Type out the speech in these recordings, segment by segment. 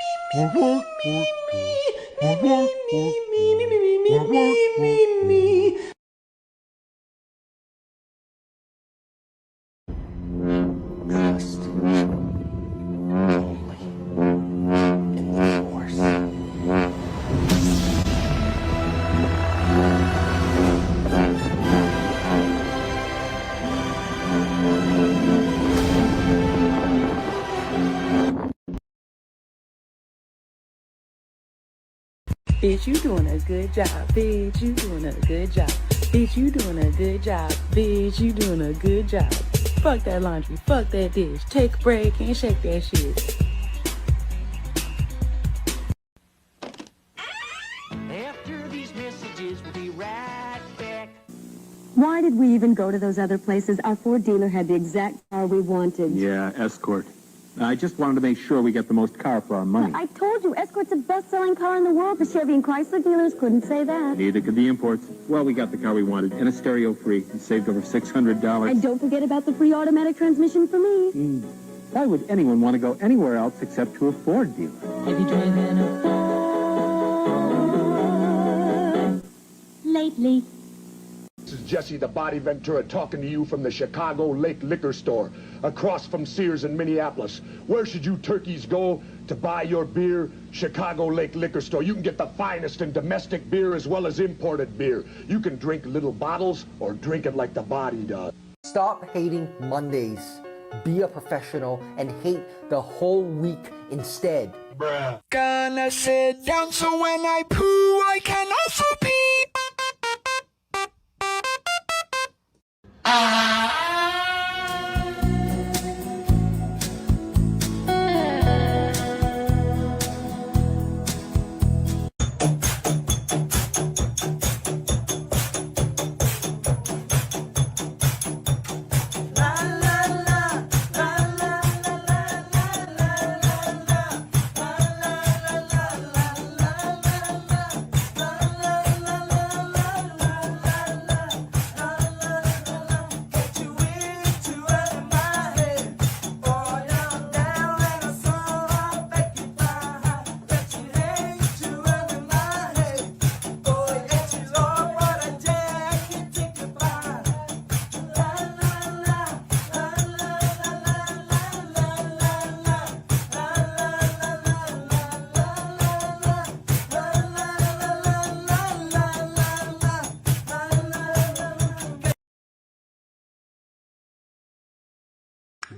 Work, work, work, work, work, work, work, work, work, work. Trust. Only. Enforce. Bitch, you doing a good job. Bitch, you doing a good job. Bitch, you doing a good job. Bitch, you doing a good job. Fuck that laundry. Fuck that dish. Take a break and shake that shit. After these messages, we'll be right back. Why did we even go to those other places? Our Ford dealer had the exact car we wanted. Yeah, Escort. I just wanted to make sure we get the most car for our money. I told you, Escort's the best-selling car in the world. The Chevy and Chrysler dealers couldn't say that. Neither could the imports. Well, we got the car we wanted, and a stereo free, and saved over $600. And don't forget about the free automatic transmission for me. Why would anyone want to go anywhere else except to a Ford dealer? Have you driven a Ford lately? This is Jesse the Body Ventura talking to you from the Chicago Lake Liquor Store, across from Sears in Minneapolis. Where should you turkeys go to buy your beer? Chicago Lake Liquor Store. You can get the finest in domestic beer as well as imported beer. You can drink little bottles or drink it like the Body does. Stop hating Mondays. Be a professional and hate the whole week instead. Gonna sit down so when I poo, I can also pee.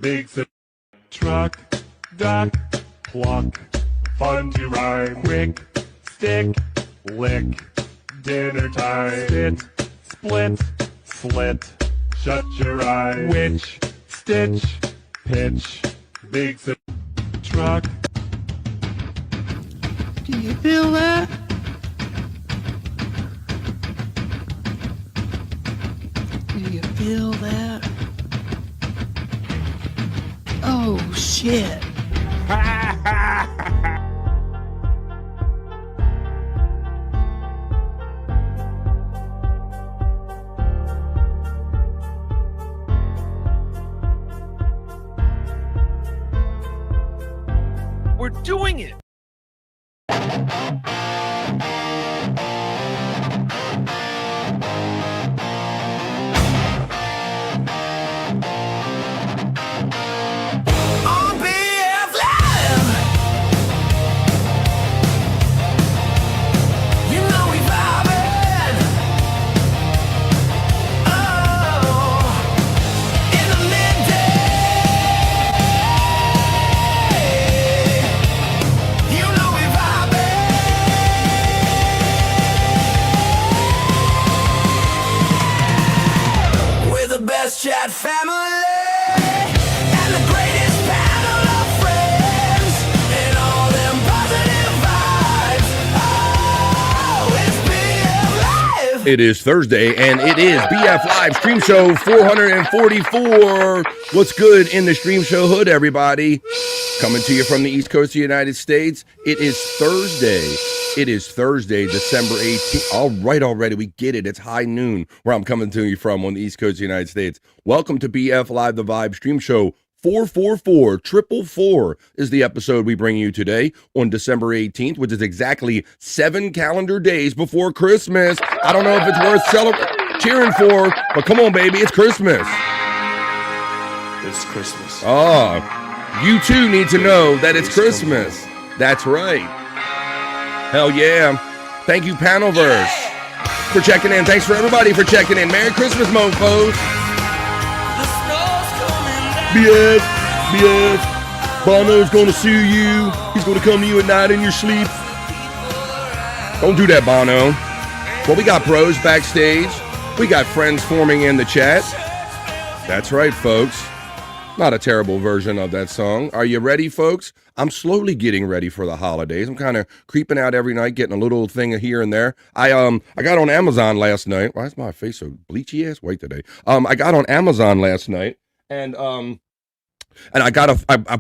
big truck, duck, pluck, fun to rhyme, quick, stick, lick, dinner time, sit, split, slit, shut your eye, witch, stitch, pitch, big truck. Do you feel that? Do you feel that? Oh, shit. We're doing it. On BF Live, you know we vibing. Oh, in the midday, you know we vibing. We're the best chat family. And the greatest panel of friends, and all them positive vibes. Oh, it's BF Live. It is Thursday, and it is BF Live Stream Show 444. What's good in the Stream Show hood, everybody? Coming to you from the East Coast of the United States. It is Thursday. It is Thursday, December 18th. All right, already, we get it. It's high noon where I'm coming to you from on the East Coast of the United States. Welcome to BF Live, the Vibe Stream Show 444. 444 is the episode we bring you today on December 18th, which is exactly 7 calendar days before Christmas. I don't know if it's worth cheering for, but come on, baby, it's Christmas. It's Christmas. You too need to know that it's Christmas. That's right. Hell yeah. Thank you, Panelverse, for checking in. Thanks for everybody for checking in. Merry Christmas, mofos. BF. Bono's gonna sue you. He's gonna come to you at night in your sleep. Don't do that, Bono. Well, we got bros backstage. We got friends forming in the chat. That's right, folks. Not a terrible version of that song. Are you ready, folks? I'm slowly getting ready for the holidays. I'm kind of creeping out every night, getting a little thing here and there. I got on Amazon last night. Why is my face so bleachy ass white today? I got on Amazon last night, and I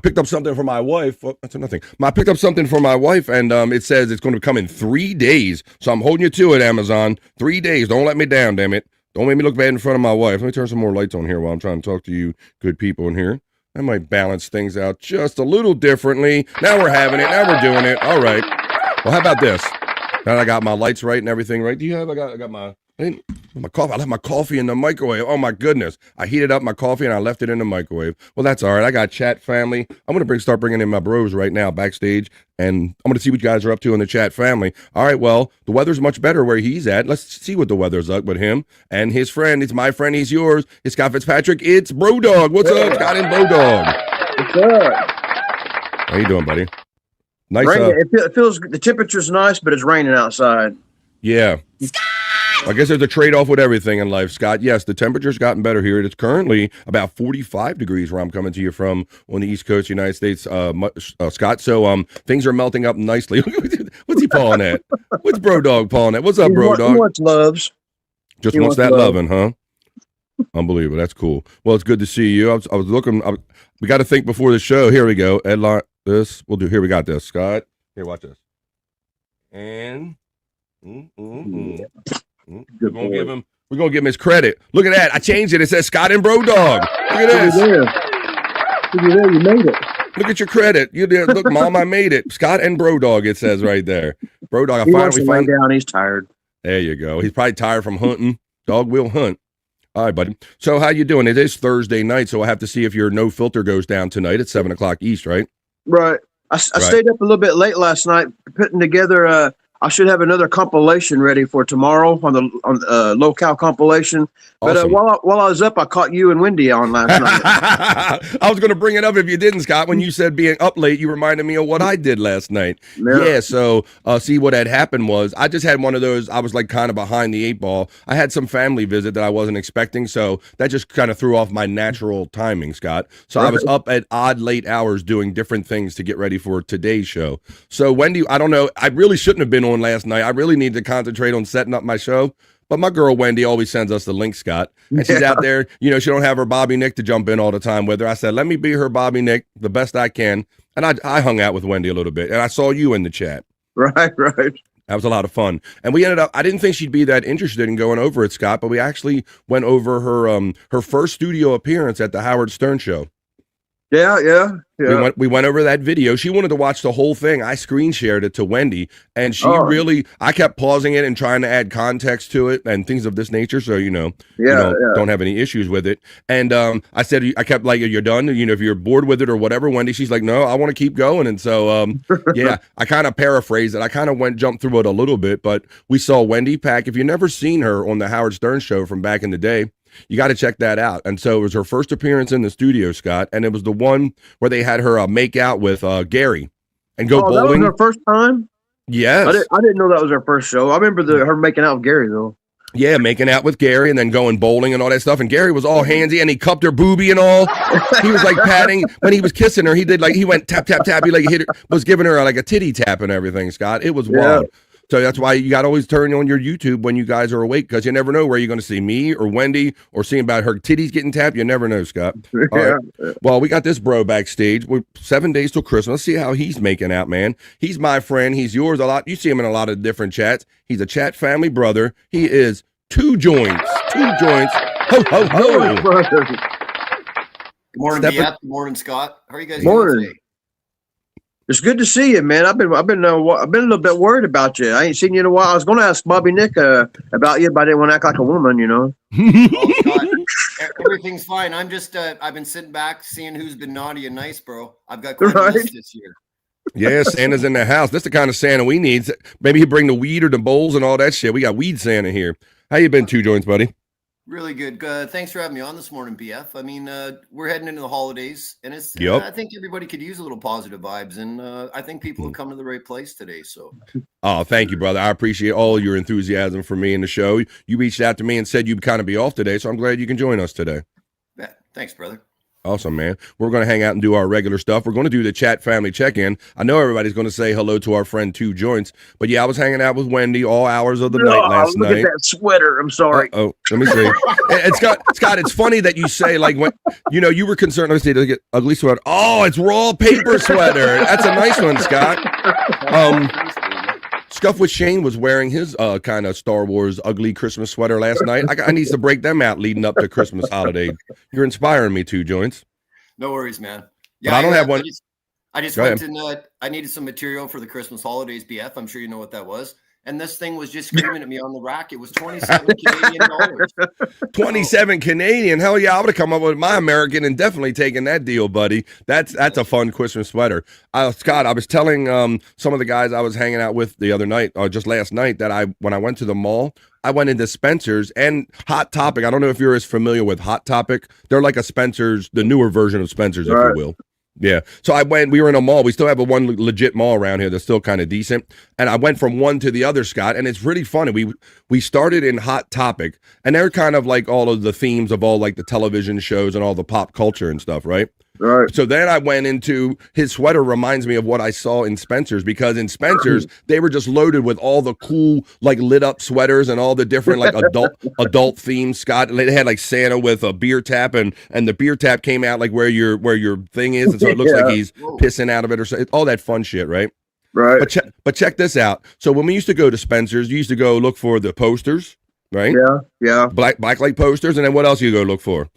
picked up something for my wife. Oh, that's nothing. I picked up something for my wife, and it says it's going to come in 3 days. So I'm holding you to it, Amazon. 3 days. Don't let me down, damn it. Don't make me look bad in front of my wife. Let me turn some more lights on here while I'm trying to talk to you good people in here. I might balance things out just a little differently. Now we're having it. Now we're doing it. All right. Well, how about this? Now I got my lights right and everything right. Do you have? I got my coffee. I left my coffee in the microwave. Oh my goodness! I heated up my coffee and I left it in the microwave. Well, that's all right. I got chat family. I'm gonna start bringing in my bros right now backstage, and I'm gonna see what you guys are up to in the chat family. All right. Well, the weather's much better where he's at. Let's see what the weather's like with him and his friend. It's my friend. He's yours. It's Scott Fitzpatrick. It's Bro Dog. What's up, Scott and Bro Dog? What's up? How you doing, buddy? Nice. It feels the temperature's nice, but it's raining outside. Yeah. I guess there's a trade-off with everything in life, Scott. Yes, the temperature's gotten better here. It's currently about 45 degrees where I'm coming to you from on the East Coast of the United States, Scott. So things are melting up nicely. What's he pawing at? What's Bro Dog pawing at? What's up, Bro Dog? He wants loves. Just wants that loving, huh? Unbelievable. That's cool. Well, it's good to see you. I was looking. We got to think before the show. Here we go. Headline. This we'll do. Here we got this, Scott. Here, watch this. And we're gonna give him his credit. Look at that. I changed it. It says Scott and Bro Dog. Look at this. Look at there. You made it. Look at your credit. You did. Look, Mom, I made it. Scott and Bro Dog. It says right there. Bro Dog. He wants to lay down. He's tired. There you go. He's probably tired from hunting. Dog will hunt. All right, buddy. So how you doing? It is Thursday night, so I have to see if your no filter goes down tonight at 7 o'clock East, right? Right. I stayed up a little bit late last night putting together. I should have another compilation ready for tomorrow on the low-cal compilation. But Awesome. while I was up, I caught you and Wendy on last night. I was going to bring it up if you didn't, Scott. When you said being up late, you reminded me of what I did last night. Yeah, so see, what had happened was I just had one of those, I was like kind of behind the 8 ball. I had some family visit that I wasn't expecting, so that just kind of threw off my natural timing, Scott. So I was up at odd late hours doing different things to get ready for today's show. So Wendy, I don't know, I really shouldn't have been on last night. I really need to concentrate on setting up my show. But my girl Wendy always sends us the link, Scott. And she's out there, you know, she don't have her Bobby Nick to jump in all the time with her. I said, let me be her Bobby Nick the best I can. And I hung out with Wendy a little bit. And I saw you in the chat. Right. That was a lot of fun. And we ended up, I didn't think she'd be that interested in going over it, Scott, but we actually went over her first studio appearance at the Howard Stern show. Yeah. We went over that video. She wanted to watch the whole thing. I screen shared it to Wendy, and she really, I kept pausing it and trying to add context to it and things of this nature. So, don't have any issues with it. And I said, I kept like, you're done. You know, if you're bored with it or whatever, Wendy, she's like, no, I want to keep going. And so, yeah, I kind of paraphrased it. I kind of jumped through it a little bit, but we saw Wendy Pack. If you've never seen her on the Howard Stern show from back in the day, you got to check that out. And so it was her first appearance in the studio, Scott, and it was the one where they had her make out with Gary and go bowling. That was her first time? Yes. I didn't know that was her first show. I remember her making out with Gary, though. Yeah, making out with Gary and then going bowling and all that stuff. And Gary was all handsy and he cupped her boobie and all. He was like patting. When he was kissing her, he went tap, tap, tap. He like hit her, was giving her like a titty tap and everything, Scott. It was wild. So that's why you got to always turn on your YouTube when you guys are awake, because you never know where you're going to see me or Wendy or seeing about her titties getting tapped. You never know, Scott. All right. Well, we got this bro backstage. We're 7 days till Christmas. Let's see how he's making out, man. He's my friend. He's yours a lot. You see him in a lot of different chats. He's a chat family brother. He is Two Joints. Ho, ho, ho. Good morning, BF. Good morning, Scott. How are you guys doing today? It's good to see you, man. I've been a little bit worried about you. I ain't seen you in a while. I was going to ask Bobby Nick about you, but I didn't want to act like a woman, you know. Oh, Scott, everything's fine. I'm just I've been sitting back seeing who's been naughty and nice, bro. I've got quite a list this year. Yeah, Santa's in the house. That's the kind of Santa we need. Maybe he'd bring the weed or the bowls and all that shit. We got weed Santa here. How you been, Two Joints, buddy? Really good. Thanks for having me on this morning, BF. I mean, we're heading into the holidays, and it's. I think everybody could use a little positive vibes, and I think people have come to the right place today. So. Oh, thank you, brother. I appreciate all your enthusiasm for me and the show. You reached out to me and said you'd kind of be off today, so I'm glad you can join us today. Yeah, thanks, brother. Awesome, man. We're going to hang out and do our regular stuff. We're going to do the chat family check-in. I know everybody's going to say hello to our friend Two Joints, but yeah, I was hanging out with Wendy all hours of the night last night. Look at that sweater. I'm sorry. Oh, let me see. Scott, it's funny that you say, like, when you were concerned. Let's see, look at ugly sweater. Oh, it's raw paper sweater. That's a nice one, Scott. Scuff with Shane was wearing his kind of Star Wars ugly Christmas sweater last night. I need to break them out leading up to Christmas holiday. You're inspiring me, Two Joints. No worries, man. Yeah, but I don't have one. I just went to I needed some material for the Christmas holidays, BF. I'm sure you know what that was. And this thing was just screaming at me on the rack. It was 27 Canadian dollars. 27 Canadian. Hell yeah, I would have come up with my American and definitely taken that deal, buddy. That's a fun Christmas sweater. Scott, I was telling some of the guys I was hanging out with the other night, or just last night, that when I went to the mall, I went into Spencer's and Hot Topic. I don't know if you're as familiar with Hot Topic. They're like a Spencer's, the newer version of Spencer's, if you will. Yeah. So we were in a mall. We still have one legit mall around here that's still kind of decent. And I went from one to the other, Scott, and it's really funny. We started in Hot Topic, and they're kind of like all of the themes of all like the television shows and all the pop culture and stuff, right? Right. So then I went into his sweater reminds me of what I saw in Spencer's, because in Spencer's they were just loaded with all the cool like lit up sweaters and all the different like adult themes. Scott, they had like Santa with a beer tap, and the beer tap came out like where your thing is, and so it looks like he's pissing out of it or so, all that fun shit, right? Right. But check this out. So when we used to go to Spencer's, you used to go look for the posters, right? Yeah. Black light posters, and then what else you go look for?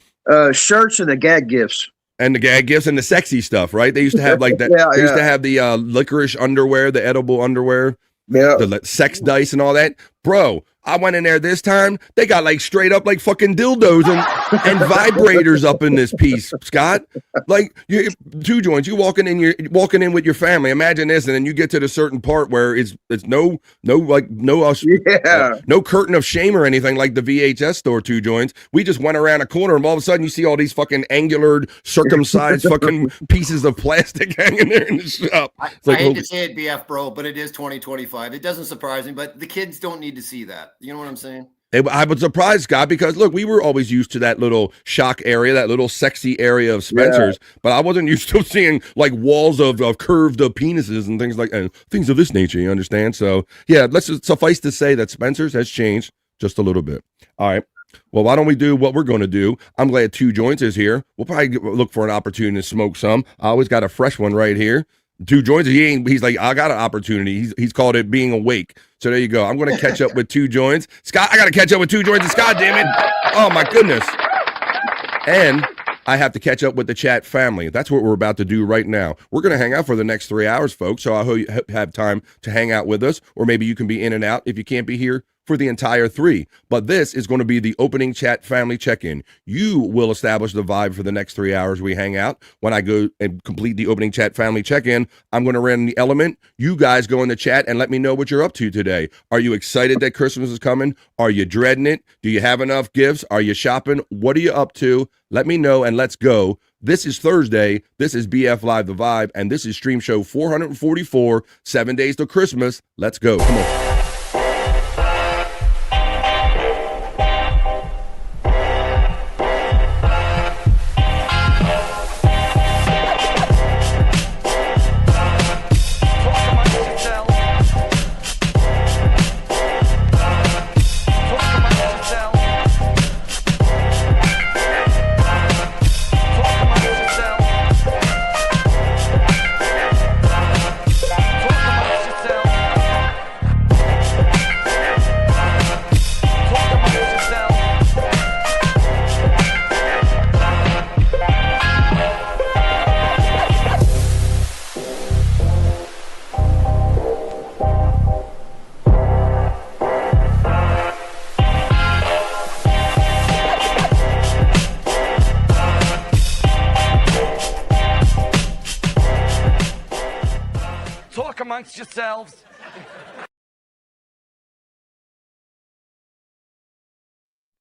Shirts and the gag gifts. And the gag gifts and the sexy stuff, right? They used to have like that. They used to have the licorice underwear, the edible underwear, the sex dice and all that. Bro, I went in there this time. They got like straight up like fucking dildos and vibrators up in this piece, Scott. Like you, two joints. You're walking in with your family. Imagine this, and then you get to the certain part where it's no curtain of shame or anything like the VHS store two joints. We just went around a corner, and all of a sudden you see all these fucking angular, circumcised fucking pieces of plastic hanging there in the shop. I hate to say it, BF, bro, but it is 2025. It doesn't surprise me, but the kids don't need to see that. You know what I'm saying? I was surprised, Scott, because look, we were always used to that little shock area, that little sexy area of Spencer's, but I wasn't used to seeing like walls of curved penises and things things of this nature. You understand? So yeah, let's just suffice to say that Spencer's has changed just a little bit. All right. Well, why don't we do what we're going to do? I'm glad Two Joints is here. We'll probably look for an opportunity to smoke some. I always got a fresh one right here. Two Joints. He's like, I got an opportunity. He's called it being awake. So there you go. I'm going to catch up with Two Joints. Scott, I got to catch up with Two Joints and Scott, damn it. Oh my goodness. And I have to catch up with the chat family. That's what we're about to do right now. We're going to hang out for the next 3 hours, folks. So I hope you have time to hang out with us, or maybe you can be in and out if you can't be here for the entire 3. But this is going to be the opening chat family check-in. You will establish the vibe for the next 3 hours we hang out. When I go and complete the opening chat family check-in, I'm going to run the element. You guys go in the chat and let me know what you're up to today. Are you excited that Christmas is coming? Are you dreading it? Do you have enough gifts? Are you shopping? What are you up to? Let me know and let's go. This is Thursday. This is BF Live The Vibe, and this is Stream Show 444, 7 days to Christmas. Let's go. Come on. amongst yourselves.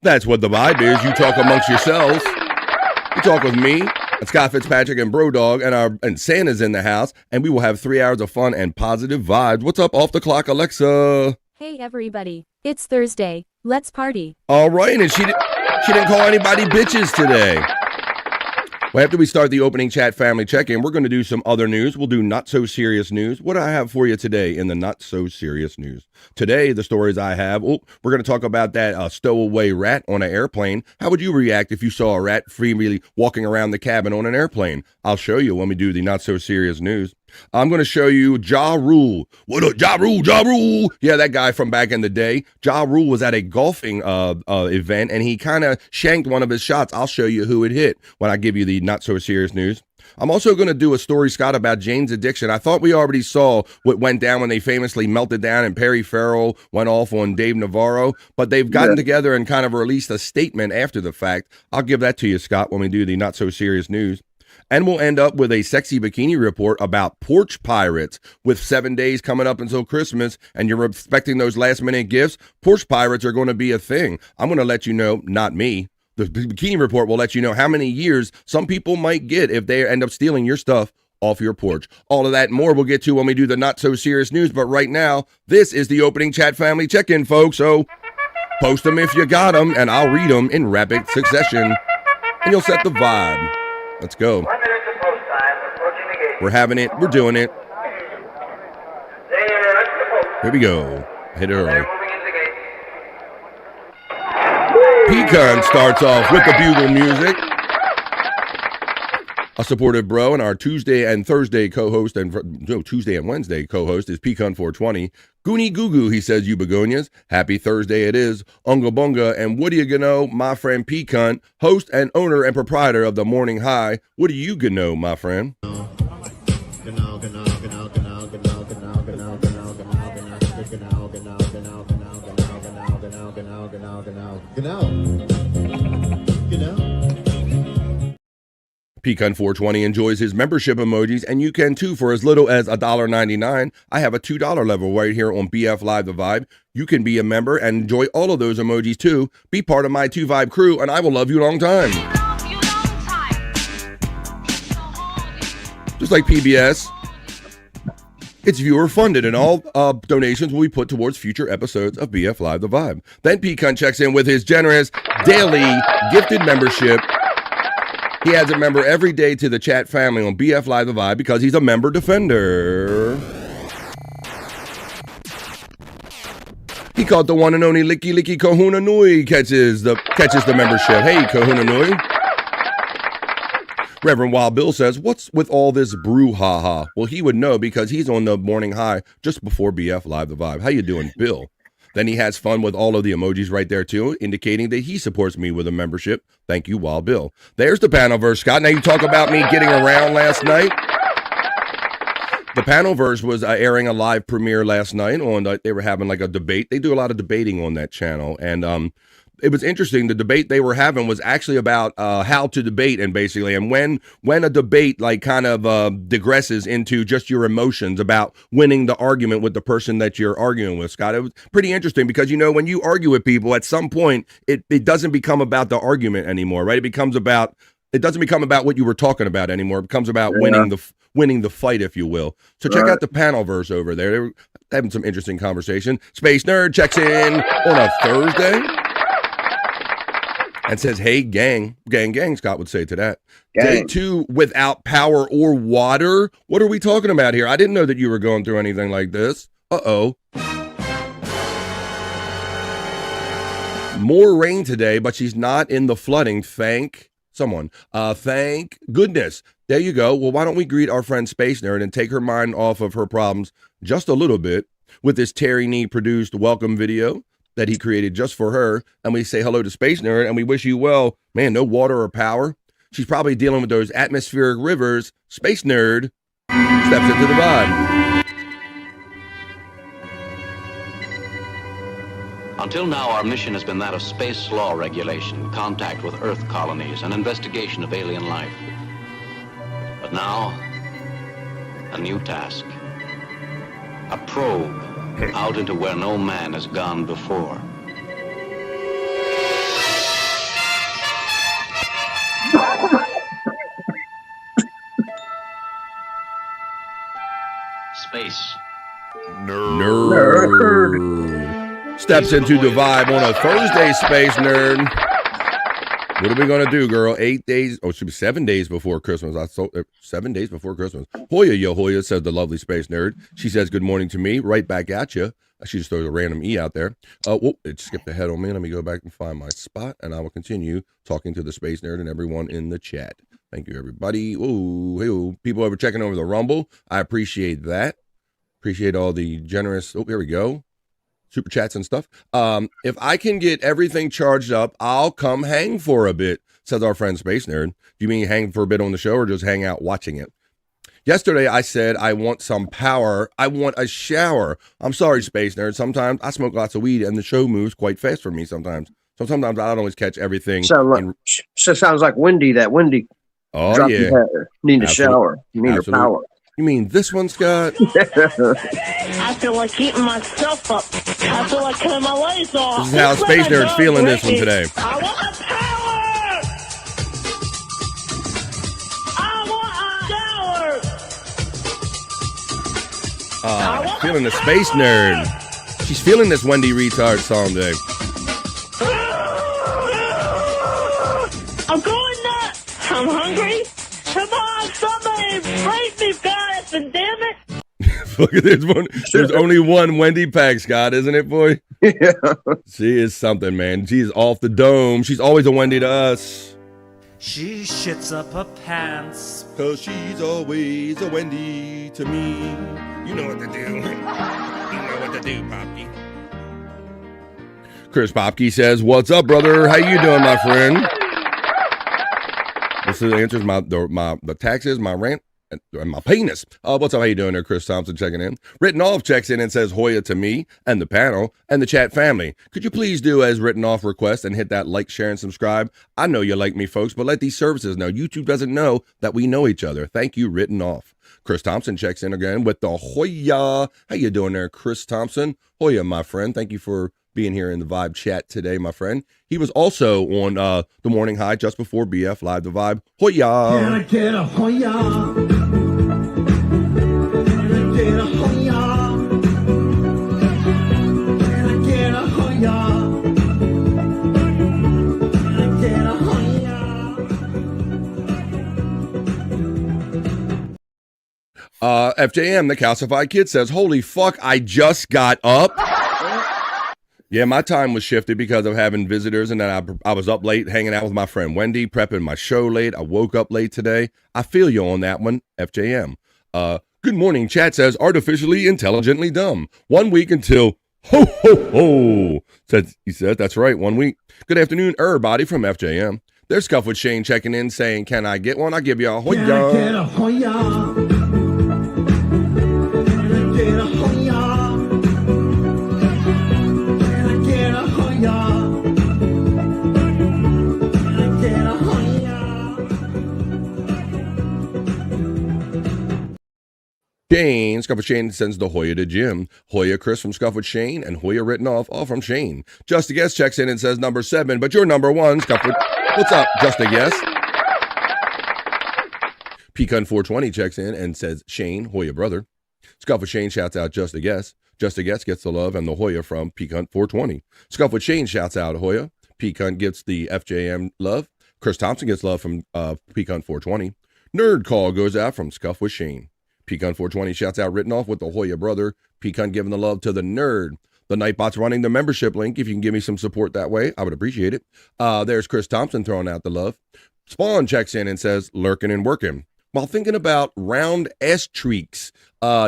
That's what the vibe is. You talk amongst yourselves. You talk with me and Scott Fitzpatrick and Bro Dog, and Santa's in the house, and we will have 3 hours of fun and positive vibes. What's up, off the clock, Alexa? Hey everybody, it's Thursday. Let's party. All right, and she didn't call anybody bitches today. Well, after we start the opening chat family check-in, we're going to do some other news. We'll do not so serious news. What do I have for you today in the not so serious news? Today, the stories I have, we're going to talk about that stowaway rat on an airplane. How would you react if you saw a rat freely walking around the cabin on an airplane? I'll show you when we do the not so serious news. I'm going to show you Ja Rule. What up, Ja Rule, Ja Rule? Yeah, that guy from back in the day. Ja Rule was at a golfing event, and he kind of shanked one of his shots. I'll show you who it hit when I give you the not so serious news. I'm also going to do a story, Scott, about Jane's Addiction. I thought we already saw what went down when they famously melted down and Perry Farrell went off on Dave Navarro, but they've gotten together and kind of released a statement after the fact. I'll give that to you, Scott, when we do the not so serious news. And we'll end up with a sexy bikini report about porch pirates. With 7 days coming up until Christmas and you're expecting those last minute gifts, porch pirates are going to be a thing. I'm going to let you know, not me. The bikini report will let you know how many years some people might get if they end up stealing your stuff off your porch. All of that and more we'll get to when we do the not so serious news. But right now, this is the opening chat family check-in, folks. So post them if you got them and I'll read them in rapid succession and you'll set the vibe. Let's go. 1 minute to post time. Approaching the gate. We're having it. We're doing it. Here we go. Hit it early. Pecan starts off with the bugle music. A supportive bro, and our Tuesday and Thursday co-host, Tuesday and Wednesday co-host is Pecan 420. Goonie Goo Goo, he says, you begonias. Happy Thursday it is. Unga Bunga, and what do you know, my friend Pecan, host and owner and proprietor of the Morning High. What do you know, my friend? Pecan420 enjoys his membership emojis, and you can too for as little as $1.99. I have a $2 level right here on BF Live The Vibe. You can be a member and enjoy all of those emojis too. Be part of my 2 Vibe crew, and I will love you long time. Just like PBS, it's viewer funded, and all donations will be put towards future episodes of BF Live The Vibe. Then Pecan checks in with his generous daily gifted membership. He adds a member every day to the chat family on BF Live The Vibe because he's a member defender. He caught the one and only Licky Licky Kahuna Nui catches the membership. Hey, Kahuna Nui. Reverend Wild Bill says, what's with all this brouhaha? Well, he would know because he's on the morning high just before BF Live The Vibe. How you doing, Bill? Then he has fun with all of the emojis right there, too, indicating that he supports me with a membership. Thank you, Wild Bill. There's the panel verse, Scott. Now you talk about me getting around last night. The panel verse was airing a live premiere last night. They were having like a debate. They do a lot of debating on that channel. And it was interesting. The debate they were having was actually about how to debate, and basically, and when a debate like kind of digresses into just your emotions about winning the argument with the person that you're arguing with, Scott. It was pretty interesting because, you know, when you argue with people, at some point it doesn't become about the argument anymore, right? It doesn't become about what you were talking about anymore. It becomes about winning the fight, if you will. So check out the panel verse over there. They were having some interesting conversation. Space Nerd checks in on a Thursday and says, hey, gang, Scott would say to that. Gang. Day 2 without power or water? What are we talking about here? I didn't know that you were going through anything like this. Uh-oh. More rain today, but she's not in the flooding. Thank someone. Thank goodness. There you go. Well, why don't we greet our friend Space Nerd and take her mind off of her problems just a little bit with this Terry Nee produced welcome video that he created just for her, and we say hello to Space Nerd, and we wish you well. Man, no water or power. She's probably dealing with those atmospheric rivers. Space Nerd steps into the vibe. Until now, our mission has been that of space law regulation, contact with Earth colonies, and investigation of alien life. But now, a new task. A probe out into where no man has gone before. Space. Nerd. Steps into the vibe on a Thursday, Space Nerd. What are we going to do, girl? 8 days, it should be 7 days before Christmas. 7 days before Christmas. Hoya says the lovely Space Nerd. She says good morning to me, right back at you. She just throws a random E out there. It skipped ahead on me. Let me go back and find my spot, and I will continue talking to the Space Nerd and everyone in the chat. Thank you, everybody. Ooh, hey, people over checking over the Rumble. I appreciate that. Appreciate all the generous, here we go. Super chats and stuff. If I can get everything charged up, I'll come hang for a bit, says our friend Space Nerd. Do you mean hang for a bit on the show or just hang out watching it? Yesterday, I said I want some power. I want a shower. I'm sorry, Space Nerd. Sometimes I smoke lots of weed and the show moves quite fast for me sometimes. So sometimes I don't always catch everything. Sounds like Wendy, Oh, yeah. Need a shower. You need a power. You mean this one, Scott? I feel like eating myself up. I feel like cutting my legs off. This is how Space Nerd's feeling this one today. I want a power! I want a shower! Feeling the Space Nerd. She's feeling this Wendy retard song today. I'm going nuts. I'm hungry. Come on, somebody break me fast and damn it. There's only one Wendy pack, Scott, isn't it, boy? Yeah. She is something, man. She's off the dome. She's always a Wendy to us. She shits up her pants. 'Cause she's always a Wendy to me. You know what to do. You know what to do, Popke. Chris Popke says, what's up, brother? How you doing, my friend? This is the answers, the taxes, my rent, and my penis. What's up? How you doing there? Chris Thompson checking in. Written Off checks in and says Hoya to me and the panel and the chat family. Could you please do as Written Off request and hit that like, share, and subscribe? I know you like me, folks, but let these services know. YouTube doesn't know that we know each other. Thank you, Written Off. Chris Thompson checks in again with the Hoya. How you doing there, Chris Thompson? Hoya, my friend. Thank you for being here in the Vibe chat today, my friend. He was also on the Morning High just before BF Live the Vibe. Hoya! Can I get a Hoya? Can I get a Hoya? Can I get a Hoya? Can I get a Hoya? FJM, the calcified kid, says, holy fuck, I just got up. Yeah, my time was shifted because of having visitors, and then I was up late hanging out with my friend Wendy, prepping my show late. I woke up late today. I feel you on that one, FJM. Good morning, chat says, artificially intelligently dumb. 1 week until ho, ho, ho. He said, that's right, 1 week. Good afternoon, everybody from FJM. There's Scuff with Shane checking in saying, can I get one? I'll give you a Hoya. Can I get a Hoya? Can I get a Hoya? Shane, Scuff with Shane sends the Hoya to Jim. Hoya Chris from Scuff with Shane and Hoya Written Off, all from Shane. Just a Guess checks in and says number 7, but you're number 1, Scuff with... What's up, Just a Guess? Pecan 420 checks in and says Shane, Hoya brother. Scuff with Shane shouts out Just a Guess. Just a Guess gets the love and the Hoya from Pecan 420. Scuff with Shane shouts out Hoya. Pecan gets the FJM love. Chris Thompson gets love from Pecan 420. Nerd Call goes out from Scuff with Shane. Pecan 420 shouts out Written Off with the Hoya brother. Pecan giving the love to the nerd. The Nightbot's running the membership link. If you can give me some support that way, I would appreciate it. There's Chris Thompson throwing out the love. Spawn checks in and says, lurking and working. While thinking about round S-treaks,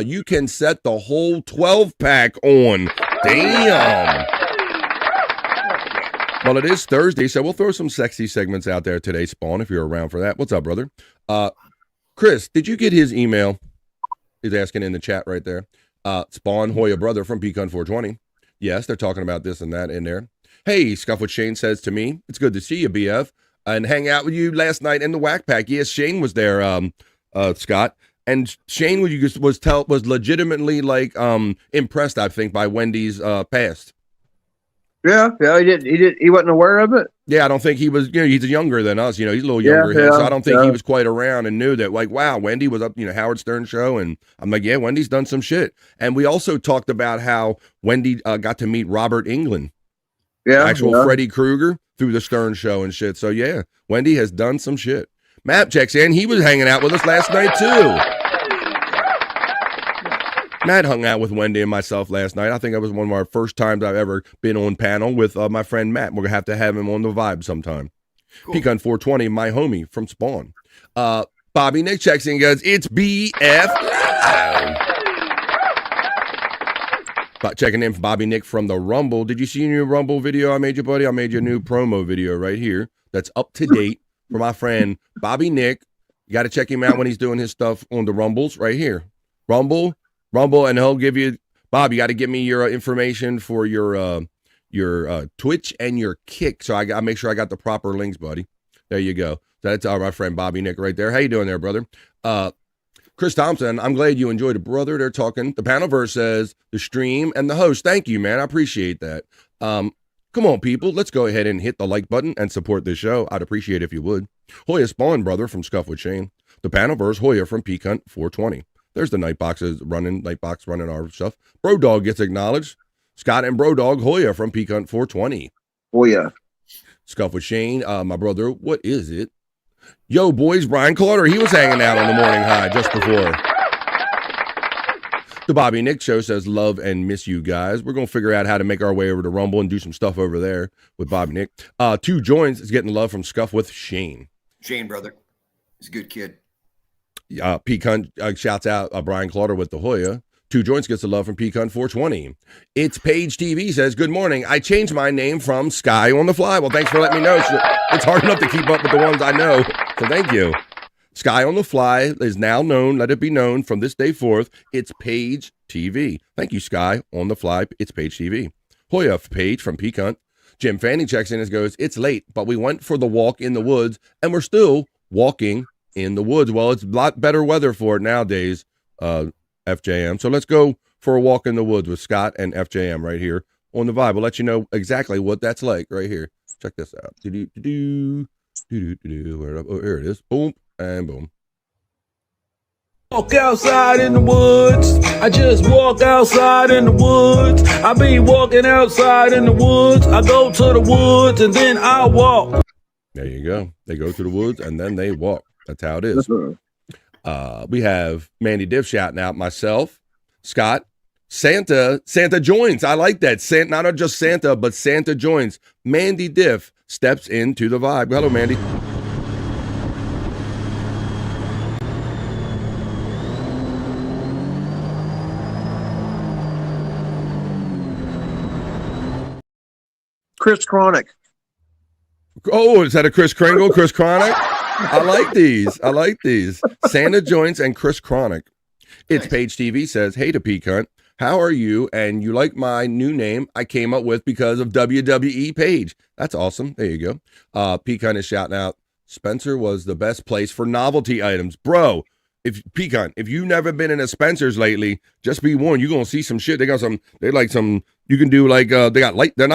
you can set the whole 12-pack on. Damn. Well, it is Thursday, so we'll throw some sexy segments out there today, Spawn, if you're around for that. What's up, brother? Chris, did you get his email? He's asking in the chat right there. Spawn Hoya brother from Pecan 420. Yes, they're talking about this and that in there. Hey, Scuff with Shane says to me, it's good to see you, BF, and hang out with you last night in the Whack Pack. Yes, Shane was there, Scott. And Shane was legitimately like impressed, I think, by Wendy's past. Yeah, he wasn't aware of it. Yeah, I don't think he was, he's younger than us, he's a little younger here, so I don't think he was quite around and knew that, like, wow, Wendy was up, Howard Stern show, and I'm like, yeah, Wendy's done some shit. And we also talked about how Wendy got to meet Robert Englund, Freddy Krueger, through the Stern show and shit. So yeah, Wendy has done some shit. Matt checks in. He was hanging out with us last night too. Matt hung out with Wendy and myself last night. I think that was one of our first times I've ever been on panel with my friend Matt. We're going to have him on the Vibe sometime. Cool. Pecan 420, my homie from Spawn. Bobby Nick checks in and goes, it's BF. Checking in for Bobby Nick from the Rumble. Did you see your new Rumble video I made you, buddy? I made you a new promo video right here that's up to date for my friend Bobby Nick. You got to check him out when he's doing his stuff on the Rumbles right here. Rumble, and he'll give you, Bob, you got to give me your information for your Twitch and your Kick. So I make sure I got the proper links, buddy. There you go. That's my friend Bobby Nick right there. How you doing there, brother? Chris Thompson, I'm glad you enjoyed it, brother. They're talking. The Panelverse says the stream and the host. Thank you, man. I appreciate that. Come on, people. Let's go ahead and hit the like button and support this show. I'd appreciate it if you would. Hoya Spawn, brother, from Scuff with Shane. The Panelverse, Hoya from Pecan 420. There's the Nightbox running our stuff. Bro Dog gets acknowledged. Scott and Bro Dog, Hoya from Pecan 420. Hoya. Scuff with Shane, my brother, what is it? Yo, boys, Brian Carter, he was hanging out on the Morning High just before. The Bobby Nick Show says, love and miss you guys. We're going to figure out how to make our way over to Rumble and do some stuff over there with Bobby Nick. Two Joints is getting love from Scuff with Shane. Shane, brother. He's a good kid. Pecan shouts out Brian Carter with the Hoya. Two Joints gets the love from Pecan 420. It's Page TV says, good morning. I changed my name from Sky on the Fly. Well, thanks for letting me know. It's hard enough to keep up with the ones I know. So thank you. Sky on the Fly is now known, let it be known from this day forth, it's Page TV. Thank you, Sky on the Fly, it's Page TV. Hoya Page from Pecan. Jim Fanning checks in and goes, it's late, but we went for the walk in the woods, and we're still walking in the woods. Well, it's a lot better weather for it nowadays, FJM. So let's go for a walk in the woods with Scott and FJM right here on the Vibe. We'll let you know exactly what that's like right here. Check this out. Oh, here it is. Boom and boom. Walk outside in the woods. I just walk outside in the woods. I be walking outside in the woods. I go to the woods and then I walk. There you go. They go to the woods and then they walk. That's how it is. We have Mandy Diff shouting out myself, Scott, Santa joins. I like that. Santa, not just Santa, but Santa joins. Mandy Diff steps into the Vibe. Hello, Mandy. Chris Chronic. Oh, is that a Chris Kringle? Chris Chronic? I like these. Santa joins and Chris Chronic. It's Page TV says, hey to Pecan, how are you? And you like my new name I came up with because of WWE Page. That's awesome. There you go. Pecan is shouting out, Spencer was the best place for novelty items. Bro, if you've never been in a Spencer's lately, just be warned, you're going to see some shit. They like some, you can do like, they're not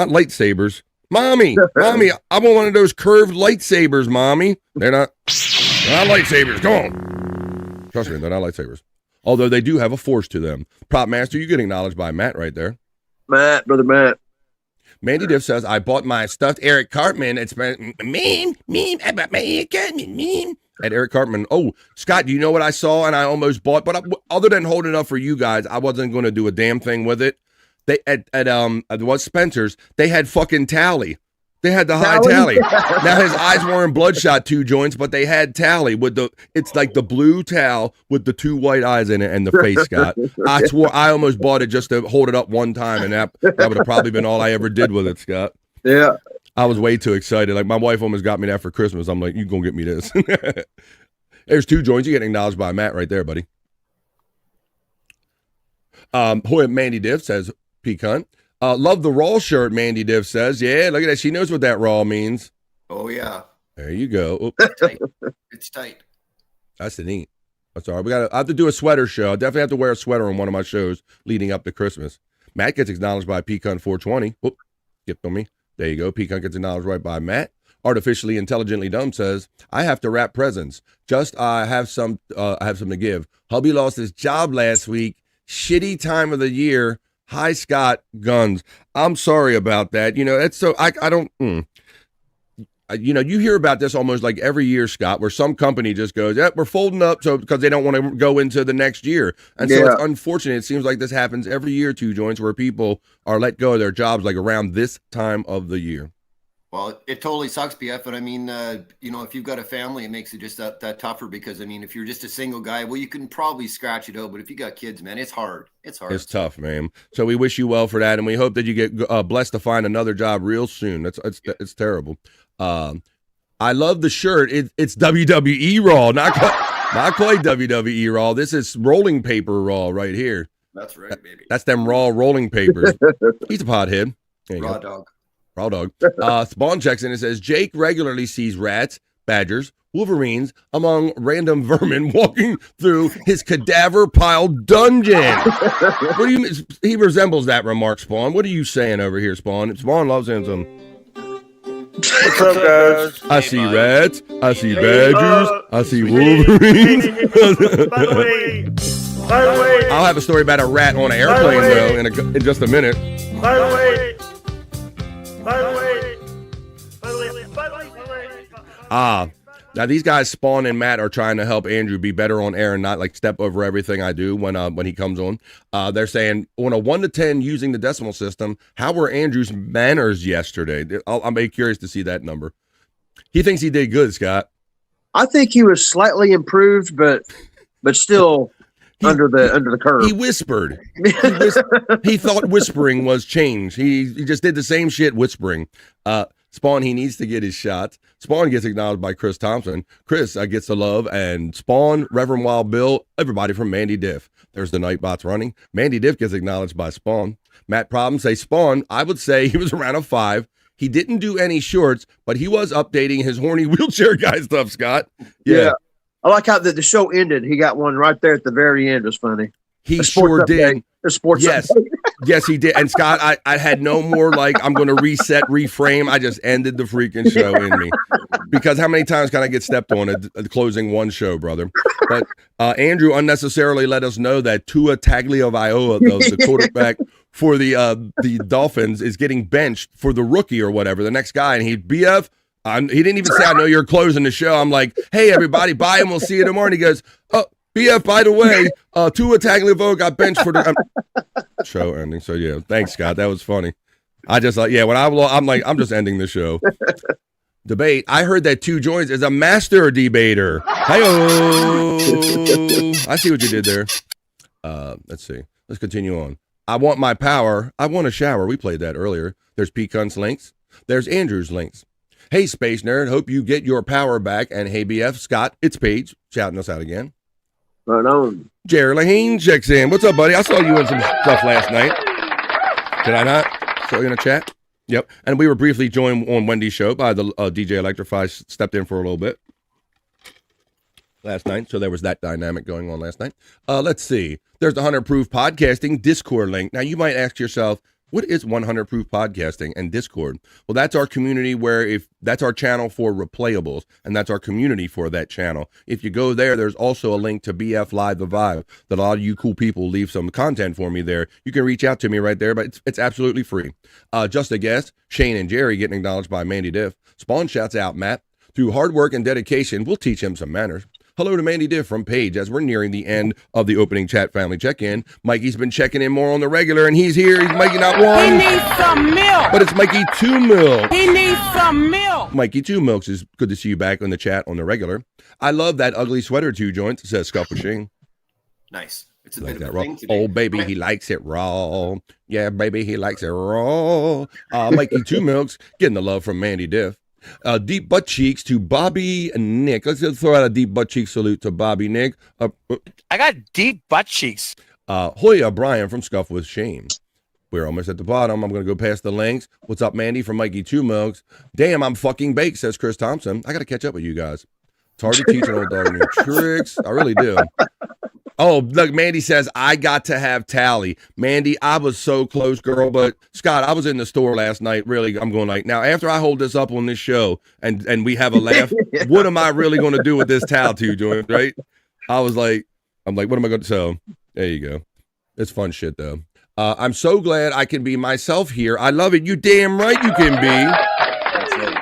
lightsabers. Mommy, I want one of those curved lightsabers, Mommy. They're not lightsabers. Come on. Trust me, they're not lightsabers. Although they do have a force to them. Prop Master, you're getting acknowledged by Matt right there. Brother Matt. Mandy Diff says, I bought my stuffed Eric Cartman. It's been I bought my Eric Cartman, At Eric Cartman. Oh, Scott, do you know what I saw and I almost bought? But other than holding up for you guys, I wasn't going to do a damn thing with it. They at what Spencer's, they had fucking Tally. They had the high Tally. Now his eyes weren't bloodshot 2 joints, but they had Tally with it's like the blue towel with the 2 white eyes in it and the face, Scott. I swore I almost bought it just to hold it up one time, and that would have probably been all I ever did with it, Scott. Yeah. I was way too excited. Like my wife almost got me that for Christmas. I'm like, you gonna get me this. There's 2 joints. You're getting acknowledged by Matt right there, buddy. Mandy Diff says, Pecan. Love the raw shirt, Mandy Diff says. Yeah, look at that. She knows what that raw means. Oh, yeah. There you go. Oh. It's tight. That's the neat. That's all right. I have to do a sweater show. I definitely have to wear a sweater on one of my shows leading up to Christmas. Matt gets acknowledged by Pecan 420. Whoop, skipped on me. There you go. Pecan gets acknowledged right by Matt. Artificially Intelligently Dumb says, I have to wrap presents. I have some to give. Hubby lost his job last week. Shitty time of the year. Hi, Scott Guns. I'm sorry about that. You know, that's so I don't. You know, you hear about this almost like every year, Scott, where some company just goes, yeah, we're folding up because they don't want to go into the next year. And so it's unfortunate. It seems like this happens every year, 2 joints, where people are let go of their jobs like around this time of the year. Well, it totally sucks, BF. But I mean, you know, if you've got a family, it makes it just that tougher because, I mean, if you're just a single guy, well, you can probably scratch it out. But if you got kids, man, it's hard. It's hard. It's tough, man. So we wish you well for that. And we hope that you get blessed to find another job real soon. It's terrible. I love the shirt. It's WWE Raw, not quite WWE Raw. This is rolling paper Raw right here. That's right, baby. That's them raw rolling papers. He's a pothead. Raw dog. Raw dog. Spawn checks in and says, Jake regularly sees rats, badgers, wolverines among random vermin walking through his cadaver pile dungeon. What do you? He resembles that remark, Spawn. What are you saying over here, Spawn? Spawn loves him some. What's up, guys? I see rats. I see badgers. I see wolverines. By the way, I'll have a story about a rat on an airplane, though, in just a minute. By the way. Now these guys, Spawn and Matt, are trying to help Andrew be better on air and not like step over everything I do when he comes on. They're saying on a 1 to 10 using the decimal system, how were Andrew's manners yesterday? I'm very curious to see that number. He thinks he did good, Scott. I think he was slightly improved, but still under the curve. He whispered. He thought whispering was change. He just did the same shit whispering. Spawn, he needs to get his shots. Spawn gets acknowledged by Chris Thompson. Chris gets the love, and Spawn, Reverend Wild Bill, everybody from Mandy Diff. There's the Nightbots running. Mandy Diff gets acknowledged by Spawn. Matt Problem say Spawn, I would say he was around a 5. He didn't do any shorts, but he was updating his horny wheelchair guy stuff, Scott. Yeah. I like how the show ended. He got one right there at the very end. It was funny. He sure did. Sports yes. Yes, he did. And Scott, I had no more like, I'm going to reset, reframe. I just ended the freaking show in me. Because how many times can I get stepped on at closing one show, brother? But Andrew unnecessarily let us know that Tua Tagovailoa, the quarterback for the Dolphins, is getting benched for the rookie or whatever, the next guy. And he BF, he didn't even say, I know you're closing the show. I'm like, hey, everybody, bye, and we'll see you tomorrow. And he goes, oh, BF, by the way, Tua Tagovailoa got benched for the show ending. So, yeah, thanks, Scott. That was funny. I just like, yeah, when I'm like, I'm just ending the show. Debate. I heard that 2 Joints is a master debater. Hi-oh. I see what you did there. Let's see. Let's continue on. I want my power. I want a shower. We played that earlier. There's Pecan's links. There's Andrew's links. Hey, Space Nerd. Hope you get your power back. And hey, BF, Scott, it's Paige shouting us out again. Right on. Jerry Lahane checks in. What's up, buddy? I saw you in some stuff last night. Did I not? Saw you in a chat? Yep. And we were briefly joined on Wendy's show by the DJ Electrify. Stepped in for a little bit last night. So there was that dynamic going on last night. Let's see. There's the 100 Proof Podcasting Discord link. Now, you might ask yourself, what is 100 Proof Podcasting and Discord? Well, that's our community that's our channel for replayables, and that's our community for that channel. If you go there, there's also a link to BF Live the Vibe that a lot of you cool people leave some content for me there. You can reach out to me right there, but it's absolutely free. Just a guess, Shane and Jerry getting acknowledged by Mandy Diff. Spawn shouts out Matt. Through hard work and dedication, we'll teach him some manners. Hello to Mandy Diff from Paige as we're nearing the end of the opening chat family check-in. Mikey's been checking in more on the regular, and he's here. He's Mikey not 1. He needs some milk. But it's Mikey 2 Milk. He needs some milk. Mikey 2 Milks is good to see you back on the chat on the regular. I love that ugly sweater 2 Joints, says Scuffle Shing. Nice. It's a Like bit of that a raw. thing today. Oh, baby, he likes it raw. Yeah, baby, he likes it raw. Mikey 2 Milks getting the love from Mandy Diff. Deep butt cheeks to Bobby and Nick. Let's just throw out a deep butt cheek salute to Bobby Nick. I got deep butt cheeks. Hoya Brian from Scuff with Shame. We're almost at the bottom. I'm going to go past the links. What's up, Mandy from Mikey 2 Milks? Damn, I'm fucking baked, says Chris Thompson. I got to catch up with you guys. It's hard to teach an old dog new tricks. I really do. Oh, look, Mandy says, I got to have Tally. Mandy, I was so close, girl. But, Scott, I was in the store last night. Really, I'm going like, now, after I hold this up on this show and we have a laugh, what am I really going to do with this towel to joint, right? I'm like, what am I going to so there you go. It's fun shit, though. I'm so glad I can be myself here. I love it. You damn right you can be. That's right.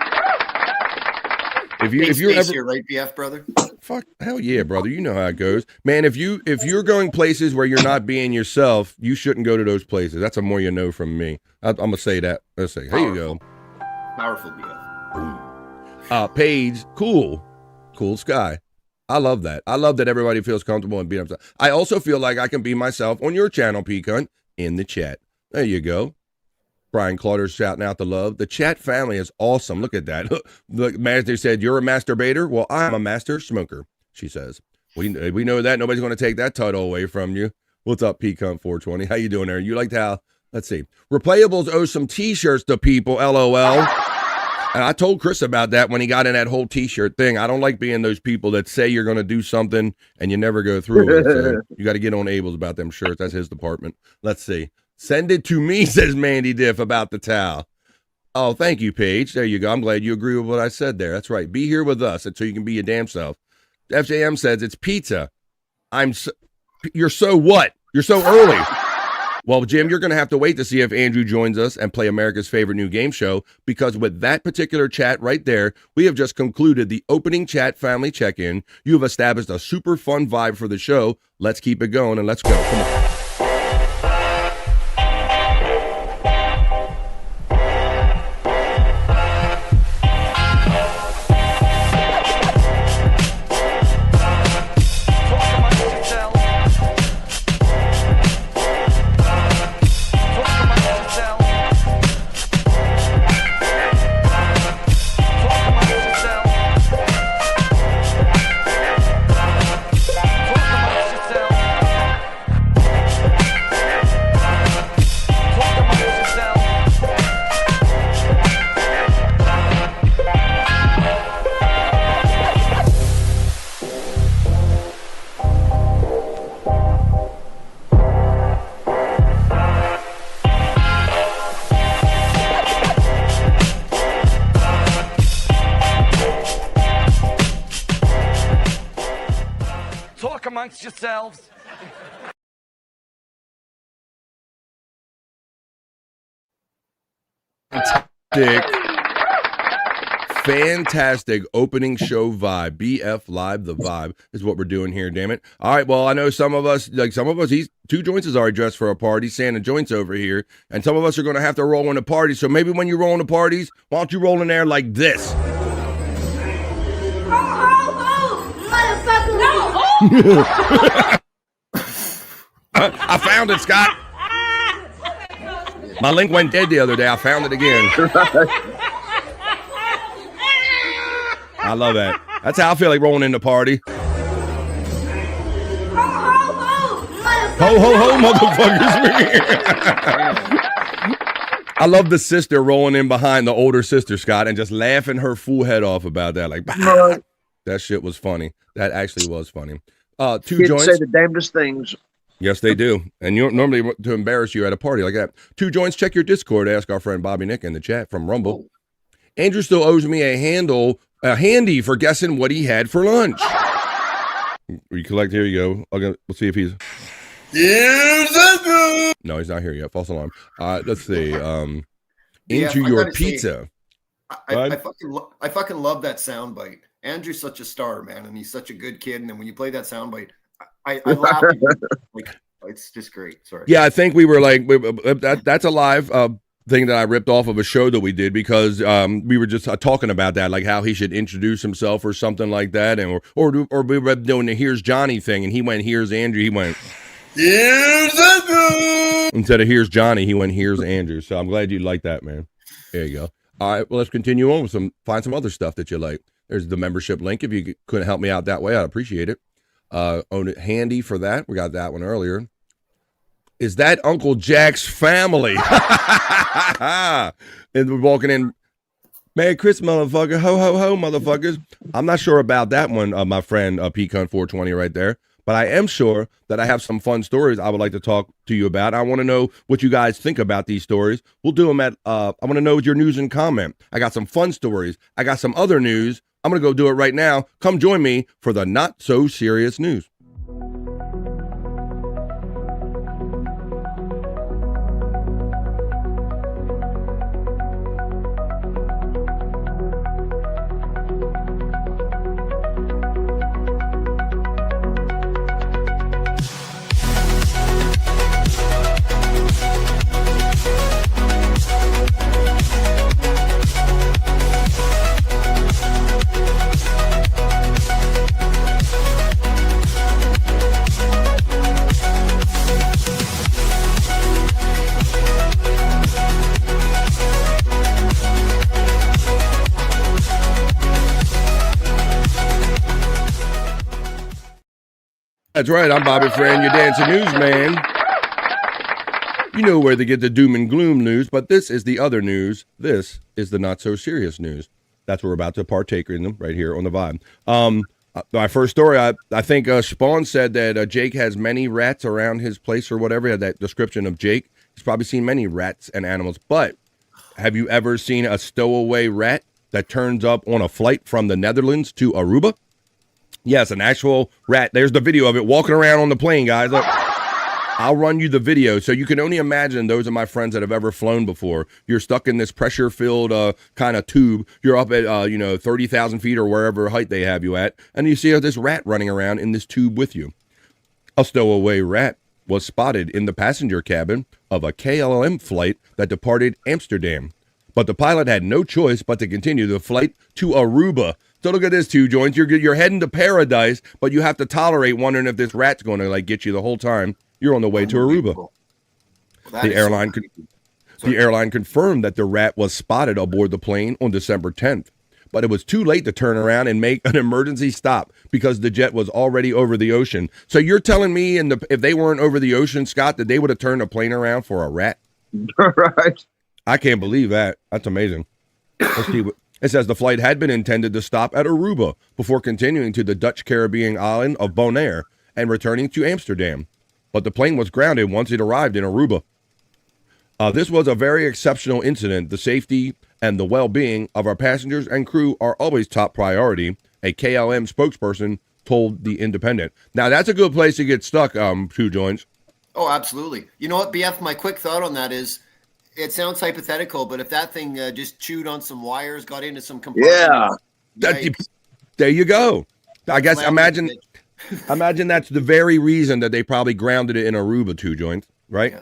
If you're ever here, right, BF brother? Fuck, hell yeah, brother. You know how it goes, man. If you're going places where you're not being yourself, you shouldn't go to those places. That's a more you know from me. I'm gonna say that. Let's say, here you go. Powerful BF. Paige, cool Sky. I love that. I love that everybody feels comfortable and being themselves. I also feel like I can be myself on your channel, Pecan, in the chat. There you go. Brian Clauder's shouting out the love. The chat family is awesome. Look at that. The master said, you're a masturbator? Well, I'm a master smoker, she says. We know that. Nobody's going to take that title away from you. What's up, Pecan 420? How you doing there? You liked how, let's see. Replayables owe some T-shirts to people, LOL. And I told Chris about that when he got in that whole T-shirt thing. I don't like being those people that say you're going to do something and you never go through it. So you got to get on Abel's about them shirts. That's his department. Let's see. Send it to me, says Mandy Diff about the towel. Oh, thank you, Paige. There you go. I'm glad you agree with what I said there. That's right. Be here with us until you can be your damn self. FJM says it's pizza. You're so what? You're so early. Well, Jim, you're going to have to wait to see if Andrew joins us and play America's favorite new game show, because with that particular chat right there, we have just concluded the opening chat family check-in. You have established a super fun vibe for the show. Let's keep it going and let's go. Come on. amongst yourselves. Fantastic opening show vibe. BF Live, the vibe is what we're doing here, damn it. All right, well, I know some of us, he's two joints is already dressed for a party, Santa Joints over here, and some of us are going to have to roll in a party, so maybe when you roll in the parties, why don't you roll in there like this? I found it, Scott. My link went dead the other day. I found it again. I love that. That's how I feel like rolling in the party. Ho, ho, ho, motherfuckers. I love the sister rolling in behind the older sister, Scott, and just laughing her fool head off about that. Like, bah. That shit was funny. That actually was funny. Two Kids joints. say the damnedest things. Yes, they do. And you don't normally to embarrass you at a party like that. Two joints, check your Discord. Ask our friend Bobby Nick in the chat from Rumble. Andrew still owes me a handy for guessing what he had for lunch. You collect, here you go. We'll see if he's... No, he's not here yet. False alarm. Let's see. Into your pizza. I fucking love that soundbite. Andrew's such a star, man, and he's such a good kid. And then when you play that soundbite, I laugh. Like, it's just great. Sorry. Yeah, I think we were like that's a live thing that I ripped off of a show that we did because we were just talking about that, like how he should introduce himself or something like that, and or we were doing the "Here's Johnny" thing, and he went "Here's Andrew." He went instead of "Here's Johnny," he went "Here's Andrew." So I'm glad you like that, man. There you go. All right, well, let's continue on with find some other stuff that you like. There's the membership link. If you couldn't help me out that way, I'd appreciate it. Own it handy for that. We got that one earlier. Is that Uncle Jack's family? And we're walking in. Merry Christmas, motherfucker. Ho, ho, ho, motherfuckers. I'm not sure about that one, my friend Pcon420 right there. But I am sure that I have some fun stories I would like to talk to you about. I want to know what you guys think about these stories. We'll do them at, I want to know your news and comment. I got some fun stories. I got some other news. I'm going to go do it right now. Come join me for the not so serious news. That's right, I'm Bobby Friend, your dancing newsman. You know where to get the doom and gloom news, but this is the other news. This is the not so serious news. That's what we're about to partake in them right here on the vibe. My first story, I think Spawn said that Jake has many rats around his place or whatever. He had that description of Jake. He's probably seen many rats and animals, but have you ever seen a stowaway rat that turns up on a flight from the Netherlands to Aruba? Yes, an actual rat. There's the video of it walking around on the plane, guys. Look, I'll run you the video. So you can only imagine, those are my friends that have ever flown before. You're stuck in this pressure-filled kind of tube. You're up at, 30,000 feet or wherever height they have you at. And you see this rat running around in this tube with you. A stowaway rat was spotted in the passenger cabin of a KLM flight that departed Amsterdam. But the pilot had no choice but to continue the flight to Aruba. So look at this, two joints. You're heading to paradise, but you have to tolerate wondering if this rat's going to get you the whole time you're on the way to Aruba. The airline confirmed that the rat was spotted aboard the plane on December 10th, but it was too late to turn around and make an emergency stop because the jet was already over the ocean. So you're telling me, if they weren't over the ocean, Scott, that they would have turned a plane around for a rat? Right. I can't believe that. That's amazing. Let's see what. It says the flight had been intended to stop at Aruba before continuing to the Dutch Caribbean island of Bonaire and returning to Amsterdam. But the plane was grounded once it arrived in Aruba. This was a very exceptional incident. The safety and the well-being of our passengers and crew are always top priority, a KLM spokesperson told the Independent. Now that's a good place to get stuck. 2 joints. Oh, absolutely. You know what, BF? My quick thought on that is, it sounds hypothetical, but if that thing just chewed on some wires, got into some compartment, there you go. I guess imagine that's the very reason that they probably grounded it in Aruba. 2 joints, right? Yeah.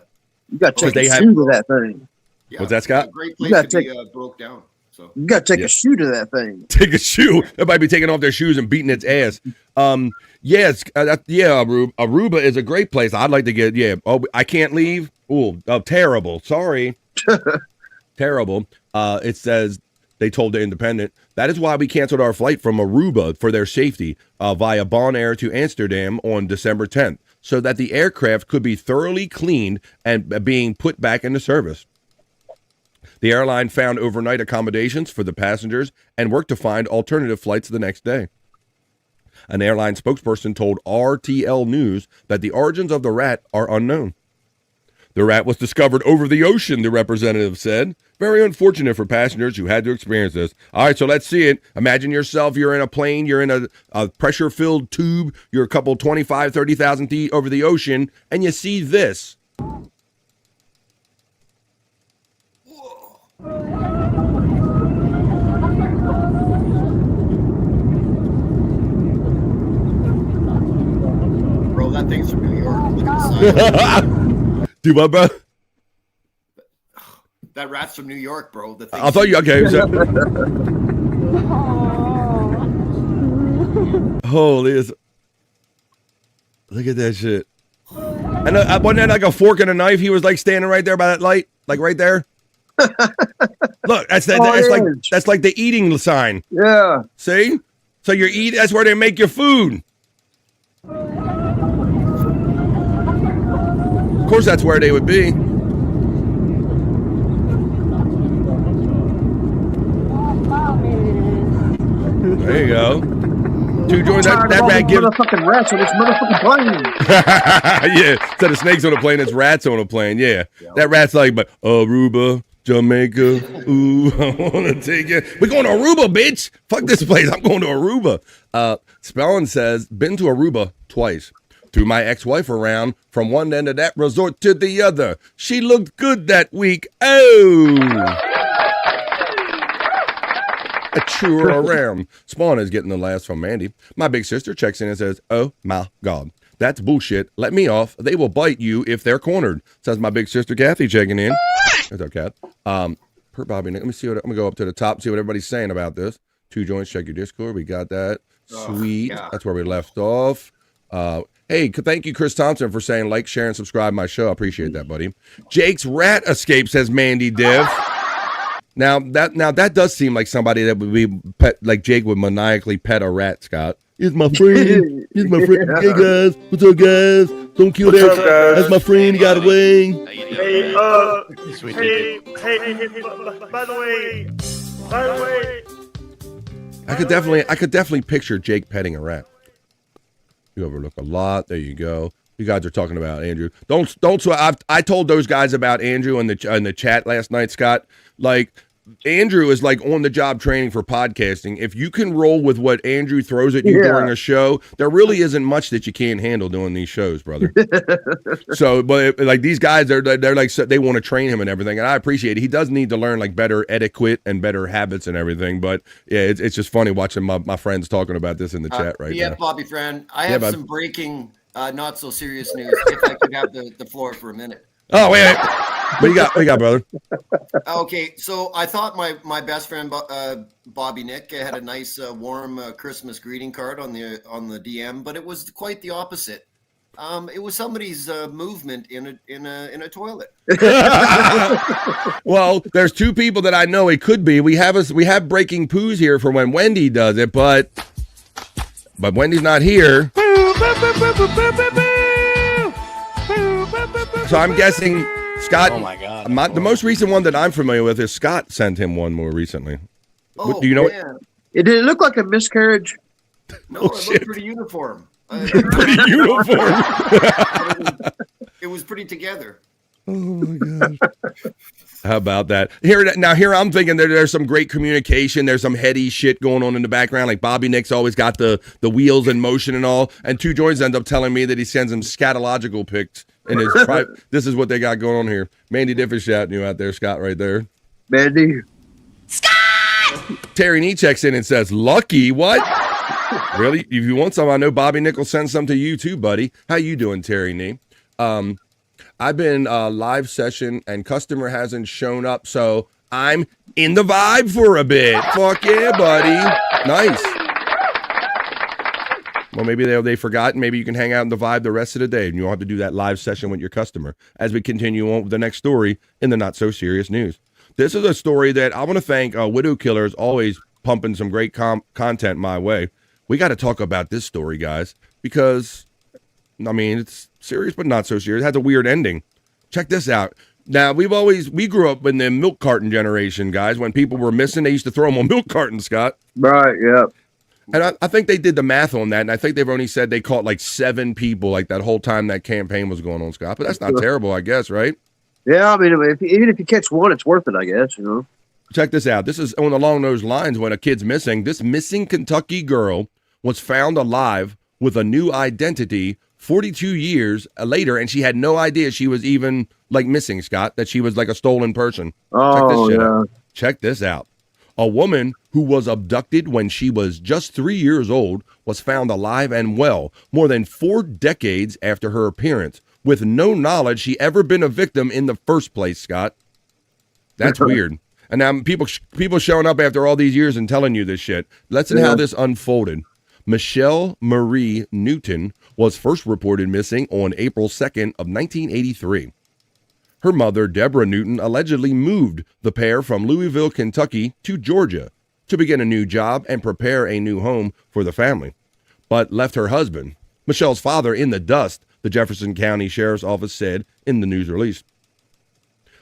You got to take a shoe to that thing. Yeah, what's that, Scott? It's a great place to be broke down. So you got to take a shoe to that thing. Take a shoe. Everybody be taking off their shoes and beating its ass. Aruba is a great place. I'd like to get. Yeah. Oh, I can't leave. Oh, terrible. Sorry. Terrible. It says they told the Independent that is why we canceled our flight from Aruba for their safety via Bonaire to Amsterdam on December 10th, so that the aircraft could be thoroughly cleaned and being put back into service. The airline found overnight accommodations for the passengers and worked to find alternative flights the next day. An airline spokesperson told RTL News that the origins of the rat are unknown. The rat was discovered over the ocean, the representative said. Very unfortunate for passengers who had to experience this. All right, so let's see it. Imagine yourself, you're in a plane, you're in a pressure-filled tube, you're a couple 25, 30,000 feet over the ocean, and you see this. Bro, that thing's from New York. Look at the size. Do what, bro? That rat's from New York, bro. I thought you okay. So. Holy, look at that shit. And wasn't that like a fork and a knife? He was like standing right there by that light, like right there. Look, that's like the eating sign. Yeah. See? So you're eating. That's where they make your food. Of course, that's where they would be. There you go. 2 joints. That rat gives motherfucking rats on this motherfucking plane. Yeah, instead of snakes on a plane, it's rats on a plane. Yeah, that rat's like, but Aruba, Jamaica. Ooh, I want to take it. We're going to Aruba, bitch. Fuck this place. I'm going to Aruba. Spellin says, been to Aruba twice. Threw my ex-wife around from one end of that resort to the other. She looked good that week. Oh. A chewer around. Spawn is getting the last from Mandy. My big sister checks in and says, oh my God, that's bullshit. Let me off. They will bite you if they're cornered. Says my big sister Kathy checking in. There's our cat. Per Bobby, let me see what I'm gonna go up to the top, see what everybody's saying about this. 2 joints, check your Discord. We got that. Sweet. Yeah. That's where we left off. Hey, thank you, Chris Thompson, for saying like, share, and subscribe my show. I appreciate that, buddy. Jake's rat escape, says Mandy Div. Now that does seem like somebody that would be pet, like Jake would maniacally pet a rat, Scott. He's my friend. He's my friend. Hey guys, what's up, guys? Don't kill that. That's my friend. He got away. Hey, by the way. I could definitely picture Jake petting a rat. You overlook a lot. There you go. You guys are talking about Andrew. Don't. I told those guys about Andrew in the chat last night, Scott. Like, Andrew is like on the job training for podcasting. If you can roll with what Andrew throws at you during a show, there really isn't much that you can't handle doing these shows, brother. So, but like these guys, they're like, they want to train him and everything, and I appreciate it. He does need to learn like better etiquette and better habits and everything. But yeah, it's just funny watching my friends talking about this in the chat right now. Yeah, Bobby friend, I have some breaking, not so serious news. If I could have the floor for a minute. Oh wait. What you got, brother? Okay, so I thought my best friend Bobby Nick had a nice warm Christmas greeting card on the DM, but it was quite the opposite. It was somebody's movement in a toilet. Well, there's 2 people that I know it could be. We have breaking poos here for when Wendy does it, but Wendy's not here. So I'm guessing Scott. Oh my God! The most recent one that I'm familiar with is Scott sent him one more recently. Oh, do you know? Did it look like a miscarriage? No, it looked pretty uniform. Pretty uniform. It was pretty together. Oh my God. How about that? Here I'm thinking there's some great communication. There's some heady shit going on in the background. Like Bobby Nick's always got the wheels in motion and all. And Two Joints ends up telling me that he sends him scatological pics in his This is what they got going on here. Mandy Diff is shouting you out there, Scott, right there. Mandy. Terry Nee checks in and says, "Lucky what? Really? If you want some, I know Bobby Nick will send some to you too, buddy. How you doing, Terry Nee? I've been live session and customer hasn't shown up, so I'm in the vibe for a bit. Fuck yeah, buddy. Nice. Well, maybe they forgot. Maybe you can hang out in the vibe the rest of the day, and you don't have to do that live session with your customer. As we continue on with the next story in the not so serious news. This is a story that I want to thank Widow Killers, always pumping some great content my way. We got to talk about this story, guys, because, I mean, it's serious but not so serious. It has a weird ending. Check this out. Now, we grew up in the milk carton generation, guys. When people were missing, they used to throw them on milk cartons, Scott. Right, yeah. And I think they did the math on that, and I think they've only said they caught like 7 people like that whole time that campaign was going on, Scott. But that's not terrible, I guess, right? Yeah, I mean, even if you catch one, it's worth it, I guess, you know. Check this out. This is along those lines when a kid's missing. This missing Kentucky girl was found alive with a new identity 42 years later, and she had no idea she was even like missing, Scott, that she was like a stolen person. Check this shit out. Check this out. A woman who was abducted when she was just 3 years old was found alive and well more than 4 decades after her appearance, with no knowledge she ever been a victim in the first place, Scott. That's weird. And now people showing up after all these years and telling you this shit. Let's see how this unfolded. Michelle Marie Newton was first reported missing on April 2nd of 1983. Her mother, Deborah Newton, allegedly moved the pair from Louisville, Kentucky to Georgia to begin a new job and prepare a new home for the family, but left her husband, Michelle's father, in the dust, the Jefferson County Sheriff's Office said in the news release.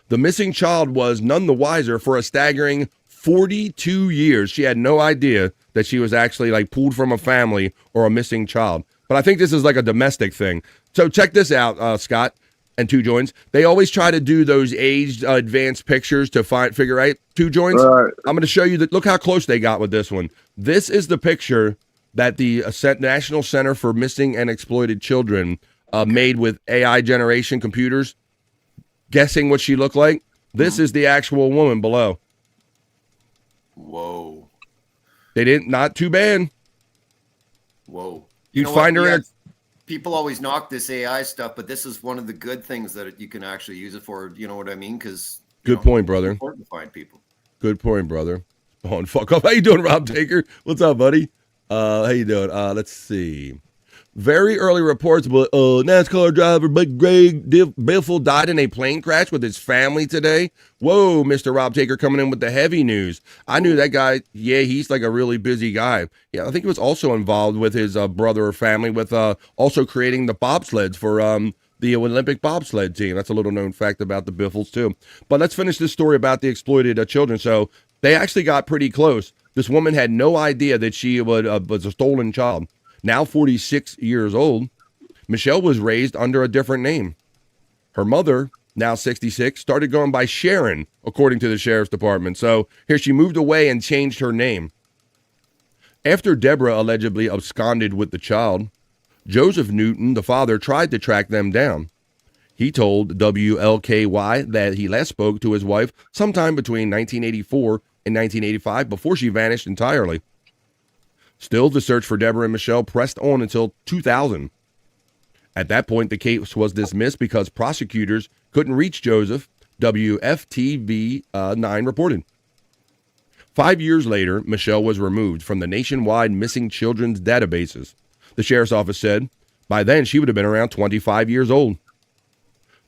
The missing child was none the wiser for a staggering 42 years. She had no idea that she was actually like pulled from a family or a missing child. But I think this is like a domestic thing. So check this out, Scott and Two Joints. They always try to do those aged advanced pictures to figure out Two Joints. I'm going to show you that. Look how close they got with this one. This is the picture that the National Center for Missing and Exploited Children made with AI generation computers. Guessing what she looked like? This is the actual woman below. Whoa. They didn't, not too bad. Whoa. You'd find her in people always knock this AI stuff, but this is one of the good things that you can actually use it for. You know what I mean? Because good point, brother. It's important to find people. Good point, brother. Oh, and fuck off. How you doing, Rob Taker? What's up, buddy? How you doing? Let's see. Very early reports, but NASCAR driver Greg Biffle died in a plane crash with his family today. Whoa, Mr. Rob Taker coming in with the heavy news. I knew that guy. Yeah, he's like a really busy guy. Yeah, I think he was also involved with his brother or family with also creating the bobsleds for the Olympic bobsled team. That's a little known fact about the Biffles too. But let's finish this story about the exploited children. So they actually got pretty close. This woman had no idea that she was a stolen child. Now 46 years old, Michelle was raised under a different name. Her mother, now 66, started going by Sharon, according to the sheriff's department. So here she moved away and changed her name. After Deborah allegedly absconded with the child, Joseph Newton, the father, tried to track them down. He told WLKY that he last spoke to his wife sometime between 1984 and 1985 before she vanished entirely. Still, the search for Deborah and Michelle pressed on until 2000. At that point, the case was dismissed because prosecutors couldn't reach Joseph, WFTV 9 reported. 5 years later, Michelle was removed from the nationwide missing children's databases. The sheriff's office said by then she would have been around 25 years old.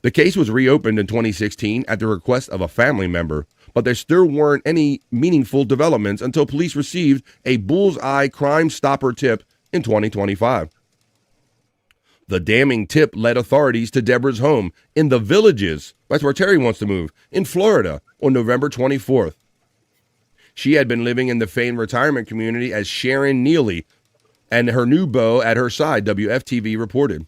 The case was reopened in 2016 at the request of a family member, but there still weren't any meaningful developments until police received a bullseye Crime Stopper tip in 2025. The damning tip led authorities to Deborah's home in the Villages, that's where Terry wants to move, in Florida on November 24th. She had been living in the famed retirement community as Sharon Neely and her new beau at her side, WFTV reported.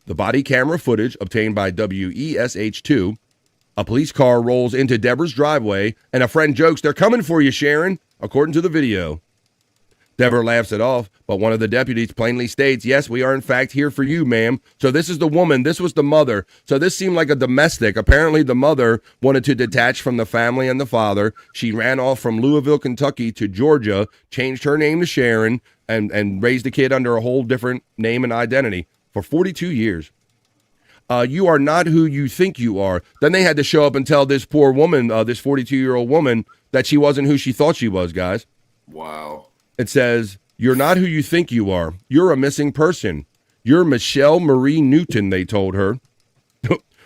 The body camera footage obtained by WESH2. A police car rolls into Deborah's driveway, and a friend jokes, "They're coming for you, Sharon," according to the video. Deborah laughs it off, but one of the deputies plainly states, "Yes, we are in fact here for you, ma'am." So this is the woman. This was the mother. So this seemed like a domestic. Apparently the mother wanted to detach from the family and the father. She ran off from Louisville, Kentucky to Georgia, changed her name to Sharon, and raised the kid under a whole different name and identity for 42 years. You are not who you think you are. Then they had to show up and tell this poor woman, this 42-year-old woman, that she wasn't who she thought she was, guys. Wow. It says, "You're not who you think you are. You're a missing person. You're Michelle Marie Newton," they told her.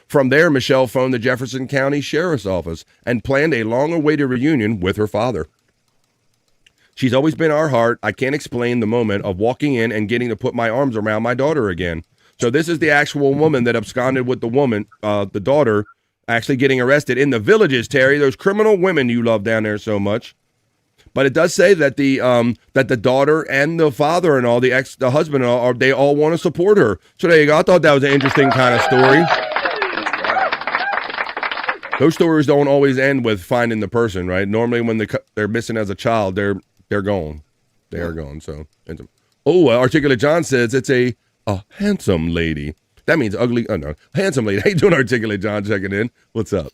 From there, Michelle phoned the Jefferson County Sheriff's Office and planned a long-awaited reunion with her father. "She's always been our heart. I can't explain the moment of walking in and getting to put my arms around my daughter again." So this is the actual woman that absconded with the woman, the daughter, actually getting arrested in the Villages, Terry. Those criminal women you love down there so much. But it does say that the daughter and the father and all the husband and all they all want to support her. So there you go. I thought that was an interesting kind of story. Those stories don't always end with finding the person, right? Normally, when they're missing as a child, they're gone. They are gone. So, Articulate John says it's a handsome lady. That means ugly. Oh no, handsome lady. How you doing, Articulate John? Checking in. What's up?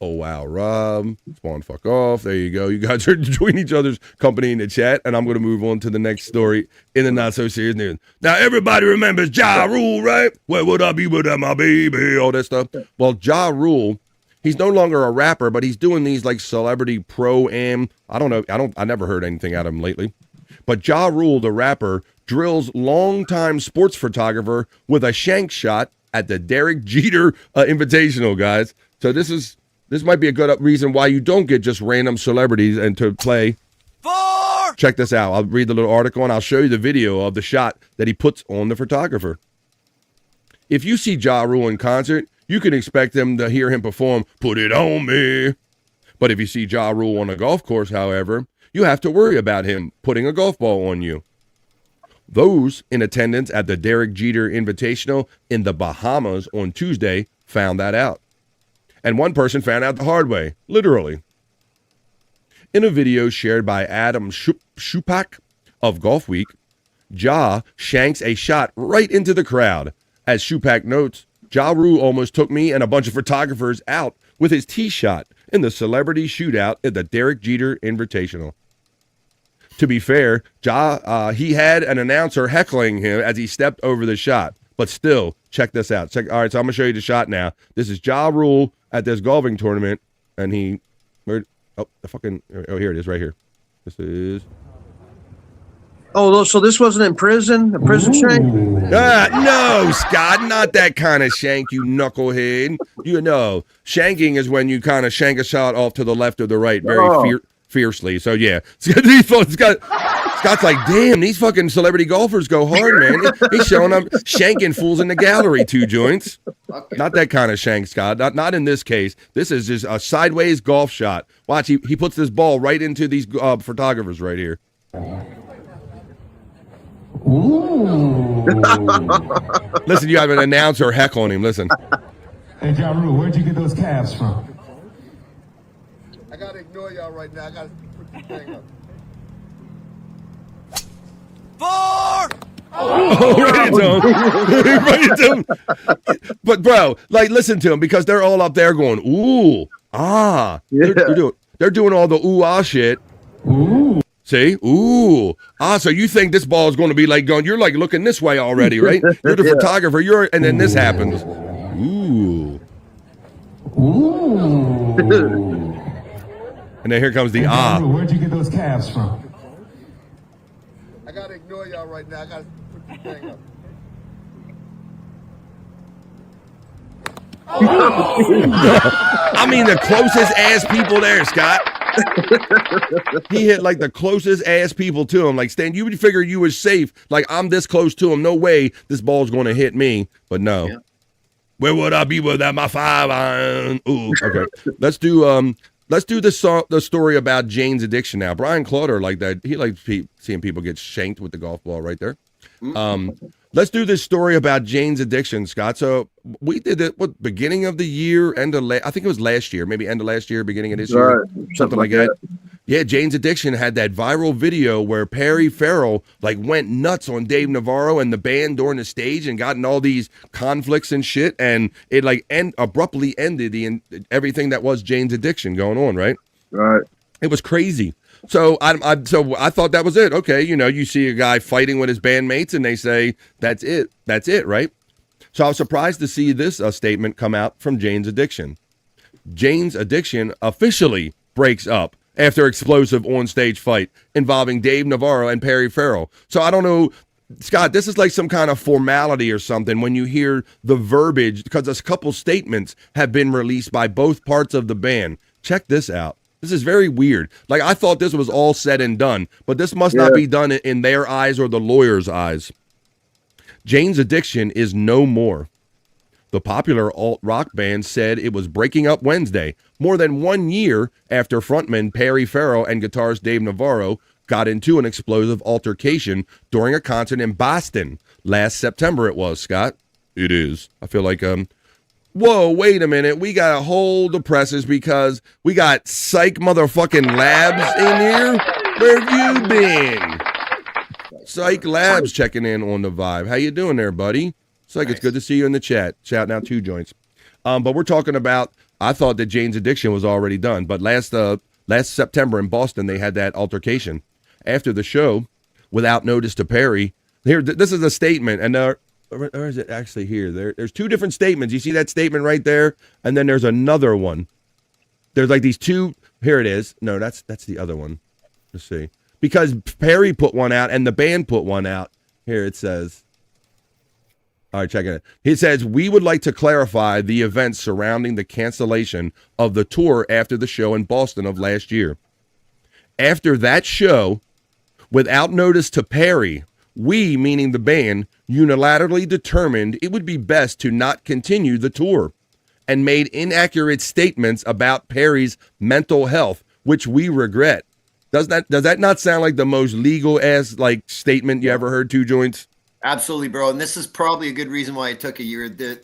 Oh, wow, Rob, spawn fuck off. There you go. You guys are enjoying each other's company in the chat, and I'm going to move on to the next story in the not-so-serious news. Now, everybody remembers Ja Rule, right? Where would I be without my baby? All that stuff. Well, Ja Rule, he's no longer a rapper, but he's doing these, like, celebrity pro-am. I don't know. I never heard anything out of him lately. But Ja Rule, the rapper, drills longtime sports photographer with a shank shot at the Derek Jeter Invitational, guys. So this might be a good reason why you don't get just random celebrities and to play. Check this out. I'll read the little article and I'll show you the video of the shot that he puts on the photographer. If you see Ja Rule in concert, you can expect them to hear him perform "Put It On Me." But if you see Ja Rule on a golf course, however, you have to worry about him putting a golf ball on you. Those in attendance at the Derek Jeter Invitational in the Bahamas on Tuesday found that out. And one person found out the hard way, literally. In a video shared by Adam Shupak of Golf Week, Ja shanks a shot right into the crowd. As Shupak notes, Ja Rule almost took me and a bunch of photographers out with his tee shot in the celebrity shootout at the Derek Jeter Invitational. To be fair, he had an announcer heckling him as he stepped over the shot. But still, check this out. All right, so I'm going to show you the shot now. This is Ja Rule at this golfing tournament, and here it is right here. This is... Oh, so this wasn't in prison? A prison shank? No, Scott, not that kind of shank, you knucklehead. You know, shanking is when you kind of shank a shot off to the left or the right very fiercely. So, yeah. Scott's like, damn, these fucking celebrity golfers go hard, man. He's showing them shanking fools in the gallery, two joints. Not that kind of shank, Scott. Not in this case. This is just a sideways golf shot. Watch, he puts this ball right into these photographers right here. Ooh. Listen, you have an announcer heckling him. Listen. Hey, Ja Rule, where'd you get those calves from? I gotta ignore y'all right now. I gotta put this thing up. Right into him. But bro, like, listen to him, because they're all up there going, ooh, ah. Yeah. They're doing all the ooh ah shit. Ooh. See? Ooh. Ah, so you think this ball is going to be like going, you're like looking this way already, right? You're the photographer, and then this happens. Ooh. Ooh. And then here comes the ah. Where'd you get those calves from? I gotta ignore y'all right now. I gotta put this thing up. I mean, the closest ass people there, Scott. He hit like the closest ass people to him. Like, Stan, you would figure you was safe. Like, I'm this close to him. No way this ball's going to hit me. But no. Yeah. Where would I be without my 5-iron? Ooh. Okay. Let's do the story about Jane's addiction now. Brian Clauder, like that, he likes seeing people get shanked with the golf ball right there. Let's do this story about Jane's addiction, Scott. So we did it, beginning of the year, I think it was last year, maybe end of last year, beginning of this year, something like that. Yeah, Jane's Addiction had that viral video where Perry Farrell went nuts on Dave Navarro and the band during the stage and got in all these conflicts and shit, and it abruptly ended everything that was Jane's Addiction going on, right? Right. It was crazy. So I thought that was it. Okay, you see a guy fighting with his bandmates and they say, that's it, right? So I was surprised to see this statement come out from Jane's Addiction. Jane's Addiction officially breaks up after explosive onstage fight involving Dave Navarro and Perry Farrell. So I don't know, Scott, this is like some kind of formality or something when you hear the verbiage, because a couple statements have been released by both parts of the band. Check this out. This is very weird. I thought this was all said and done, but this must not be done in their eyes or the lawyer's eyes. Jane's Addiction is no more. The popular alt-rock band said it was breaking up Wednesday, more than 1 year after frontman Perry Farrell and guitarist Dave Navarro got into an explosive altercation during a concert in Boston. Last September it was, Scott. It is. I feel like, whoa, wait a minute. We got to hold the presses because we got Psych motherfucking Labs in here. Where have you been? Psych Labs checking in on the vibe. How you doing there, buddy? Psych, It's good to see you in the chat. Shouting out 2 joints. But we're talking about, I thought that Jane's Addiction was already done. But last September in Boston, they had that altercation. After the show, without notice to Perry, this is a statement, and or is it actually here? There's 2 different statements. You see that statement right there? And then there's another one. There's these 2. Here it is. No, that's the other one. Let's see. Because Perry put one out and the band put one out. Here it says. All right, check it out. It says, we would like to clarify the events surrounding the cancellation of the tour after the show in Boston of last year. After that show, without notice to Perry, we, meaning the band, unilaterally determined it would be best to not continue the tour and made inaccurate statements about Perry's mental health, which we regret. Does that not sound like the most legal ass statement you ever heard, 2 joints? Absolutely, bro. And this is probably a good reason why it took a year. The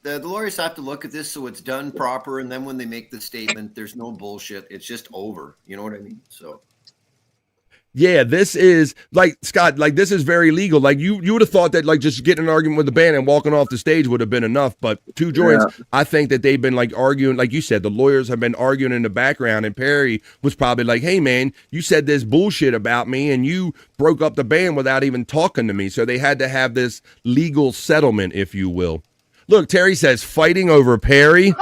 lawyers have to look at this so it's done proper, and then when they make the statement, there's no bullshit. It's just over. You know what I mean? So. Yeah, this is Scott, this is very legal. You would have thought that just getting an argument with the band and walking off the stage would have been enough. But 2 joints, yeah. I think that they've been arguing, like you said, the lawyers have been arguing in the background, and Perry was probably hey man, you said this bullshit about me and you broke up the band without even talking to me. So they had to have this legal settlement, if you will. Look, Terry says fighting over Perry.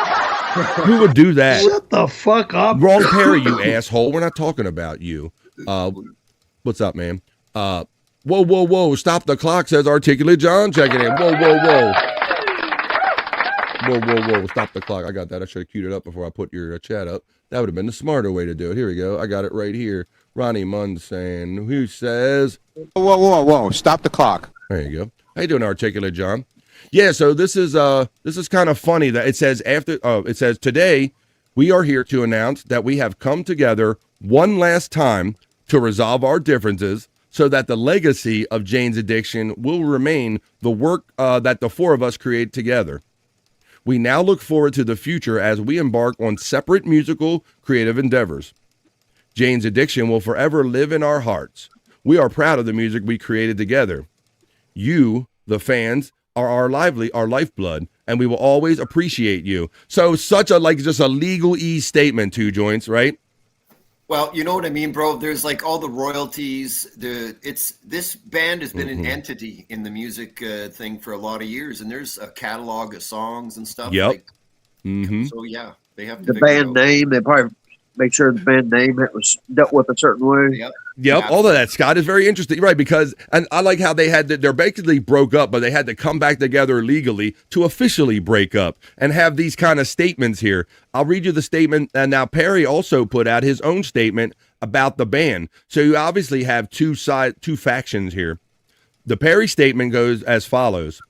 Who would do that? Shut the fuck up. Wrong Perry, you asshole. We're not talking about you. What's up, man? Whoa. Stop the clock, says Articulate John checking in. Whoa. Stop the clock. I got that. I should have queued it up before I put your chat up. That would have been the smarter way to do it. Here we go. I got it right here. Ronnie Munn saying, who says... Whoa. Stop the clock. There you go. How you doing, Articulate John? Yeah, so this is kind of funny that it says today we are here to announce that we have come together one last time to resolve our differences so that the legacy of Jane's Addiction will remain the work that the 4 of us create together. We now look forward to the future as we embark on separate musical creative endeavors. Jane's Addiction will forever live in our hearts. We are proud of the music we created together. You, the fans, are our lifeblood, and we will always appreciate you. So such a just a legal-y statement, 2 joints, right? Well, you know what I mean, bro? There's all the royalties. This band has been an entity in the music thing for a lot of years, and there's a catalog of songs and stuff. Yep. So yeah, they have to the band name. They probably make sure the band name that was dealt with a certain way. Yep. All of that, Scott, is very interesting, right? Because, and I like how they're basically broke up, but they had to come back together legally to officially break up and have these kind of statements here. I'll read you the statement. And now Perry also put out his own statement about the band. So you obviously have two factions here. The Perry statement goes as follows.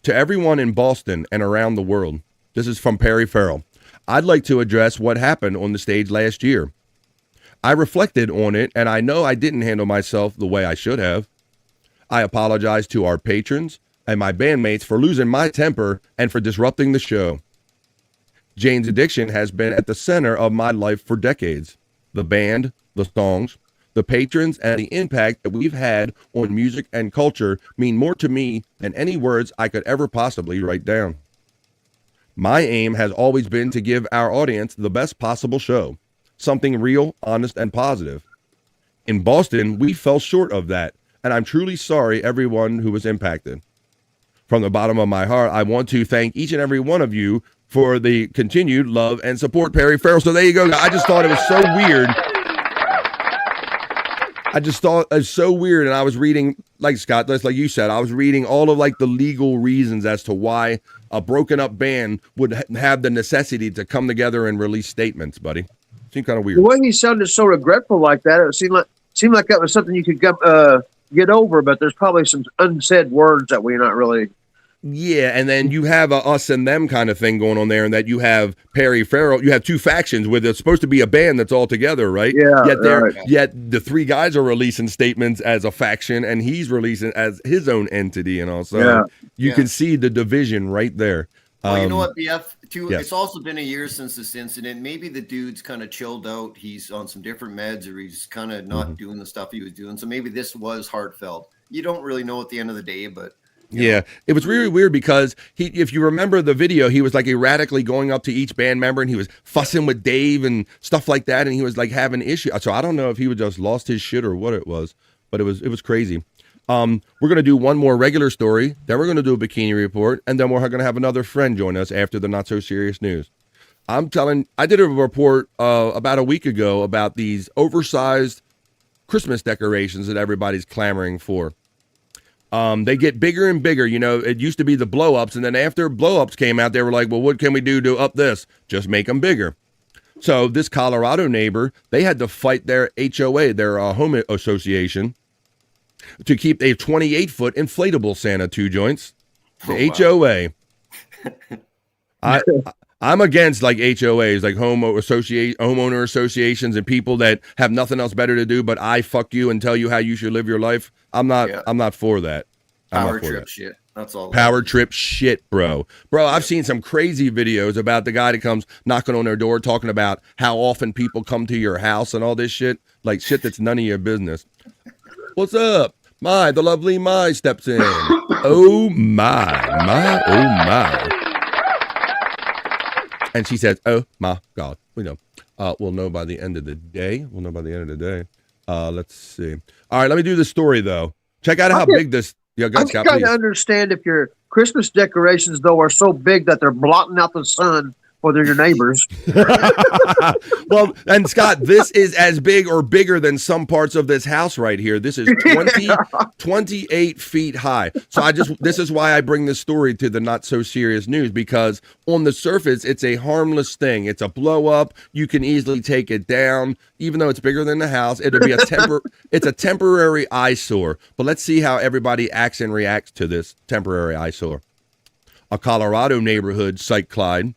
To everyone in Boston and around the world, this is from Perry Farrell. I'd like to address what happened on the stage last year. I reflected on it, and I know I didn't handle myself the way I should have. I apologize to our patrons, and my bandmates for losing my temper and for disrupting the show. Jane's addiction has been at the center of my life for decades. The band, the songs, the patrons, and the impact that we've had on music and culture mean more to me than any words I could ever possibly write down. My aim has always been to give our audience the best possible show, something real, honest, and positive. In Boston, we fell short of that, and I'm truly sorry everyone who was impacted. From the bottom of my heart, I want to thank each and every one of you for the continued love and support, Perry Farrell. So there you go. I just thought it was so weird. I just thought it was so weird, and I was reading, like Scott, just like you said, I was reading all of like the legal reasons as to why a broken up band would have the necessity to come together and release statements, buddy. Seemed kind of weird. The way he sounded so regretful like that, it seemed like that was something you could get over, but there's probably some unsaid words that we're not really. Yeah, and then you have a us and them kind of thing going on there, and that you have Perry Farrell. You have two factions with it's supposed to be a band that's all together, right? Yeah. Yet the three guys are releasing statements as a faction, and he's releasing as his own entity, and also you can see the division right there. Well, you know what, BF? Yes. It's also been a year since this incident. Maybe the dude's kind of chilled out. He's on some different meds, or he's kind of not doing the stuff he was doing. So maybe this was heartfelt. You don't really know at the end of the day, but. Yeah, it was really weird because if you remember the video, he was like erratically going up to each band member and he was fussing with Dave and stuff like that. And he was like having issues. So I don't know if he would just lost his shit or what it was, but it was crazy. We're going to do one more regular story. Then we're going to do a Bikini Report. And then we're going to have another friend join us after the not so serious news. I did a report about a week ago about these oversized Christmas decorations that everybody's clamoring for. They get bigger and bigger. You know, it used to be the blow-ups, and then after blow-ups came out, they were like, well, what can we do to up this? Just make them bigger. So this Colorado neighbor, they had to fight their HOA, their home association, to keep a 28-foot inflatable Santa 2 joints. The HOA. I'm against like HOAs, like homeowner associations, and people that have nothing else better to do but I fuck you and tell you how you should live your life. I'm not for that. Power trip shit. That's all. Power trip shit, bro. Bro, I've seen some crazy videos about the guy that comes knocking on their door talking about how often people come to your house and all this shit. Like shit that's none of your business. What's up? The lovely Mai steps in. Oh my. And she says, oh my God, we know. We'll know by the end of the day. Let's see. All right, let me do the story, though. Check out how big this... I'm trying to understand if your Christmas decorations, though, are so big that they're blotting out the sun for your neighbors. Well, and Scott, this is as big or bigger than some parts of this house right here. This is 28 feet high. So this is why I bring this story to the not so serious news, because on the surface, it's a harmless thing. It's a blow up. You can easily take it down, even though it's bigger than the house. It'll be it's a temporary eyesore. But let's see how everybody acts and reacts to this temporary eyesore. A Colorado neighborhood, Shyt, Clyde,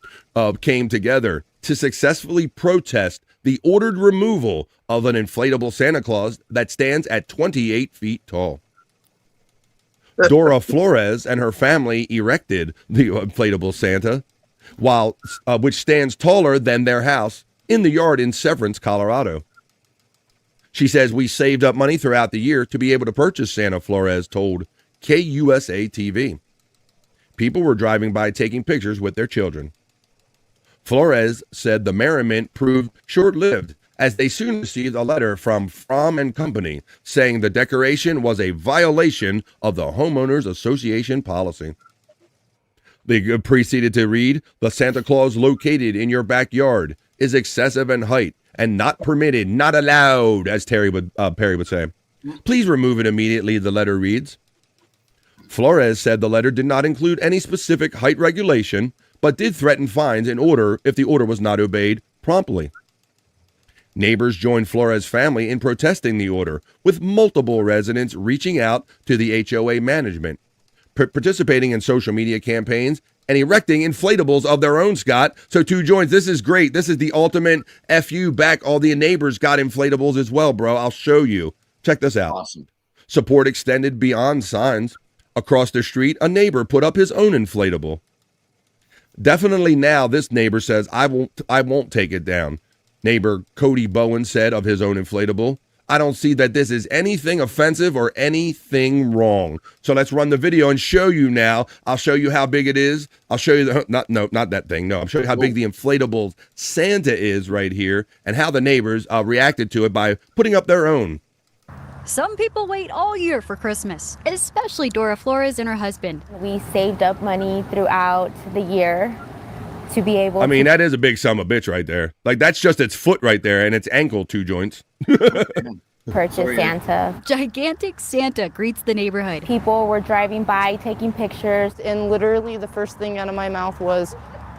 came together to successfully protest the ordered removal of an inflatable Santa Claus that stands at 28 feet tall. Dora Flores and her family erected the inflatable Santa, which stands taller than their house in the yard in Severance, Colorado. She says, we saved up money throughout the year to be able to purchase Santa, Flores told KUSA TV. People were driving by taking pictures with their children. Flores said the merriment proved short-lived as they soon received a letter from Fromm and Company saying the decoration was a violation of the Homeowners Association policy. They proceeded to read, the Santa Claus located in your backyard is excessive in height and not permitted, not allowed, as Perry would say. Please remove it immediately, the letter reads. Flores said the letter did not include any specific height regulation, but did threaten fines if the order was not obeyed promptly. Neighbors joined Flores' family in protesting the order, with multiple residents reaching out to the HOA management, participating in social media campaigns, and erecting inflatables of their own, Scott. So 2 joints, this is great. This is the ultimate FU back. All the neighbors got inflatables as well, bro. I'll show you. Check this out. Awesome. Support extended beyond signs. Across the street, a neighbor put up his own inflatable. Definitely now, this neighbor says, I won't take it down. Neighbor Cody Bowen said of his own inflatable, I don't see that this is anything offensive or anything wrong. So let's run the video and show you now. I'll show you how big it is. I'll show you not that thing. No, I'll show you how big the inflatable Santa is right here and how the neighbors reacted to it by putting up their own. Some people wait all year for Christmas, especially Dora Flores and her husband. We saved up money throughout the year to be able I mean, that is a big son of a bitch right there. Like, that's just its foot right there and its ankle, 2 joints. purchase Santa. Gigantic Santa greets the neighborhood. People were driving by, taking pictures. And literally the first thing out of my mouth was,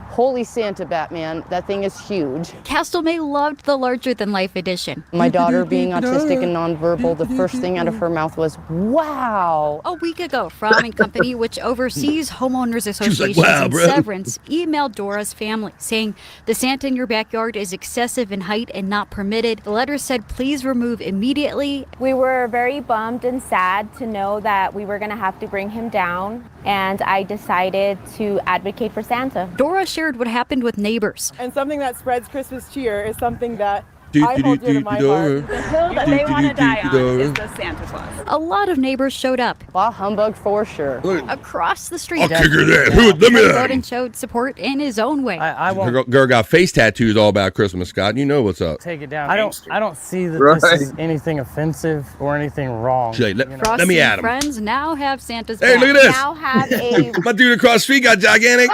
Holy Santa, Batman, that thing is huge. Castle-May loved the larger-than-life edition. My daughter, being autistic and nonverbal, the first thing out of her mouth was, wow. A week ago, Fromm and Company, which oversees homeowners associations wow, in bro. Severance, emailed Dora's family, saying the Santa in your backyard is excessive in height and not permitted. The letter said, please remove immediately. We were very bummed and sad to know that we were going to have to bring him down, and I decided to advocate for Santa. Dora shared what happened with neighbors. And something that spreads Christmas cheer is something that I hold dear to my heart. The hill that they want to die on is the Santa Claus. A lot of neighbors showed up. Bah humbug for sure. Across the street. I'll kick her there. Let me there. And showed support in his own way. I won't Girl got face tattoos all about Christmas, Scott. You know what's up. take it down. I don't see that this is anything offensive or anything wrong. She's like, let me Frosty at him. friends now have Santa's Hey, back. look at this. Now have a My dude across the street got gigantic.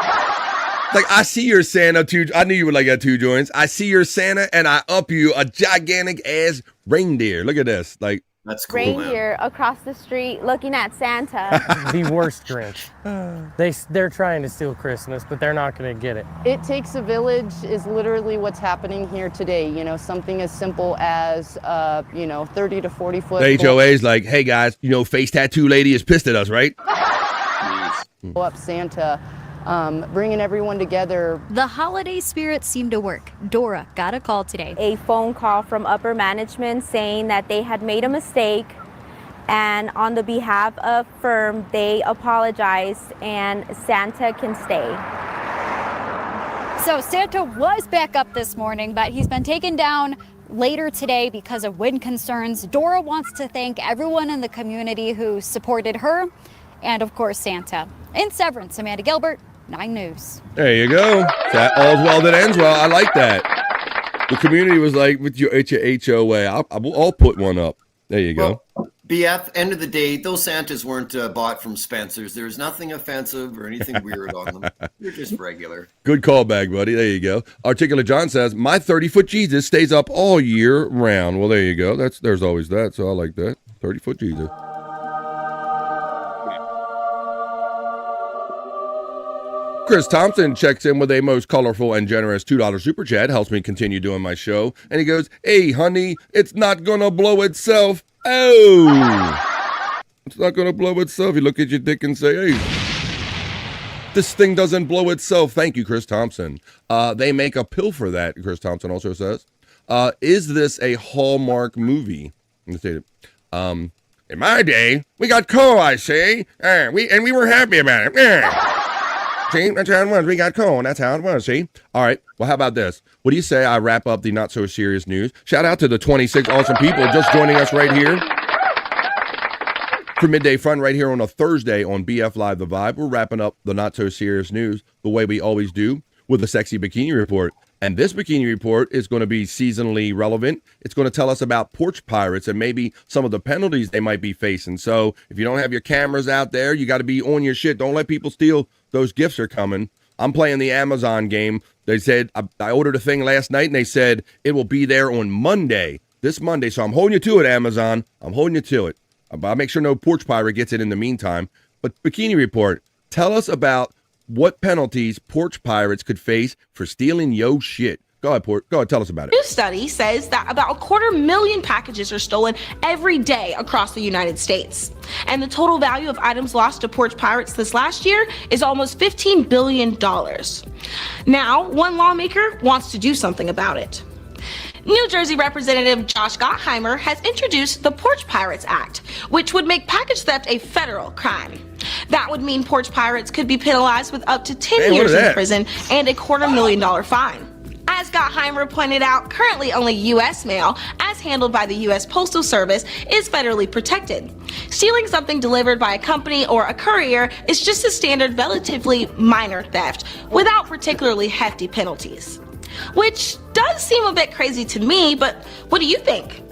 Like, I see your Santa, I knew you would like that 2 joints. I see your Santa, and I up you a gigantic ass reindeer. Look at this. Like, that's cool, reindeer across the street looking at Santa. The worst Grinch. They're trying to steal Christmas, but they're not going to get it. It takes a village is literally what's happening here today. You know, something as simple as, 30 to 40 foot. the HOA's like, hey guys, face tattoo lady is pissed at us, right? Go up Santa. Bringing everyone together. The holiday spirit seemed to work. Dora got a call today. A phone call from upper management saying that they had made a mistake, and on the behalf of firm, they apologized and Santa can stay. So Santa was back up this morning, but he's been taken down later today because of wind concerns. Dora wants to thank everyone in the community who supported her and, of course, Santa. In Severance, Amanda Gilbert, 9 News. There you go. That all's well that ends well. I like that. The community was like, with your HOA, I'll put one up. There you go. BF, end of the day, those Santas weren't bought from Spencer's. There's nothing offensive or anything weird on them. They're just regular. Good callback, buddy. There you go. Articulate John says, my 30-foot Jesus stays up all year round. Well, there you go. There's always that, so I like that. 30-foot Jesus. Chris Thompson checks in with a most colorful and generous $2 super chat. Helps me continue doing my show. And he goes, hey, honey, it's not going to blow itself. Oh, it's not going to blow itself. You look at your dick and say, hey, this thing doesn't blow itself. Thank you, Chris Thompson. They make a pill for that, Chris Thompson also says. Is this a Hallmark movie? Let's see it. In my day, we got coal, I say. We were happy about it. See, that's how it was. We got coal, and that's how it was, see? All right, well, how about this? What do you say I wrap up the not-so-serious news? Shout out to the 26 awesome people just joining us right here for Midday Fun right here on a Thursday on BF Live The Vibe. We're wrapping up the not-so-serious news the way we always do with a sexy bikini report. And this bikini report is going to be seasonally relevant. It's going to tell us about porch pirates and maybe some of the penalties they might be facing. So if you don't have your cameras out there, you got to be on your shit. Don't let people steal. Those gifts are coming. I'm playing the Amazon game. They said, I ordered a thing last night and they said it will be there on Monday, this Monday. So I'm holding you to it, Amazon. I'm holding you to it. I'll make sure no porch pirate gets it in the meantime. But Bikini Report, tell us about what penalties porch pirates could face for stealing yo shit. Go ahead, Port. Go ahead, tell us about it. A new study says that about 250,000 packages are stolen every day across the United States. And the total value of items lost to porch pirates this last year is almost $15 billion. Now, one lawmaker wants to do something about it. New Jersey Representative Josh Gottheimer has introduced the Porch Pirates Act, which would make package theft a federal crime. That would mean porch pirates could be penalized with up to 10 Hey, what years is in that? prison and a $250,000 fine. As Gottheimer pointed out, currently only U.S. mail, as handled by the U.S. Postal Service, is federally protected. Stealing something delivered by a company or a courier is just a standard, relatively minor theft, without particularly hefty penalties. Which does seem a bit crazy to me, but what do you think?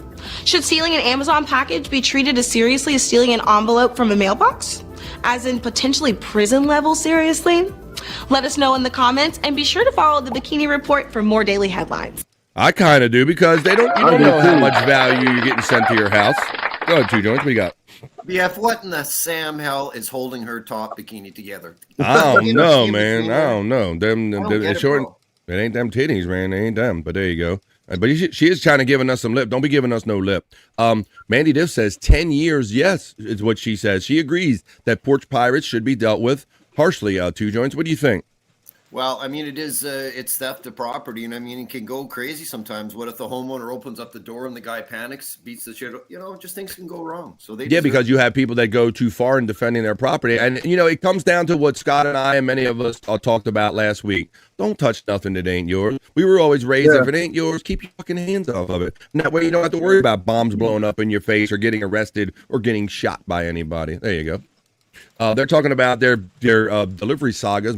Should stealing an Amazon package be treated as seriously as stealing an envelope from a mailbox? As in potentially prison level seriously? Let us know in the comments, and be sure to follow the Bikini Report for more daily headlines. I kind of do, because you don't know how much value you're getting sent to your house. Go ahead, Two Joints. What do you got? BF, what in the Sam hell is holding her top bikini together? I don't You know, know, she in man. between I there. don't know. Them I don't get it, short. bro. It ain't them titties, man. They ain't them. But there you go. But she is kind of giving us some lip. Don't be giving us no lip. Mandy Diff says 10 years. Yes, is what she says. She agrees that porch pirates should be dealt with harshly. Two Joints. What do you think? Well, I mean, it's theft of property, and I mean, it can go crazy sometimes. What if the homeowner opens up the door and the guy panics, beats the shit? Just things can go wrong. So Yeah, because you have people that go too far in defending their property. And, it comes down to what Scott and I and many of us talked about last week. Don't touch nothing that ain't yours. We were always raised, if it ain't yours, keep your fucking hands off of it. And that way you don't have to worry about bombs blowing up in your face or getting arrested or getting shot by anybody. There you go. They're talking about their delivery sagas.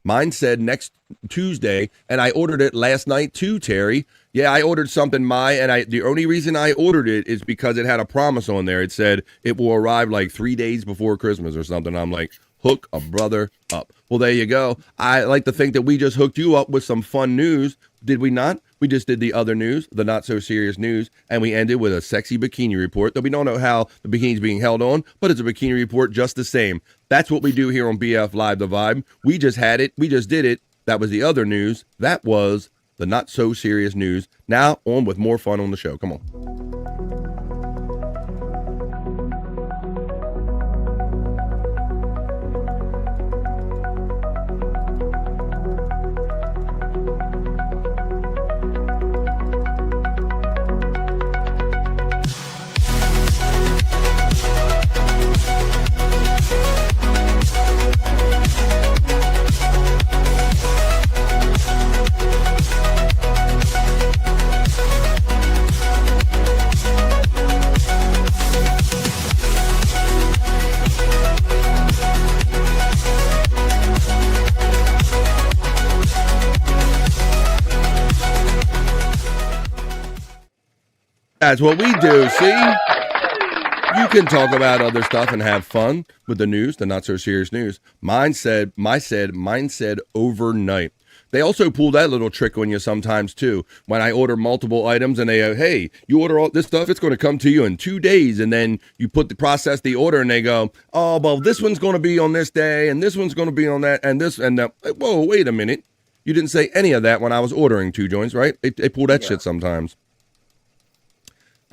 Mine said next Tuesday, and I ordered it last night too, Terry. Yeah, I ordered something, and the only reason I ordered it is because it had a promise on there. It said it will arrive like 3 days before Christmas or something. I'm like, hook a brother up. Well, there you go. I like to think that we just hooked you up with some fun news. Did we not? We just did the other news, the not so serious news, and we ended with a sexy bikini report that we don't know how the bikini's being held on, but it's a bikini report just the same. That's what we do here on BF Live The Vibe. We just had it. We just did it. That was the other news. That was the not so serious news. Now on with more fun on the show. Come on. That's what we do, see? You can talk about other stuff and have fun with the news, the not so serious news. Mine said overnight. They also pull that little trick on you sometimes too. When I order multiple items and they go, hey, you order all this stuff, it's going to come to you in 2 days. And then you process the order and they go, oh, well, this one's going to be on this day and this one's going to be on that and this and that. Whoa, wait a minute. You didn't say any of that when I was ordering Two Joints, right? They pull that shit sometimes.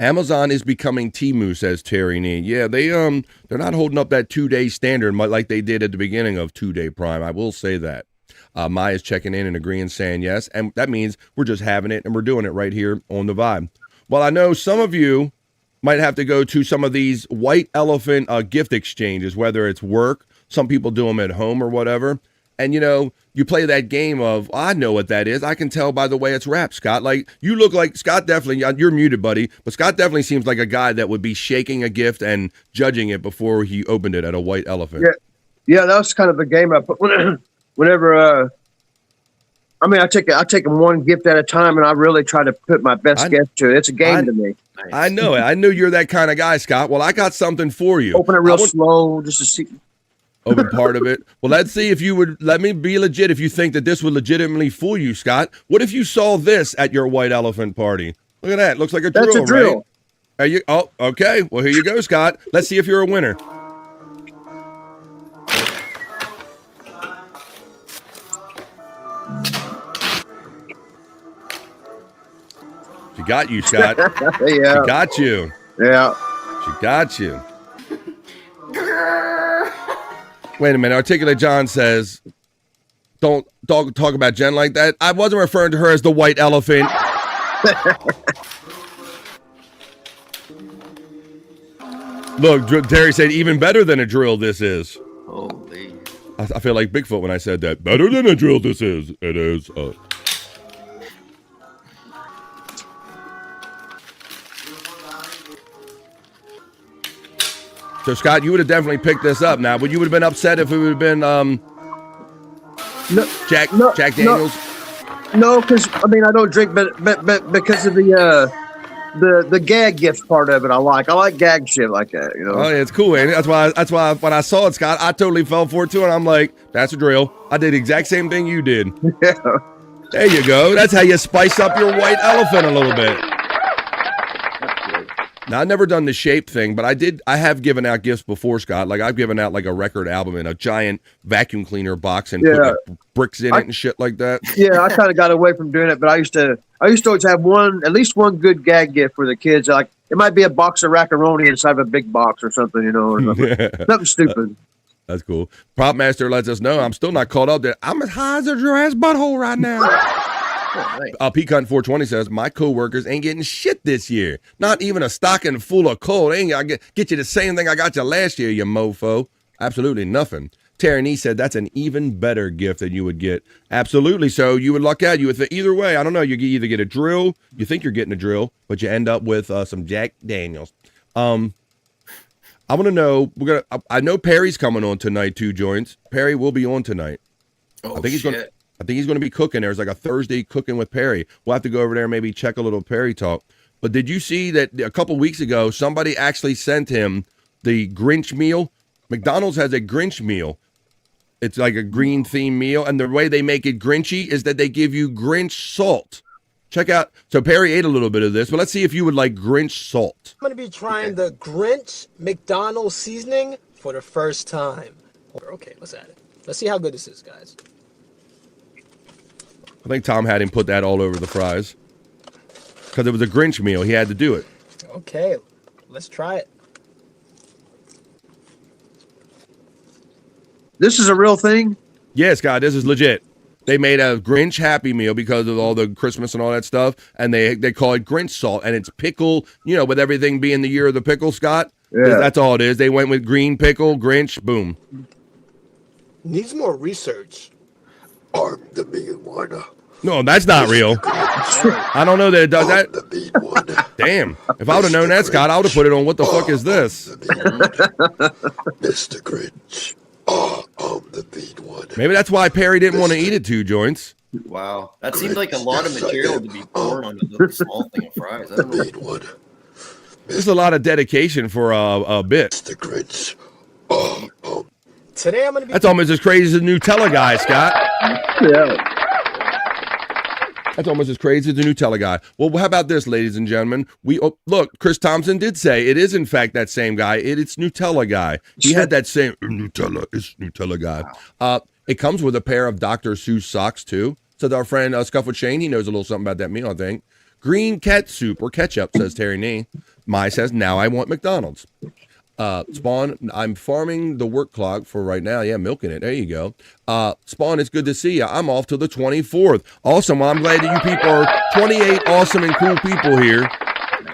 Amazon is becoming Temu, says Terry Nee. Yeah, they're not holding up that 2-day standard like they did at the beginning of 2-day Prime. I will say that. Maya's checking in and agreeing, saying yes. And that means we're just having it and we're doing it right here on The Vibe. Well, I know some of you might have to go to some of these white elephant gift exchanges, whether it's work, some people do them at home or whatever. And, you play that game of, I know what that is. I can tell by the way it's wrapped, Scott. Like, you look like, Scott definitely, you're muted, buddy, but Scott definitely seems like a guy that would be shaking a gift and judging it before he opened it at a white elephant. Yeah, that's kind of a game I put whenever, I take them one gift at a time, and I really try to put my best gift to it. It's a game to me. I know it. I knew you're that kind of guy, Scott. Well, I got something for you. Open it real slow, just to see. Open part of it. Well, let's see if you would let me be legit. If you think that this would legitimately fool you, Scott, what if you saw this at your white elephant party? Look at that. Looks like a drill. That's a drill. Right? Oh, okay. Well, here you go, Scott. Let's see if you're a winner. She got you, Scott. Yeah. She got you. Yeah. She got you. Wait a minute. Articulate John says, don't talk about Jen like that. I wasn't referring to her as the white elephant. Look, Terry said even better than a drill this is. Holy. I feel like Bigfoot when I said that. Better than a drill this is. It is. So, Scott, you would have definitely picked this up now, but you would have been upset if it would have been Jack Daniels? No, because, I mean, I don't drink, but because of the gag gift part of it, I like gag shit like that, you know. Oh, yeah, it's cool, man. That's why when I saw it, Scott, I totally fell for it too, and I'm like, that's a drill. I did the exact same thing you did. Yeah. There you go. That's how you spice up your white elephant a little bit. Now, I've never done the shape thing, but I have given out gifts before, Scott. Like, I've given out like a record album in a giant vacuum cleaner box and put like, bricks in it and shit like that. Yeah, I kind of got away from doing it, but I used to always have at least one good gag gift for the kids. Like, it might be a box of macaroni inside of a big box or something, you know, or something, something stupid. That's cool. Prop Master lets us know I'm still not caught up there. I'm as high as a giraffe's butthole right now. Pecan 420 says, my coworkers ain't getting shit this year. Not even a stocking full of coal. They ain't get you the same thing I got you last year, you mofo. Absolutely nothing. Terry said that's an even better gift than you would get. Absolutely. So you would luck out. You would either way, I don't know. You either get a drill. You think you're getting a drill, but you end up with some Jack Daniels. I want to know. I know Perry's coming on tonight too. Joints. Perry will be on tonight. Oh, I think he's going to be cooking. There's like a Thursday cooking with Perry. We'll have to go over there and maybe check a little Perry talk. But did you see that a couple weeks ago, somebody actually sent him the Grinch meal? McDonald's has a Grinch meal. It's like a green theme meal. And the way they make it Grinchy is that they give you Grinch salt. Check out. So Perry ate a little bit of this, but let's see if you would like Grinch salt. I'm going to be trying the Grinch McDonald's seasoning for the first time. Okay, let's add it. Let's see how good this is, guys. I think Tom had him put that all over the fries because it was a Grinch meal. He had to do it. Okay, let's try it. This is a real thing? Yes, God, this is legit. They made a Grinch Happy Meal because of all the Christmas and all that stuff, and they call it Grinch salt, and it's pickle, you know, with everything being the year of the pickle, Scott. Yeah. That's all it is. They went with green pickle, Grinch, boom. Needs more research. I'm the mean one. No, that's not real. I don't know that it does that. Damn. If I would have known that, Scott, I would have put it on What the Fuck Is This? Mr. Grinch. I'm the mean one. Maybe that's why Perry didn't want to eat it too, Joints. Wow. That seems like a lot of material to be poured on a little small thing of fries. I don't know. This is a lot of dedication for a bit. Mr. Grinch. Today I'm going to be... That's almost as crazy as the Nutella guy, Scott. Yeah. That's almost as crazy as the Nutella guy. Well, how about this, ladies and gentlemen? Look, Chris Thompson did say it is, in fact, that same guy. It's Nutella guy. He had that same Nutella. It's Nutella guy. It comes with a pair of Dr. Seuss socks, too. So our friend Scuffle Shane, he knows a little something about that meal, I think. Green cat soup or ketchup, says Terry Nee. Mai says, now I want McDonald's. Spawn, I'm farming the work clock for right now. Yeah, milking it. There you go. Spawn, it's good to see you. I'm off to the 24th. Awesome. Well, I'm glad that you people are 28 awesome and cool people here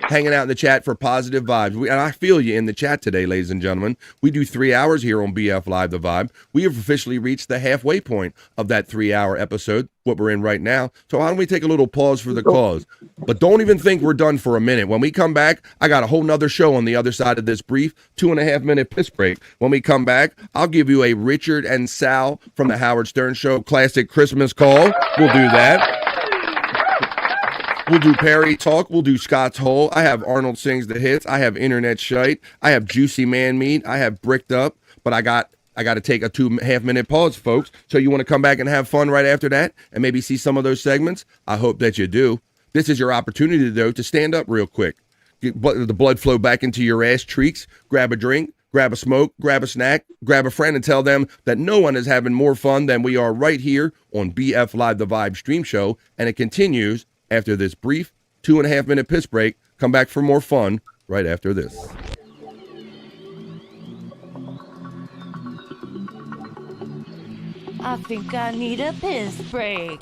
hanging out in the chat for positive vibes. And I feel you in the chat today, ladies and gentlemen. We do 3 hours here on BF Live The Vibe. We have officially reached the halfway point of that 3-hour episode, what we're in right now. So why don't we take a little pause for the cause? But don't even think we're done for a minute. When we come back, I got a whole nother show on the other side of this brief 2.5-minute piss break. When we come back, I'll give you a Richard and Sal from the Howard Stern Show classic Christmas call. We'll do that. We'll do Perry Talk. We'll do Scott's Hole. I have Arnold Sings the Hits. I have Internet Shyt. I have Juicy Man Meat. I have Bricked Up. But I got to take a 2.5-minute pause, folks. So you want to come back and have fun right after that and maybe see some of those segments? I hope that you do. This is your opportunity, though, to stand up real quick. Get the blood flow back into your ass cheeks. Grab a drink. Grab a smoke. Grab a snack. Grab a friend and tell them that no one is having more fun than we are right here on BF Live The Vibe stream show. And it continues after this brief 2.5-minute piss break. Come back for more fun right after this. I think I need a piss break.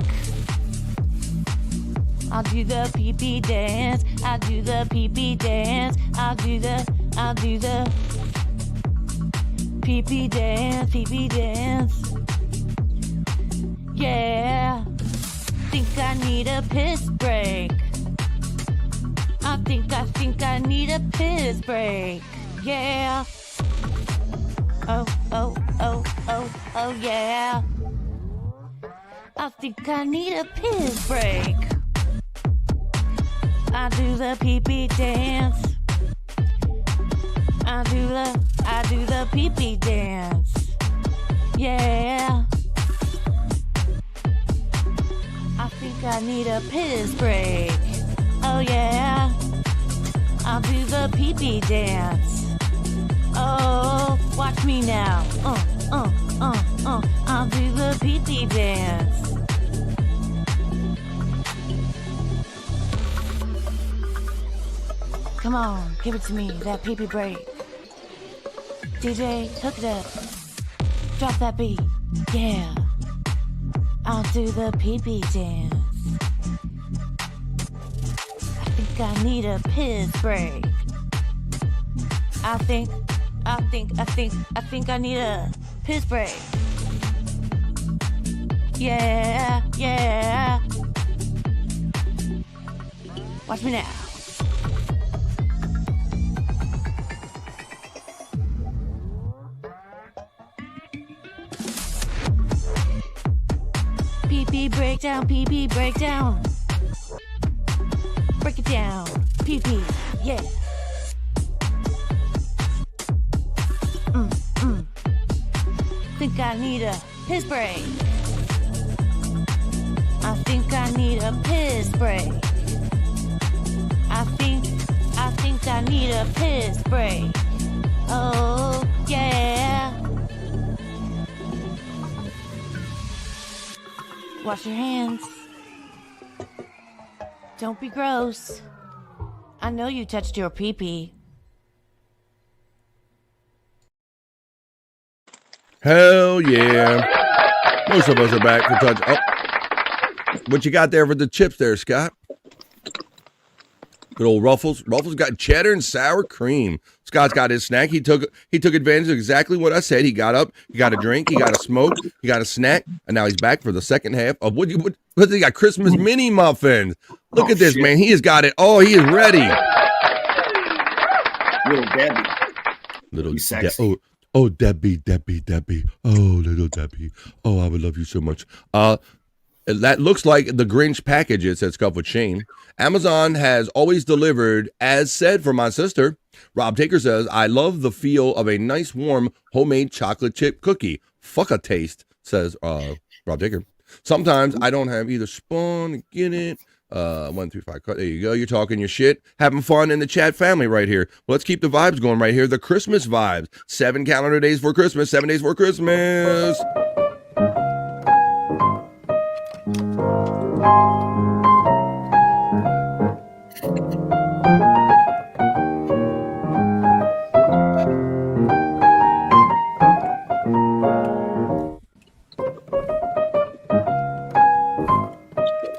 I'll do the pee-pee dance. I'll do the pee-pee dance. I'll do the Pee-pee dance, pee-pee dance. Yeah. Think I need a piss break. I think I need a piss break. Yeah. Oh, yeah. I think I need a piss break. I do the pee-pee dance. I do the pee-pee dance. Yeah. I think I need a piss break. Oh yeah. I'll do the pee-pee dance. Oh, watch me now. I'll do the pee-pee dance. Come on, give it to me, that pee-pee break. DJ, hook it up. Drop that beat. Yeah. I'll do the pee-pee dance. I think I need a piss break. I think I need a piss break. Yeah. Watch me now. Pee-pee breakdown, pee-pee breakdown. Break it down, pee-pee, yeah. Think I need a piss break. I think I need a piss break. I think I need a piss break. Oh, yeah. Wash your hands. Don't be gross. I know you touched your pee-pee. Hell yeah. Most of us are back for touch. Oh, what you got there for the chips there, Scott? Good old Ruffles. Ruffles got cheddar and sour cream. Scott's got his snack. He took advantage of exactly what I said. He got up, he got a drink, he got a smoke, he got a snack, and now he's back for the second half of what he got Christmas mini muffins. Look at this, man. He has got it. Oh, he is ready. Little Debbie. Little Debbie. Oh, Debbie. Oh, little Debbie. Oh, I would love you so much. That looks like the Grinch packages that Scuff with Shane. Amazon has always delivered as said for my sister. Rob Taker says, I love the feel of a nice warm homemade chocolate chip cookie. Fuck a taste, says Rob Taker. Sometimes I don't have either spawn to get it. 1 through 5. There you go. You're talking your shit. Having fun in the chat family right here. Well, let's keep the vibes going right here. The Christmas vibes. 7 calendar days for Christmas. 7 days for Christmas.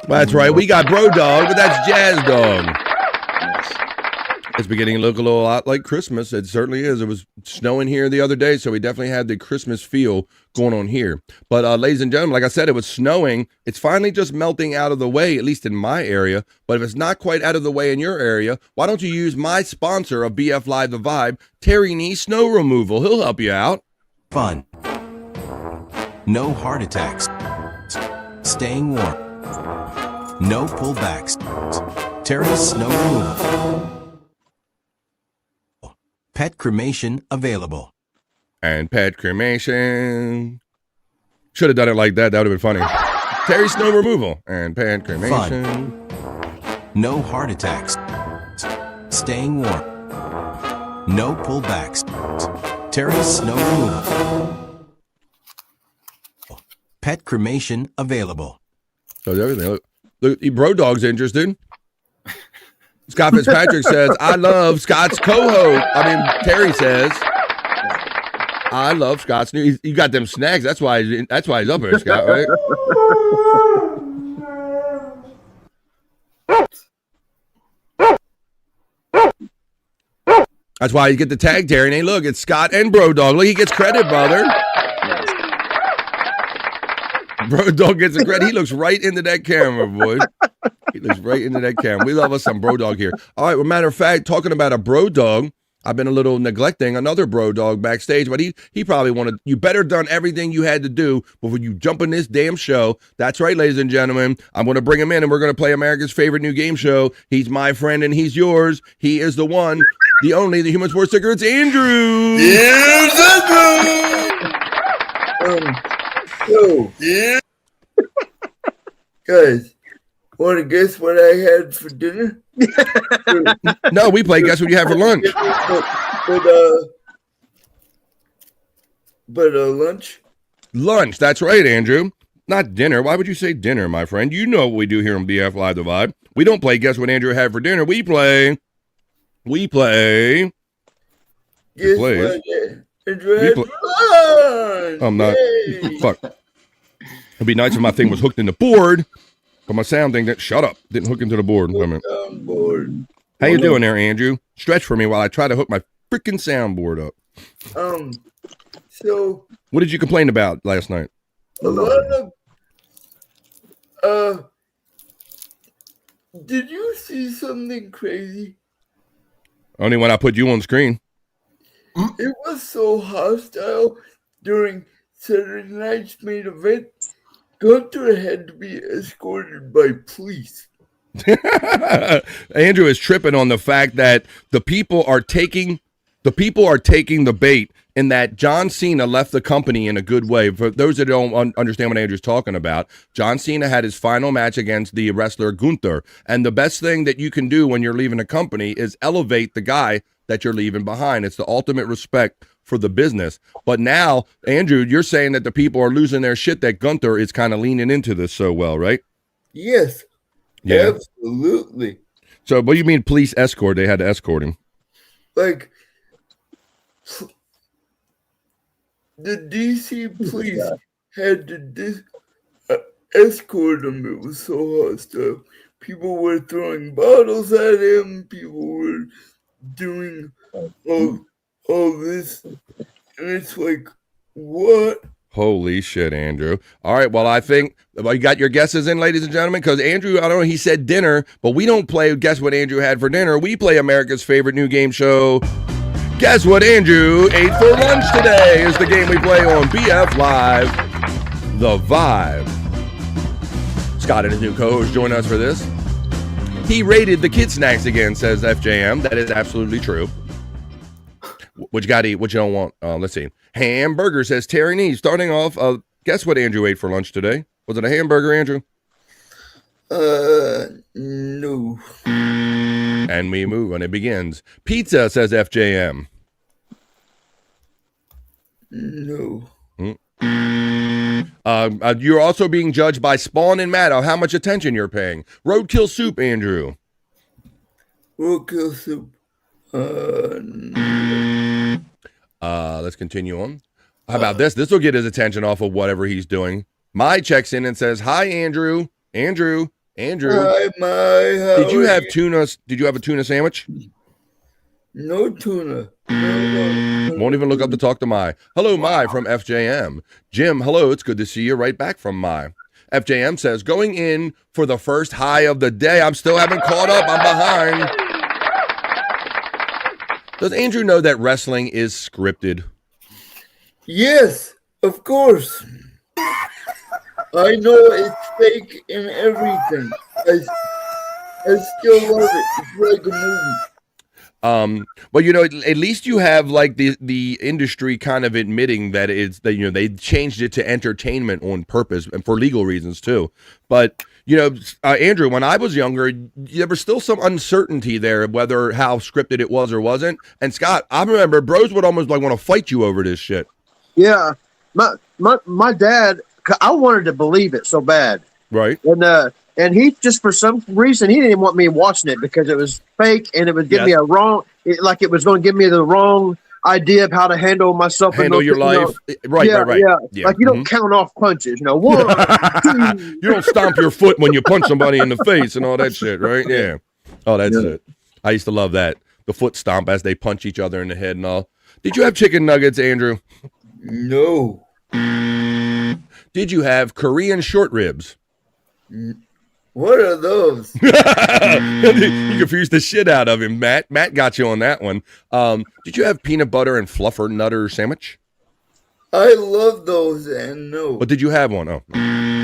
That's right. We got Bro Dog, but that's Jazz Dog. It's beginning to look a lot like Christmas. It certainly is. It was snowing here the other day, so we definitely had the Christmas feel going on here. But ladies and gentlemen, like I said, it was snowing. It's finally just melting out of the way, at least in my area. But if it's not quite out of the way in your area, why don't you use my sponsor of BF Live The Vibe, Terry Nee Snow Removal. He'll help you out. Fun. No heart attacks. Staying warm. No pullbacks. Terry's Snow Removal. Pet cremation available. And pet cremation. Should have done it like that. That would have been funny. Terry Snow Removal and pet cremation. Fun. No heart attacks. Staying warm. No pullbacks. Terry's Snow Removal. Pet cremation available. So everything. Look, Bro Dog's interested. Scott Fitzpatrick says, I love Scott's co-host. Terry says, I love Scott's new. You got them snacks. That's why he's up here, Scott, right? That's why you get the tag, Terry. And hey, look, it's Scott and Bro Dog. Look, he gets credit, brother. Bro Dog gets the credit. He looks right into that camera, boy. He looks right into that camera. We love us some Bro Dog here. All right, well, matter of fact, talking about a Bro Dog, I've been a little neglecting another Bro Dog backstage, but he probably wanted, you better done everything you had to do before you jump in this damn show. That's right, ladies and gentlemen. I'm going to bring him in, and we're going to play America's favorite new game show. He's my friend, and he's yours. He is the one, the only, the Human Sports Sticker. It's Andrew. Yeah. Guys, want to guess what I had for dinner? No, we play Guess What You Had for Lunch. But lunch? Lunch, that's right, Andrew. Not dinner. Why would you say dinner, my friend? You know what we do here on BF Live The Vibe. We don't play Guess What Andrew Had for Dinner. We play. Guess what Andrew had for lunch? I'm not. Yay. Fuck. It'd be nice if my thing was hooked in the board, but my sound thing shut up. Didn't hook into the board. Soundboard. How you doing there, Andrew? Stretch for me while I try to hook my freaking soundboard up. So What did you complain about last night? a lot of did you see something crazy? Only when I put you on screen. It was so hostile during Saturday night's main event. Gunther had to be escorted by police. Andrew is tripping on the fact that the people are taking the bait, in that John Cena left the company in a good way. For those that don't understand what Andrew's talking about, John Cena had his final match against the wrestler Gunther, and the best thing that you can do when you're leaving a company is elevate the guy that you're leaving behind. It's the ultimate respect for the business. But now, Andrew, you're saying that the people are losing their shit, that Gunther is kind of leaning into this so well, right? Yes. Yeah. Absolutely. So what do you mean police escort? They had to escort him. Like, the DC police had to escort him. It was so hostile. People were throwing bottles at him. People were doing all this. And it's like, what? Holy shit, Andrew. All right, well, I think you got your guesses in, ladies and gentlemen, because Andrew, I don't know, he said dinner, but we don't play Guess What Andrew Had for Dinner. We play America's favorite new game show, Guess What Andrew Ate for Lunch Today, is the game we play on BF Live, The Vibe. Scott and his new co-host join us for this. He rated the kid snacks again, says FJM. That is absolutely true. What you got to eat? What you don't want? Let's see. Hamburger, says Terry Nee. Starting off, guess what Andrew ate for lunch today? Was it a hamburger, Andrew? No. And we move and it begins. Pizza, says FJM. No. You're also being judged by Spawn and Maddow. How much attention you're paying? Roadkill soup, Andrew. Roadkill soup. Let's continue on. How about this? This will get his attention off of whatever he's doing. Mai checks in and says, "Hi, Andrew. Andrew. Hi, Mai. Did you have tuna? Did you have a tuna sandwich? No tuna. Won't even look up to talk to Mai. Hello, Mai from FJM. Jim, hello. It's good to see you. Right back from Mai. FJM says, going in for the first high of the day. I'm still haven't caught up. I'm behind. Does Andrew know that wrestling is scripted? Yes, of course. I know it's fake and everything. I still love it. It's like a movie. Well, you know, at least you have like the industry kind of admitting that it's that, you know, they changed it to entertainment on purpose and for legal reasons too. But you know, Andrew, when I was younger, there was still some uncertainty there whether how scripted it was or wasn't. And Scott, I remember bros would almost like want to fight you over this shit. Yeah, my dad, I wanted to believe it so bad, right? And he just for some reason he didn't want me watching it because it was fake and it would give me a wrong, like it was going to give me the wrong idea of how to handle myself, handle your life, right. Yeah. Like you don't count off punches, you know. 1, 2. You don't stomp your foot when you punch somebody in the face and all that shit, right? Yeah. Oh, that's it. I used to love that. the foot stomp as they punch each other in the head and all. Did you have chicken nuggets, Andrew? No. Did you have Korean short ribs? What are those? You confused the shit out of him, Matt. Matt got you on that one. Did you have peanut butter and fluffer nutter sandwich? I love those, and no. But did you have one? Oh,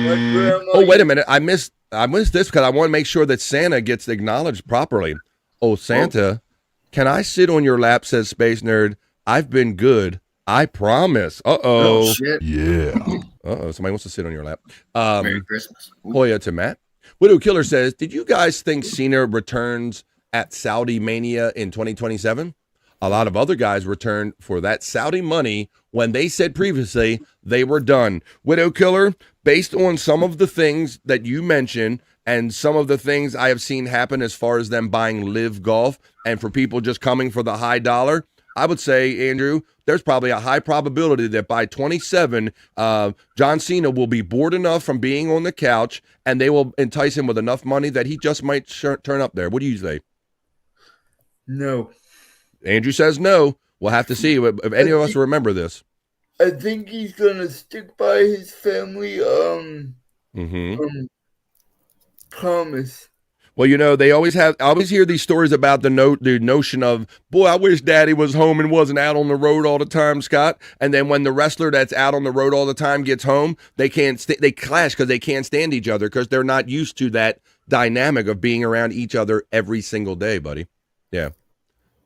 My grandma. oh, wait a minute. I missed this because I want to make sure that Santa gets acknowledged properly. Oh, Santa, can I sit on your lap? Says Space Nerd. I've been good. I promise. Uh-oh. Oh, shit. Yeah. Uh-oh. Somebody wants to sit on your lap. Merry Christmas. Hoya to Matt. Widow Killer says, did you guys think Cena returns at Saudi Mania in 2027? A lot of other guys returned for that Saudi money when they said previously they were done. Widow Killer, based on some of the things that you mentioned and some of the things I have seen happen as far as them buying Live Golf and for people just coming for the high dollar, I would say, Andrew, there's probably a high probability that by 27, John Cena will be bored enough from being on the couch and they will entice him with enough money that he just might turn up there. What do you say? No. Andrew says no. We'll have to see if any of us remember this. I think he's gonna stick by his family promise. Well, you know, I always hear these stories about the notion of, boy, I wish daddy was home and wasn't out on the road all the time, Scott. And then when the wrestler that's out on the road all the time gets home, they clash because they can't stand each other because they're not used to that dynamic of being around each other every single day, buddy. Yeah.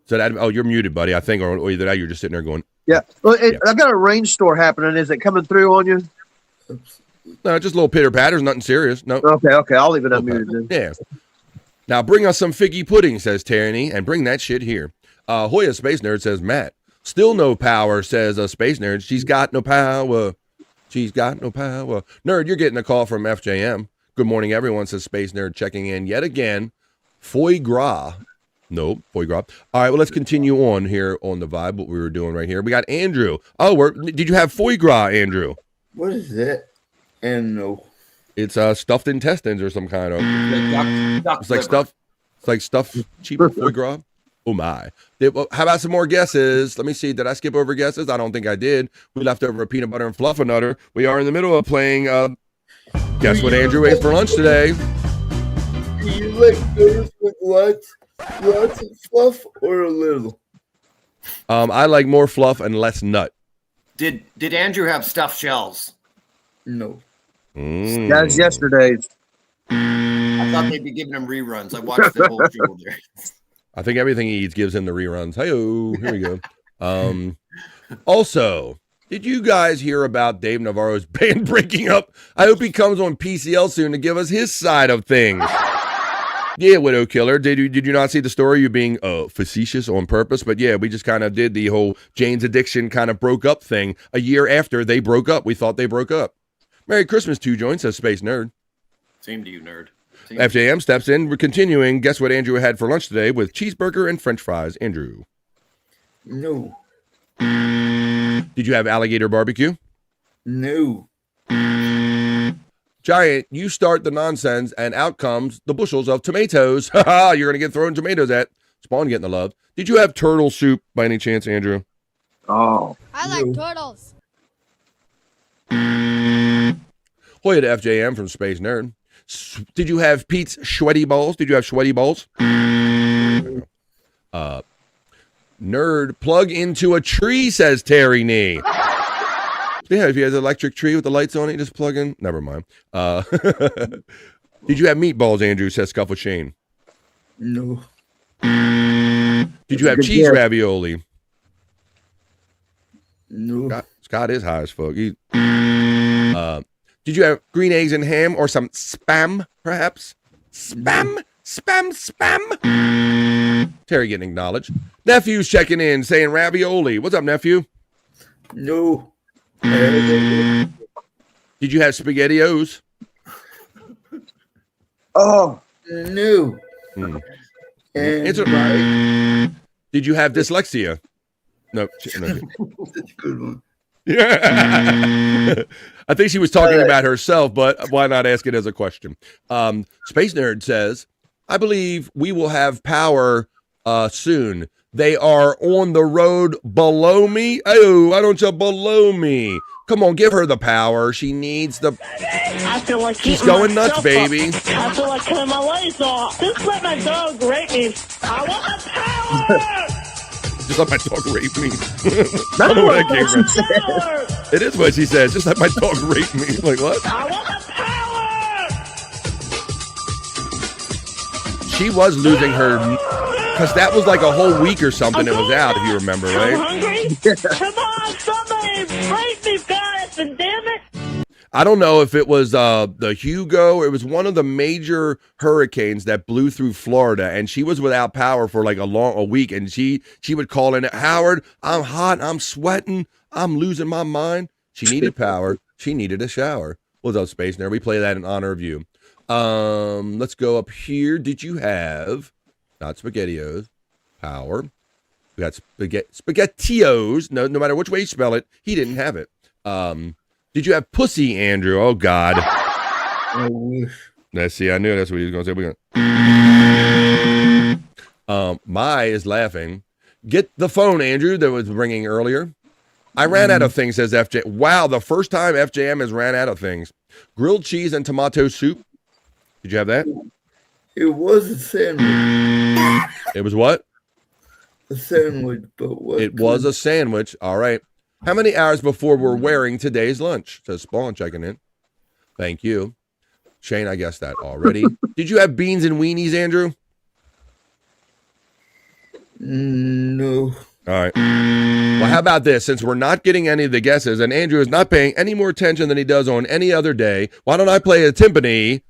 So you're muted, buddy, I think, or either that you're just sitting there going. Yeah. Well, I've got a rainstorm happening. Is it coming through on you? No, just a little pitter patters, nothing serious. No. Okay. I'll leave it unmuted then. Yeah. Now bring us some figgy pudding, says Tyranny, and bring that shit here. Hoya Space Nerd says, Matt, still no power, says Space Nerd. She's got no power. She's got no power. Nerd, you're getting a call from FJM. Good morning, everyone, says Space Nerd, checking in yet again. Foie gras. No, foie gras. All right, well, let's continue on here on the vibe, what we were doing right here. We got Andrew. Oh, did you have foie gras, Andrew? What is that? And no. It's stuffed intestines or some kind of. It's like stuffed cheap foie gras. Oh my! How about some more guesses? Let me see. Did I skip over guesses? I don't think I did. We left over a peanut butter and fluffernutter. We are in the middle of playing. Guess what Andrew ate for lunch today? Do you like those with lots of fluff or a little? I like more fluff and less nut. Did Andrew have stuffed shells? No. That's yesterday's. I thought they'd be giving him reruns. I watched the whole show there. I think everything he eats gives him the reruns. Hey-oh, here we go. Also, did you guys hear about Dave Navarro's band breaking up? I hope he comes on PCL soon to give us his side of things. Yeah, Widow Killer. Did you not see the story? You being facetious on purpose, but yeah, we just kind of did the whole Jane's Addiction kind of broke up thing a year after they broke up. We thought they broke up. Merry Christmas, 2 joints, says Space Nerd. Same to you, nerd. FJM steps in. We're continuing. Guess what Andrew had for lunch today with cheeseburger and French fries. Andrew. No. Did you have alligator barbecue? No. Giant, you start the nonsense, and out comes the bushels of tomatoes. Ha You're going to get thrown tomatoes at. Spawn getting the love. Did you have turtle soup by any chance, Andrew? Oh. I like turtles. Hoya to FJM from Space Nerd. Did you have Pete's sweaty balls? Did you have sweaty balls? Nerd, plug into a tree, says Terry Nee. Yeah, if you have an electric tree with the lights on it, you just plug in. Never mind. Did you have meatballs, Andrew, says Scuffle Shane? No. Did you have cheese ravioli? No. Scott is high as fuck. Did you have green eggs and ham or some spam, perhaps? Spam? Terry getting acknowledged. Nephew's checking in, saying ravioli. What's up, nephew? No. Did you have SpaghettiOs? Oh, no. Answer right. Did you have dyslexia? No. That's a good one. Yeah. I think she was talking about herself, but why not ask it as a question? Space Nerd says, I believe we will have power soon. They are on the road below me. Oh, why don't you below me? Come on, give her the power. She needs the... I feel like She's eating going nuts, myself baby. up. I feel like cutting my legs off. Just let my dog rape me. I want the power! Just let my dog rape me. I don't know where that came from. It is what she says. Just let my dog rape me. Like, what? I want the power! She was losing her... Because that was like a whole week or something it was out, if you remember, right? I'm hungry. Come on, somebody rape me fast, and damn it! I don't know if it was the Hugo. It was one of the major hurricanes that blew through Florida, and she was without power for like a week. And she would call in, Howard, I'm hot, I'm sweating, I'm losing my mind. She needed power. She needed a shower. What's up, Space Nerd? We play that in honor of you. Let's go up here. Did you have not SpaghettiOs? Power. We got SpaghettiOs. No matter which way you spell it, he didn't have it. Did you have pussy, Andrew? Oh, God. I wish. Let's see. I knew that's what he was going to say. We're going. Mai is laughing. Get the phone, Andrew, that was ringing earlier. I ran out of things, says FJ. Wow, the first time FJM has ran out of things. Grilled cheese and tomato soup. Did you have that? It was a sandwich. It was what? A sandwich, but what? It was a sandwich. All right. How many hours before we're wearing today's lunch? Says Spawn checking in. Thank you. Shane, I guessed that already. Did you have beans and weenies, Andrew? No. All right. Well, how about this? Since we're not getting any of the guesses and Andrew is not paying any more attention than he does on any other day, why don't I play a timpani?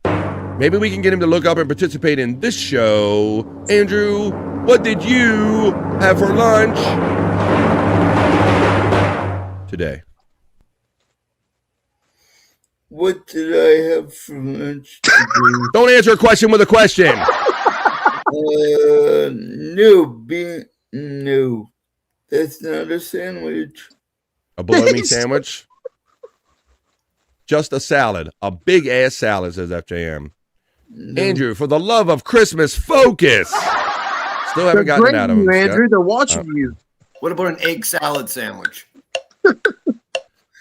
Maybe we can get him to look up and participate in this show. Andrew, what did you have for lunch today? What did I have for lunch today? Don't answer a question with a question. No. That's not a sandwich. A bologna sandwich? Just a salad. A big ass salad, says FJM. No. Andrew, for the love of Christmas, focus. Still haven't gotten it out of him. Andrew, they're watching you. What about an egg salad sandwich?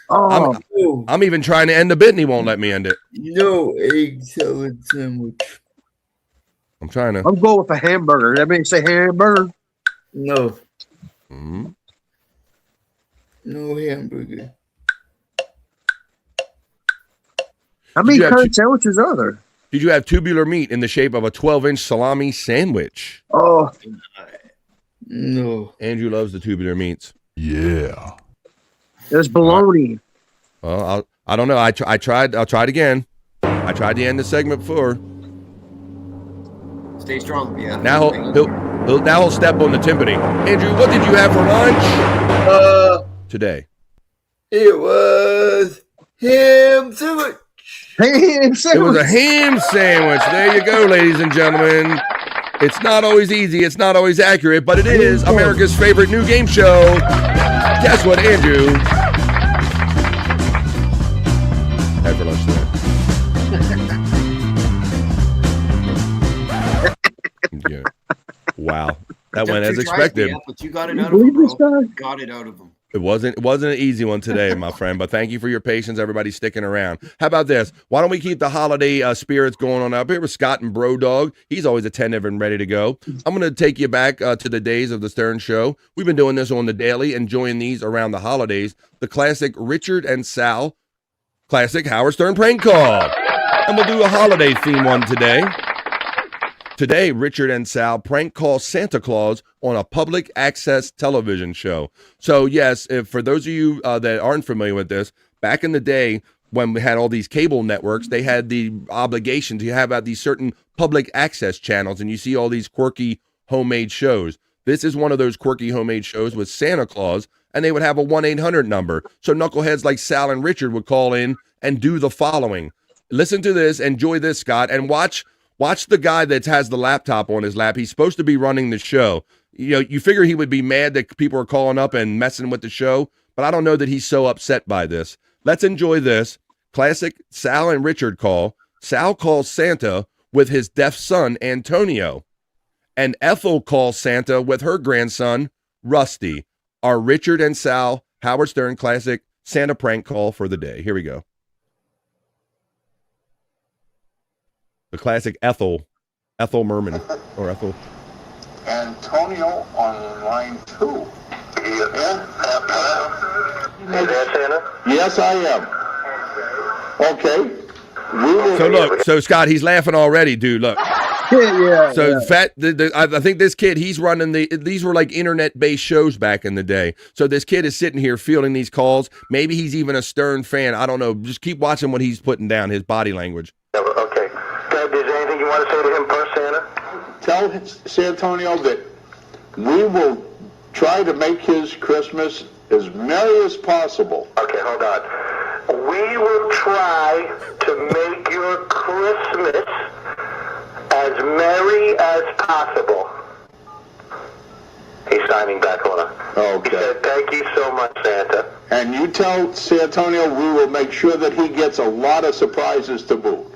I'm even trying to end the bit and he won't let me end it. No egg salad sandwich. I'm trying to. I'm going with a hamburger. That means say hamburger. No. Mm-hmm. No hamburger. How many current sandwiches are there? Did you have tubular meat in the shape of a 12-inch salami sandwich? Oh. No. Andrew loves the tubular meats. Yeah. There's bologna. Well, I don't know. I tried. I'll try it again. I tried to end the segment before. Stay strong, yeah. Now he'll step on the timpani. Andrew, what did you have for lunch today? It was ham sandwich. Ham sandwich. It was a ham sandwich. There you go, ladies and gentlemen. It's not always easy. It's not always accurate, but it is America's favorite new game show. Guess what, Andrew had for lunch today? Yeah. Wow. That went as expected. Yeah, but you got it out of him, bro. Got it out of him. It wasn't an easy one today, my friend, but thank you for your patience, everybody sticking around. How about this? Why don't we keep the holiday spirits going on up here with Scott and Bro Dog? He's always attentive and ready to go. I'm going to take you back to the days of the Stern Show. We've been doing this on the daily, enjoying these around the holidays. The classic Richard and Sal, classic Howard Stern prank call. And we'll do a holiday theme one today. Today, Richard and Sal prank call Santa Claus on a public access television show. So yes, for those of you that aren't familiar with this, back in the day when we had all these cable networks, they had the obligation to have these certain public access channels, and you see all these quirky homemade shows. This is one of those quirky homemade shows with Santa Claus, and they would have a 1-800 number. So knuckleheads like Sal and Richard would call in and do the following. Listen to this, enjoy this, Scott, and watch the guy that has the laptop on his lap. He's supposed to be running the show. You know, you figure he would be mad that people are calling up and messing with the show, but I don't know that he's so upset by this. Let's enjoy this. Classic Sal and Richard call. Sal calls Santa with his deaf son, Antonio. And Ethel calls Santa with her grandson, Rusty, our Richard and Sal Howard Stern classic Santa prank call for the day. Here we go. The classic Ethel Merman, or Ethel. Antonio on line 2. Yeah. Hey there, Santa? Yes, I am. Okay. So look, so Scott, he's laughing already, dude. Look. Yeah. So fat. I think this kid, he's running these were like internet-based shows back in the day. So this kid is sitting here fielding these calls. Maybe he's even a Stern fan. I don't know. Just keep watching what he's putting down, his body language. Okay. Is there anything you want to say to him first, Santa? Tell San Antonio that we will try to make his Christmas as merry as possible. Okay, hold on. We will try to make your Christmas as merry as possible. He's signing back on it. Okay. He said, thank you so much, Santa. And you tell San Antonio we will make sure that he gets a lot of surprises to boot.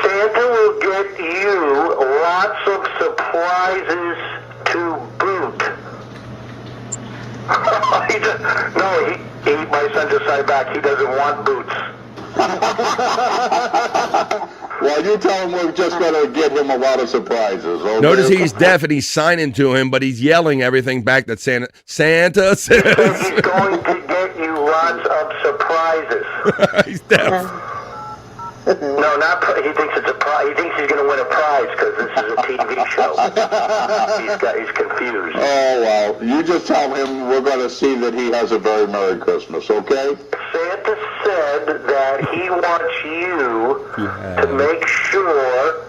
Santa will get you lots of surprises to boot. My son just signed back. He doesn't want boots. Well, you tell him we're just going to give him a lot of surprises. Okay? Notice he's deaf and he's signing to him, but he's yelling everything back that Santa says. He's going to get you lots of surprises. He's deaf. No, not. He thinks it's a prize. He thinks he's going to win a prize because this is a TV show. He's confused. Oh well, you just tell him we're going to see that he has a very Merry Christmas. Okay? Santa said that he wants you to make sure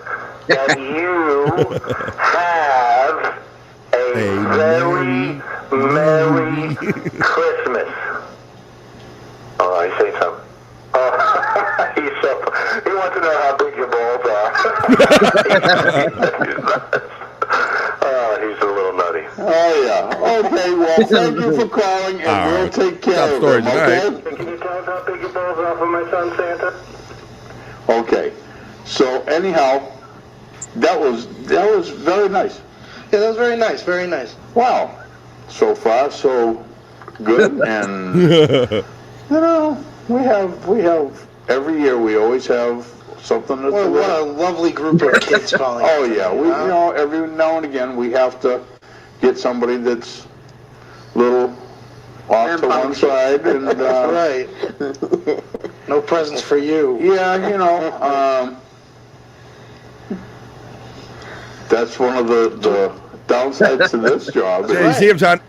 that you have a very Merry Christmas. Oh, I say something. He wants to know how big your balls are. He's a little nutty. Oh, yeah. Okay, well, thank you for calling, and we'll take care of him, okay? Can you tell us how big your balls are for my son, Santa? Okay. So, anyhow, that was very nice. Yeah, that was very nice, very nice. Wow. So far, so good, and, you know, we have every year we always have something to do. What a lovely group of kids calling. Oh yeah, we every now and again we have to get somebody that's little off to one side and right. No presents for you. Yeah, that's one of the downsides to this job. Yeah, you see him trying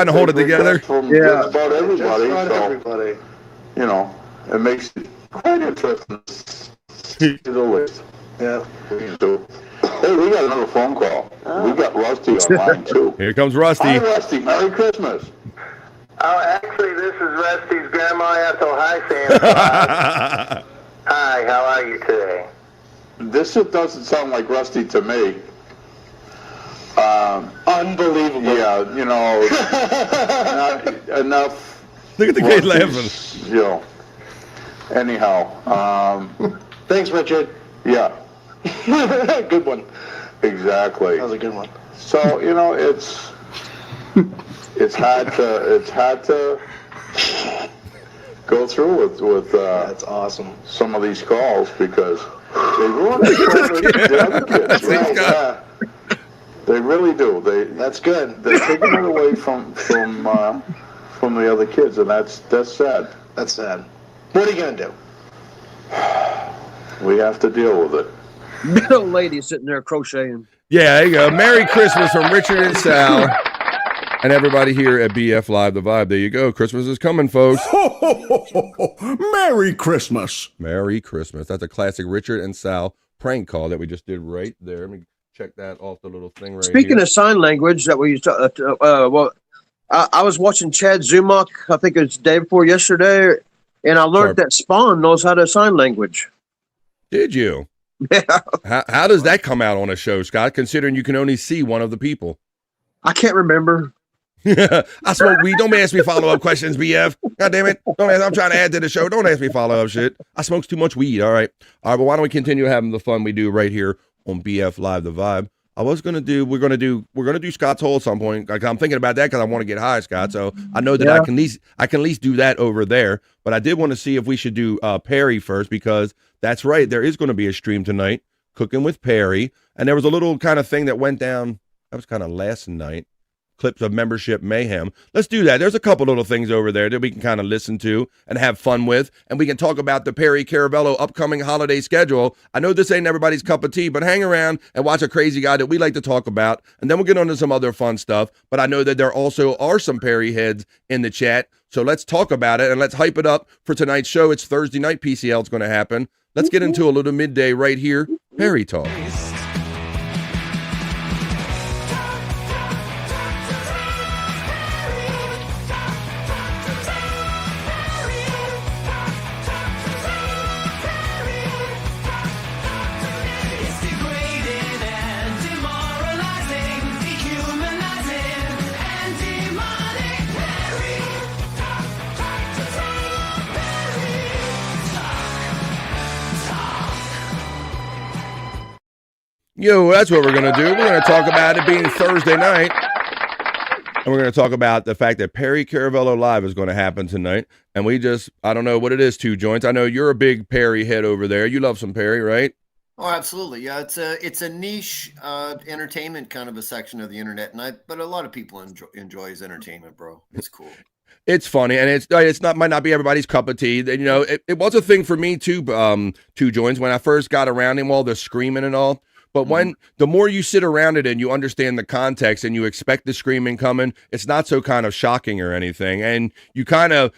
to hold it together. From just about everybody. Everybody. It makes it quite interesting to the list. Yeah. Hey, we got another phone call. We got Rusty on line 2. Here comes Rusty. Hi, Rusty. Merry Christmas. Oh, actually, this is Rusty's grandma Ethel. Hi, Santa. Hi, how are you today? This doesn't sound like Rusty to me. Unbelievable. Yeah, not enough. Look at the kid laughing. Anyhow, thanks, Richard. Yeah. Good one. Exactly. That was a good one. So, it's hard to go through with that's awesome. Some of these calls because they ruin the other kids. Right? Yeah. They really do. That's good. They're taking it away from the other kids, and that's sad. That's sad. What are you gonna do? We have to deal with it. Big old lady sitting there crocheting. Yeah, there you go. Merry Christmas from Richard and Sal. And everybody here at BF Live The Vibe. There you go. Christmas is coming, folks. Merry Christmas. Merry Christmas. That's a classic Richard and Sal prank call that we just did right there. Let me check that off the little thing right Speaking here. of sign language that we used to, I was watching Chad Zumach, I think it was the day before yesterday, and I learned that Spawn knows how to sign language. Did you? Yeah. How does that come out on a show, Scott, considering you can only see one of the people? I can't remember. I smoke weed. Don't ask me follow-up questions, BF. God damn it. I'm trying to add to the show. Don't ask me follow-up shit. I smokes too much weed. All right. All right, but why don't we continue having the fun we do right here on BF Live The Vibe? We're gonna do Scott's Hole at some point. Like, I'm thinking about that because I want to get high, Scott. So I know that I can at least do that over there. But I did want to see if we should do Perry first, because that's right. There is going to be a stream tonight, Cooking with Perry, and there was a little kind of thing that went down. That was kind of last night. Clips of membership mayhem. Let's do that. There's a couple little things over there that we can kind of listen to and have fun with, and we can talk about the Perry Caravello upcoming holiday schedule. I know this ain't everybody's cup of tea, but hang around and watch a crazy guy that we like to talk about, and then we'll get on to some other fun stuff. But I know that there also are some Perry heads in the chat, so let's talk about it and let's hype it up for tonight's show. It's Thursday night. PCL is going to happen. Let's get into a little midday right here. Perry Talk. Yo, that's what we're going to do. We're going to talk about it being Thursday night. And we're going to talk about the fact that Perry Caravello Live is going to happen tonight. And I don't know what it is, Two Joints. I know you're a big Perry head over there. You love some Perry, right? Oh, absolutely. Yeah, it's a niche entertainment kind of a section of the internet. But a lot of people enjoy his entertainment, bro. It's cool. It's funny, and might not be everybody's cup of tea. You know, it was a thing for me too, Two Joints, when I first got around him, all the screaming and all. But the more you sit around it and you understand the context and you expect the screaming coming, it's not so kind of shocking or anything. And you kind of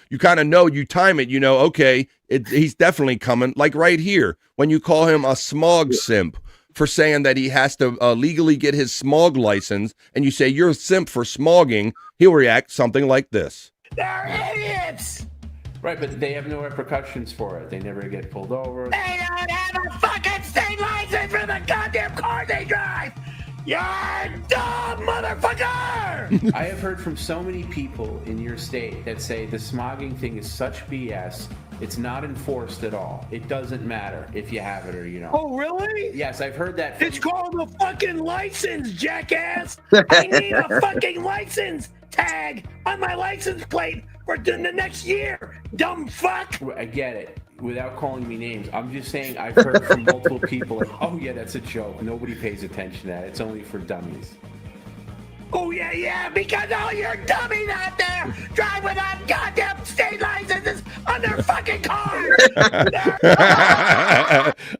know, you time it, okay, he's definitely coming. Like right here, when you call him a smog simp for saying that he has to legally get his smog license, and you say you're a simp for smogging, he'll react something like this. They're idiots! Right, but they have no repercussions for it. They never get pulled over. They don't have a fucking state license for the goddamn car they drive! You're dumb, motherfucker! I have heard from so many people in your state that say the smogging thing is such BS. It's not enforced at all. It doesn't matter if you have it or you don't. Oh, really? Yes, I've heard that. It's called a fucking license, jackass! I need a fucking license tag on my license plate for the next year, dumb fuck! I get it. Without calling me names, I'm just saying I've heard from multiple people like, oh yeah, that's a joke. Nobody pays attention to that. It's only for dummies. Oh yeah, because all your dummies out there drive without goddamn state licenses on their fucking cars!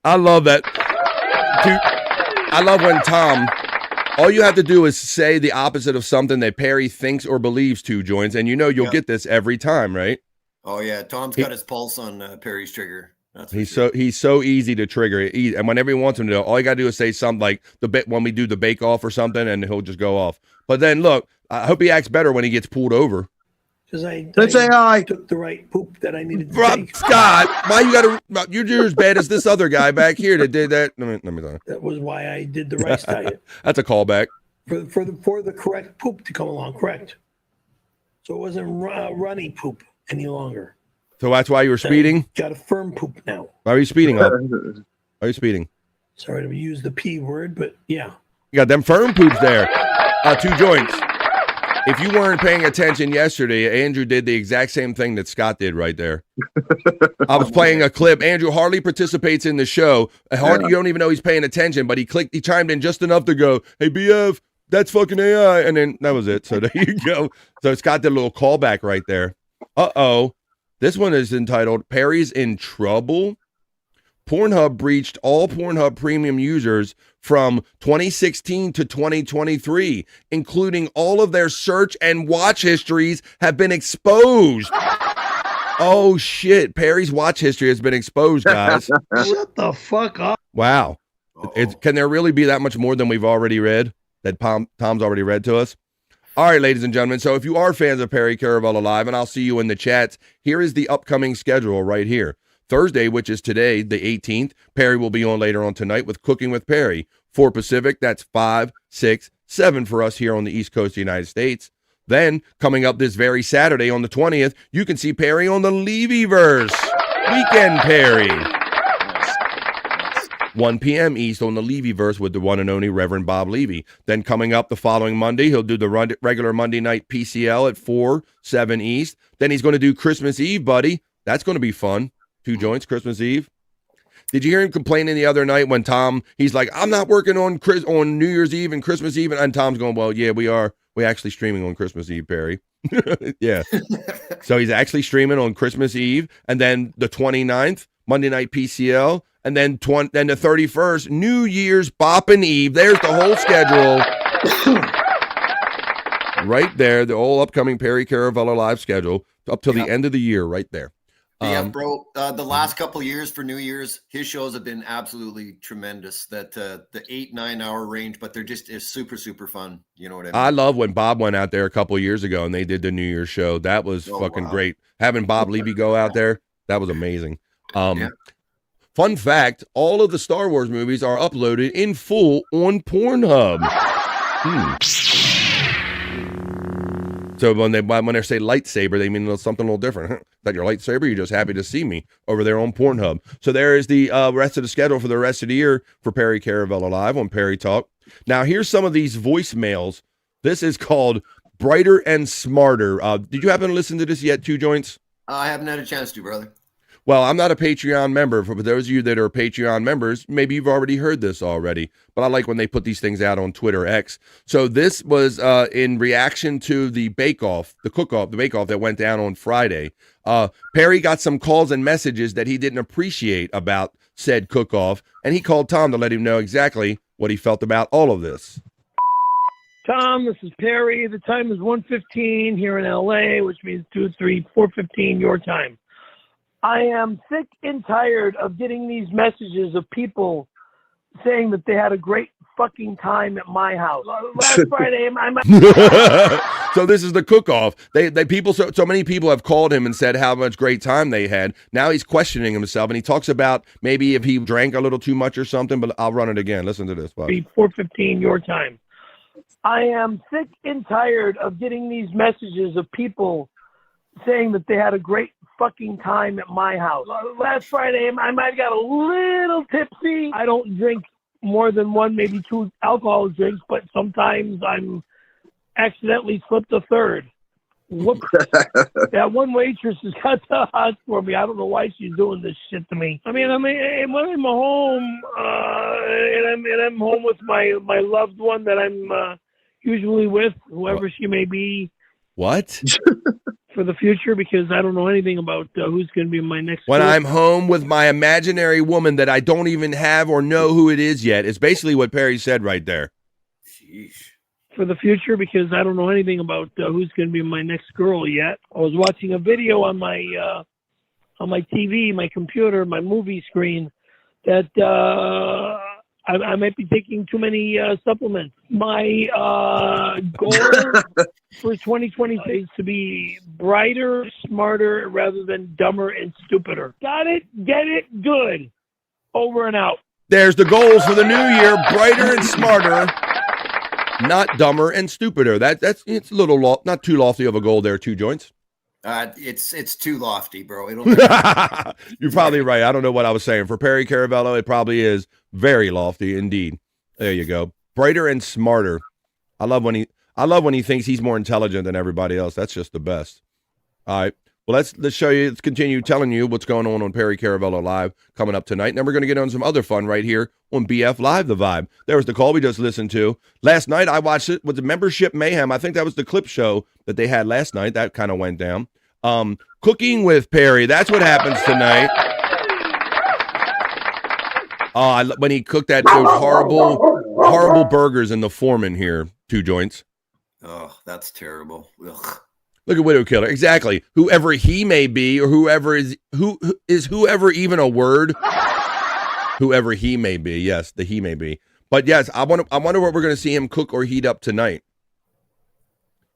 I love that. Dude, I love when Tom, all you have to do is say the opposite of something that Perry thinks or believes, Two Joints, and you'll get this every time, right? Oh yeah, Tom's got his pulse on Perry's trigger. He's so easy to trigger, and whenever he wants him to, all you gotta do is say something like when we do the bake off or something, and he'll just go off. But then look, I hope he acts better when he gets pulled over. Because I took the right poop that I needed to take. Scott, why you're as bad as this other guy back here that did that. Let me talk. That was why I did the rice diet. That's a callback. For the correct poop to come along, correct. So it wasn't runny poop any longer. So that's why you were speeding? Got a firm poop now. Why are you speeding up? Why are you speeding? Sorry to use the P word, but yeah. You got them firm poops there. Two Joints. If you weren't paying attention yesterday, Andrew did the exact same thing that Scott did right there. I was playing a clip. Andrew hardly participates in the show. You don't even know he's paying attention, but he chimed in just enough to go, hey, BF, that's fucking AI. And then that was it. So there you go. So Scott did a little callback right there. Uh-oh. This one is entitled Perry's in Trouble. Pornhub breached all Pornhub premium users from 2016 to 2023, including all of their search and watch histories have been exposed. Oh, shit. Perry's watch history has been exposed, guys. Shut the fuck up. Wow. Can there really be that much more than we've already read, that Tom's already read to us? All right, ladies and gentlemen, so if you are fans of Perry Caravello Live, and I'll see you in the chats, here is the upcoming schedule right here. Thursday, which is today, the 18th, Perry will be on later on tonight with Cooking with Perry. 4 Pacific, that's 5, 6, 7 for us here on the East Coast of the United States. Then, coming up this very Saturday on the 20th, you can see Perry on the Levyverse. Weekend Perry. 1 p.m. East on the Levy-verse with the one and only Reverend Bob Levy. Then coming up the following Monday, he'll do the regular Monday night PCL at 4, 7 East. Then he's going to do Christmas Eve, buddy. That's going to be fun. 2 joints, Christmas Eve. Did you hear him complaining the other night when Tom, he's like, I'm not working on New Year's Eve and Christmas Eve. And Tom's going, well, yeah, we are. We're actually streaming on Christmas Eve, Perry. Yeah. So he's actually streaming on Christmas Eve. And then the 29th, Monday night PCL. And then the 31st, New Year's Boppin' Eve. There's the whole schedule. Right there, the whole upcoming Perry Caravello live schedule up till the end of the year right there. Yeah, bro. The last couple of years for New Year's, his shows have been absolutely tremendous. That the 8-9 hour range, but they're just super fun. You know what I mean? I love when Bob went out there a couple of years ago and they did the New Year's show. That was fucking great. Having Bob Levy go out there, that was amazing. Fun fact: all of the Star Wars movies are uploaded in full on Pornhub. So when they say lightsaber, they mean something a little different. Is that your lightsaber? You're just happy to see me over there on Pornhub. So there is the rest of the schedule for the rest of the year for Perry Caravello Live on Perry Talk. Now, here's some of these voicemails. This is called Brighter and Smarter. Did you happen to listen to this yet, 2 joints? I haven't had a chance to, brother. Well, I'm not a Patreon member. For those of you that are Patreon members, maybe you've already heard this already, but I like when they put these things out on Twitter X. So this was in reaction to the bake-off, the cook-off, the bake-off that went down on Friday. Perry got some calls and messages that he didn't appreciate about said cook-off, and he called Tom to let him know exactly what he felt about all of this. Tom, this is Perry. The time is 1:15 here in LA, which means 4:15 your time. I am sick and tired of getting these messages of people saying that they had a great fucking time at my house. Last Friday, So this is the cook-off. So many people have called him and said how much great time they had. Now he's questioning himself, and he talks about maybe if he drank a little too much or something, but I'll run it again. Listen to this. 4:15 your time. I am sick and tired of getting these messages of people saying that they had a great fucking time at my house. Last Friday, I might have got a little tipsy. I don't drink more than 1, maybe 2 alcohol drinks, but sometimes I'm accidentally slipped a third. Whoops. That one waitress has got the hot for me. I don't know why she's doing this shit to me. I mean, when I'm home, and I'm home with my loved one that I'm usually with, whoever she may be. What? For the future, because I don't know anything about who's going to be my next. When I'm home with my imaginary woman that I don't even have or know who it is yet. It's basically what Perry said right there. Sheesh. For the future, because I don't know anything about who's going to be my next girl yet. I was watching a video on my TV, my computer, my movie screen that I might be taking too many supplements. My goal for 2020 is to be brighter, smarter, rather than dumber and stupider. Got it? Get it? Good. Over and out. There's the goals for the new year: brighter and smarter, not dumber and stupider. It's a little not too lofty of a goal there, 2 joints. It's too lofty, bro. You're probably right. I don't know what I was saying. For Perry Caravello, it probably is very lofty indeed. There you go. Brighter and smarter. I love when he thinks he's more intelligent than everybody else. That's just the best. All right. Well, let's show you. Let's continue telling you what's going on Perry Caravello Live coming up tonight. And then we're going to get on some other fun right here on BF Live, The Vibe. There was the call we just listened to. Last night, I watched it with the Membership Mayhem. I think that was the clip show that they had last night. That kind of went down. Cooking with Perry. That's what happens tonight. When he cooked those horrible burgers in the Foreman here, 2 joints. Oh, that's terrible. Ugh. Look at Widow Killer. Exactly. Whoever he may be, or whoever is whoever even a word? Whoever he may be. Yes, the he may be. But yes, I wonder what we're going to see him cook or heat up tonight.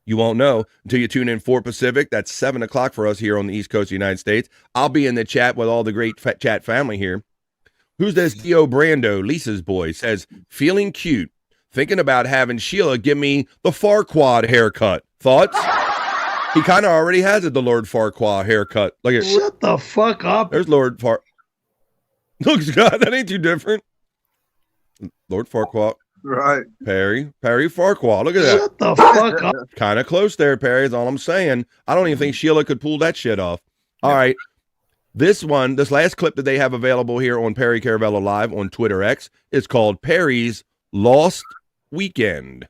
You won't know until you tune in 4 Pacific. That's 7 o'clock for us here on the East Coast of the United States. I'll be in the chat with all the great chat family here. Who's this? Dio Brando, Lisa's boy, says, feeling cute. Thinking about having Sheila give me the Farquaad haircut. Thoughts? He kind of already has it, the Lord Farquaad haircut. Look at Shut the fuck up. There's Lord Far. Look, Scott, that ain't too different. Lord Farquaad. Right. Perry Farquaad. Look at that. Shut the fuck up. Kind of close there, Perry, is all I'm saying. I don't even think Sheila could pull that shit off. All right. This last clip that they have available here on Perry Caravello Live on Twitter X is called Perry's Lost Weekend.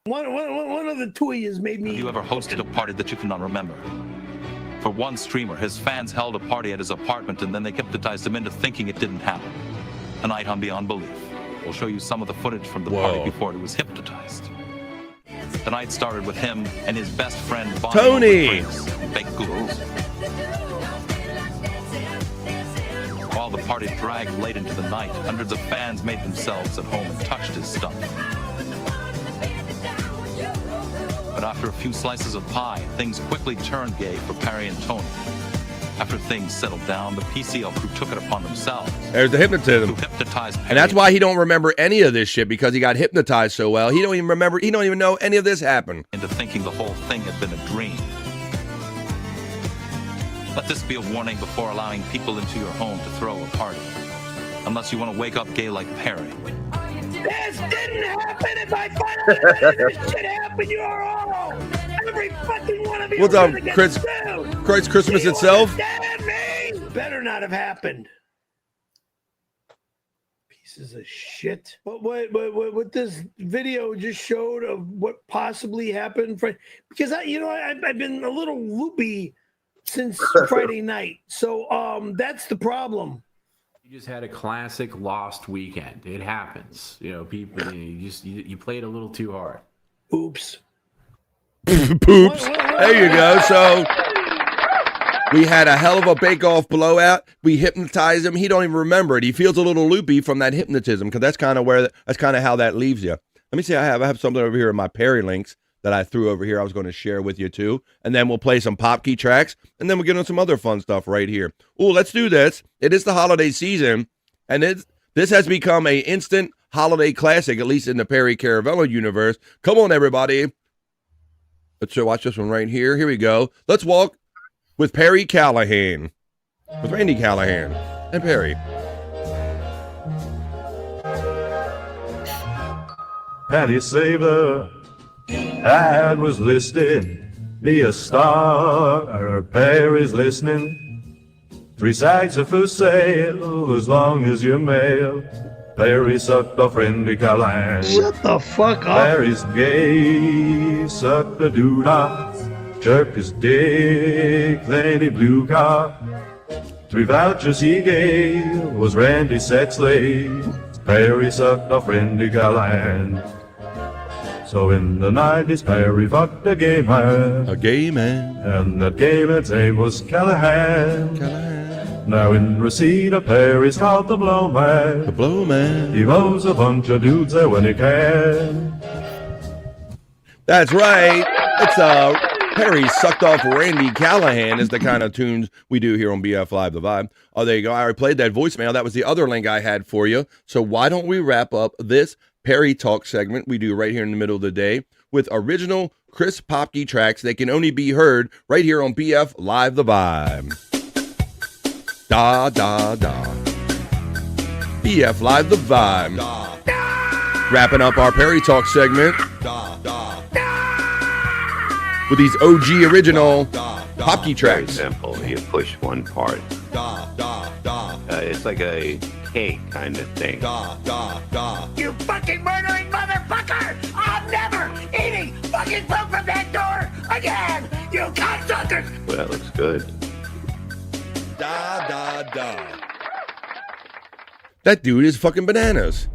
One of the two of you made me. Have you ever hosted a party that you cannot remember? For one streamer, his fans held a party at his apartment and then they hypnotized him into thinking it didn't happen. A night on beyond belief. We'll show you some of the footage from the party before he was hypnotized. The night started with him and his best friend Tony. Baked goods. While the party dragged late into the night, hundreds of fans made themselves at home and touched his stuff. But after a few slices of pie, things quickly turned gay for Perry and Tony. After things settled down, the PCL crew took it upon themselves. There's the hypnotism. To hypnotize Perry. And that's why he don't remember any of this shit, because he got hypnotized so well. He don't even know any of this happened. Into thinking the whole thing had been a dream. Let this be a warning before allowing people into your home to throw a party. Unless you want to wake up gay like Perry. This didn't happen. If I finally let this shit happen, you are all. Every fucking one of you. What's up, Chris? Christmas itself? Me? Better not have happened. Pieces of shit. But what this video just showed of what possibly happened, because I've been a little loopy since Friday night. So that's the problem. You just had a classic lost weekend. It happens. People, you played a little too hard. Oops. Poops. There you go. So we had a hell of a bake-off blowout. We hypnotized him. He don't even remember it. He feels a little loopy from that hypnotism, because that's kind of how that leaves you. Let me see. I have something over here in my Perry links that I threw over here I was going to share with you too. And then we'll play some pop key tracks, and then we'll get on some other fun stuff right here. Oh, let's do this. It is the holiday season, and this has become an instant holiday classic, at least in the Perry Caravello universe. Come on, everybody. Let's watch this one right here. Here we go. Let's walk with Perry Callahan, with Randy Callahan and Perry. Patty Saver, ad was listed, be a star, Perry's listening. 3 sides are for sale, as long as you're male. Perry sucked off Randy Callahan. Shut the fuck up. Perry's gay, sucked the doodah, jerked his dick, then he blew cock. 3 vouchers he gave, was Randy's sex slave. Perry sucked off Randy Callahan. So in the 90s, Perry fucked a gay man. A gay man. And that gay man's name was Callahan. Now in Reseda, Perry's called the Blow Man. The Blow Man. He blows a bunch of dudes there when he can. That's right. It's Perry sucked off Randy Callahan is the kind of tunes we do here on BF Live The Vibe. Oh, there you go. I already played that voicemail. That was the other link I had for you. So why don't we wrap up this Perry Talk segment we do right here in the middle of the day with original Chris Popke tracks that can only be heard right here on BF Live The Vibe. Da, da, da. BF Live The Vibe. Wrapping up our Perry Talk segment with these OG original Popke tracks. Very simple. You push one part. It's like a cake kind of thing. You fucking murdering motherfucker! I'm never eating fucking food from that door again! You cocksuckers! Well, that looks good. Da, da, da. That dude is fucking bananas.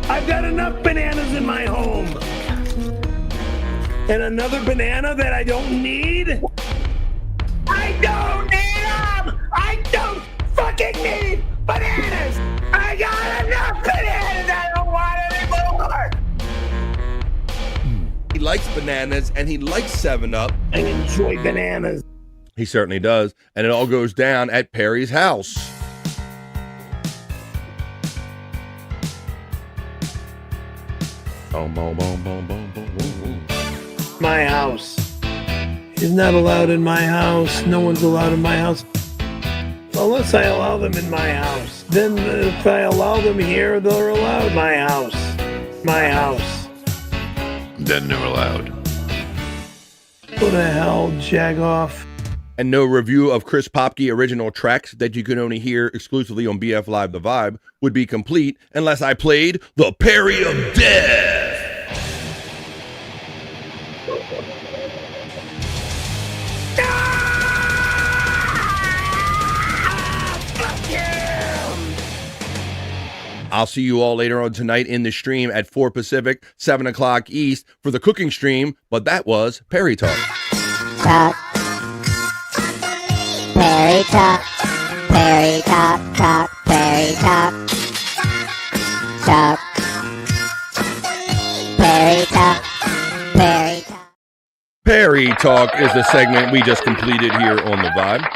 I've got enough bananas in my home. And another banana that I don't need? I don't need them! I don't fucking need bananas! I got enough bananas! I don't want any more! He likes bananas and he likes 7-Up. I enjoy bananas. He certainly does. And it all goes down at Perry's house. Boom, boom, boom, boom, boom, boom, boom. My house. He's not allowed in my house. No one's allowed in my house. unless I allow them in my house. Then if I allow them here, they're allowed my house. My house. Then they're allowed. Go to hell, Jagoff. And no review of Chris Popke original tracks that you can only hear exclusively on BF Live The Vibe would be complete unless I played the Parry of Death. I'll see you all later on tonight in the stream at 4 Pacific, 7 o'clock East for the cooking stream, but that was Perry Talk. Talk. Perry Talk. Perry Talk. Talk. Perry Talk. Talk. Perry Talk. Perry Talk. Perry Talk is the segment we just completed here on the Vibe.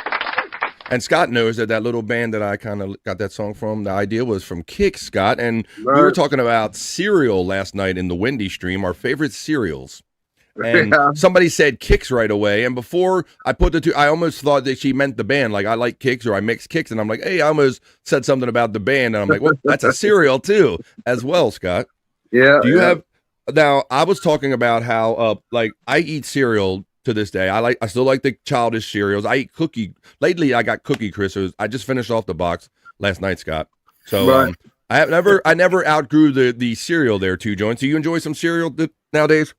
And Scott knows that little band that I kind of got that song from, the idea was from Kick, Scott. And we were talking about cereal last night in the Wendy stream, our favorite cereals. And somebody said Kicks right away. And before I put the two, I almost thought that she meant the band. Like, I like Kicks or I mix Kicks. And I'm like, hey, I almost said something about the band. And I'm like, well, that's a cereal too, as well, Scott. Yeah. Do you have, now I was talking about how, like, I eat cereal to this day. I still like the childish cereals. I eat cookie. Lately, I got Cookie Crisps. I just finished off the box last night, Scott. So I never outgrew the cereal there too, Joint. So you enjoy some cereal nowadays?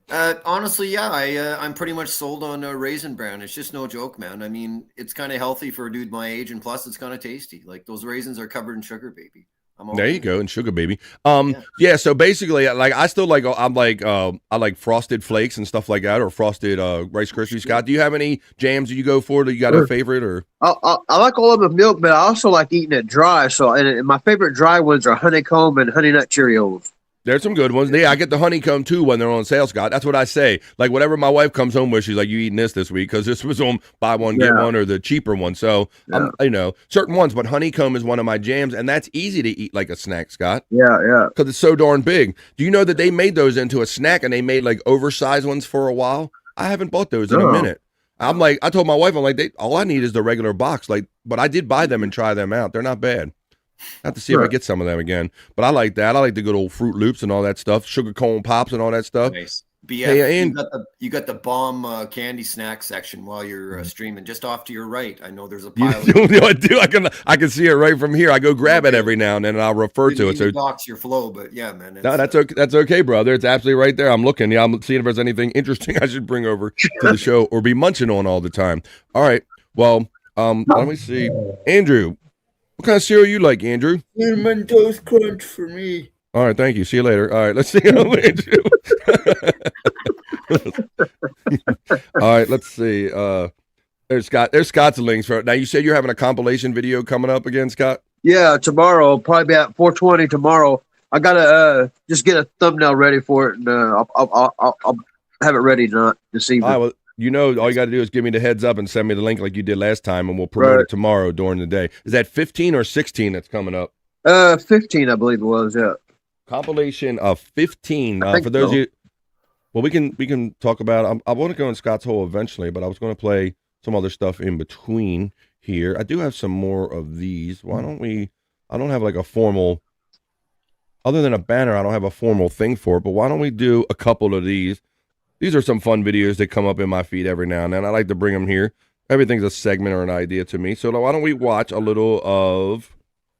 Honestly, yeah. I'm pretty much sold on Raisin Bran. It's just no joke, man. I mean, it's kind of healthy for a dude my age, and plus, it's kind of tasty. Like, those raisins are covered in sugar, baby. There you go, and sugar baby. Yeah. So basically, like, I still like, I like Frosted Flakes and stuff like that, or Frosted Rice Krispies. Scott, do you have any jams that you go for? Do you got a favorite, or? I like all of them with milk, but I also like eating it dry. So, and my favorite dry ones are honeycomb and honey nut Cheerios. There's some good ones. Yeah, I get the honeycomb too when they're on sale, Scott. That's what I say. Like, whatever my wife comes home with, she's like, "You eating this week?" Because this was on buy one get one or the cheaper one. So I'm, certain ones, but honeycomb is one of my jams, and that's easy to eat like a snack, Scott. Yeah. Because it's so darn big. Do you know that they made those into a snack, and they made like oversized ones for a while? I haven't bought those in a minute. I'm like, I told my wife, I'm like, all I need is the regular box. Like, but I did buy them and try them out. They're not bad. I have to see if I get some of them again. But I like that. I like the good old Fruit Loops and all that stuff, sugar cone pops and all that stuff. Nice. BF, you got the bomb candy snack section while you're streaming, just off to your right. I know there's a pile. I do. I can see it right from here. I go grab it every now and then, and I'll refer to it. So box your flow, but yeah, man. No, that's okay. That's okay, brother. It's absolutely right there. I'm looking. Yeah, I'm seeing if there's anything interesting I should bring over to the show or be munching on all the time. All right. Well, let me see, Andrew. What kind of cereal you like, Andrew? Cinnamon Toast Crunch for me. All right, thank you. See you later. All right, let's see. Andrew. All right, let's see. There's Scott's links for now. You said you're having a compilation video coming up again, Scott? Yeah, tomorrow, probably at 4:20 tomorrow. I gotta just get a thumbnail ready for it, and I'll have it ready this evening. Well, all you got to do is give me the heads up and send me the link like you did last time, and we'll promote it tomorrow during the day. Is that 15 or 16 that's coming up? 15, I believe it was. Yeah. Compilation of 15. For those of you, well, we can talk about. I want to go in Scott's hole eventually, but I was going to play some other stuff in between here. I do have some more of these. Why don't we? I don't have like a formal, other than a banner. I don't have a formal thing for it. But why don't we do a couple of these? These are some fun videos that come up in my feed every now and then. I like to bring them here. Everything's a segment or an idea to me. So why don't we watch a little of,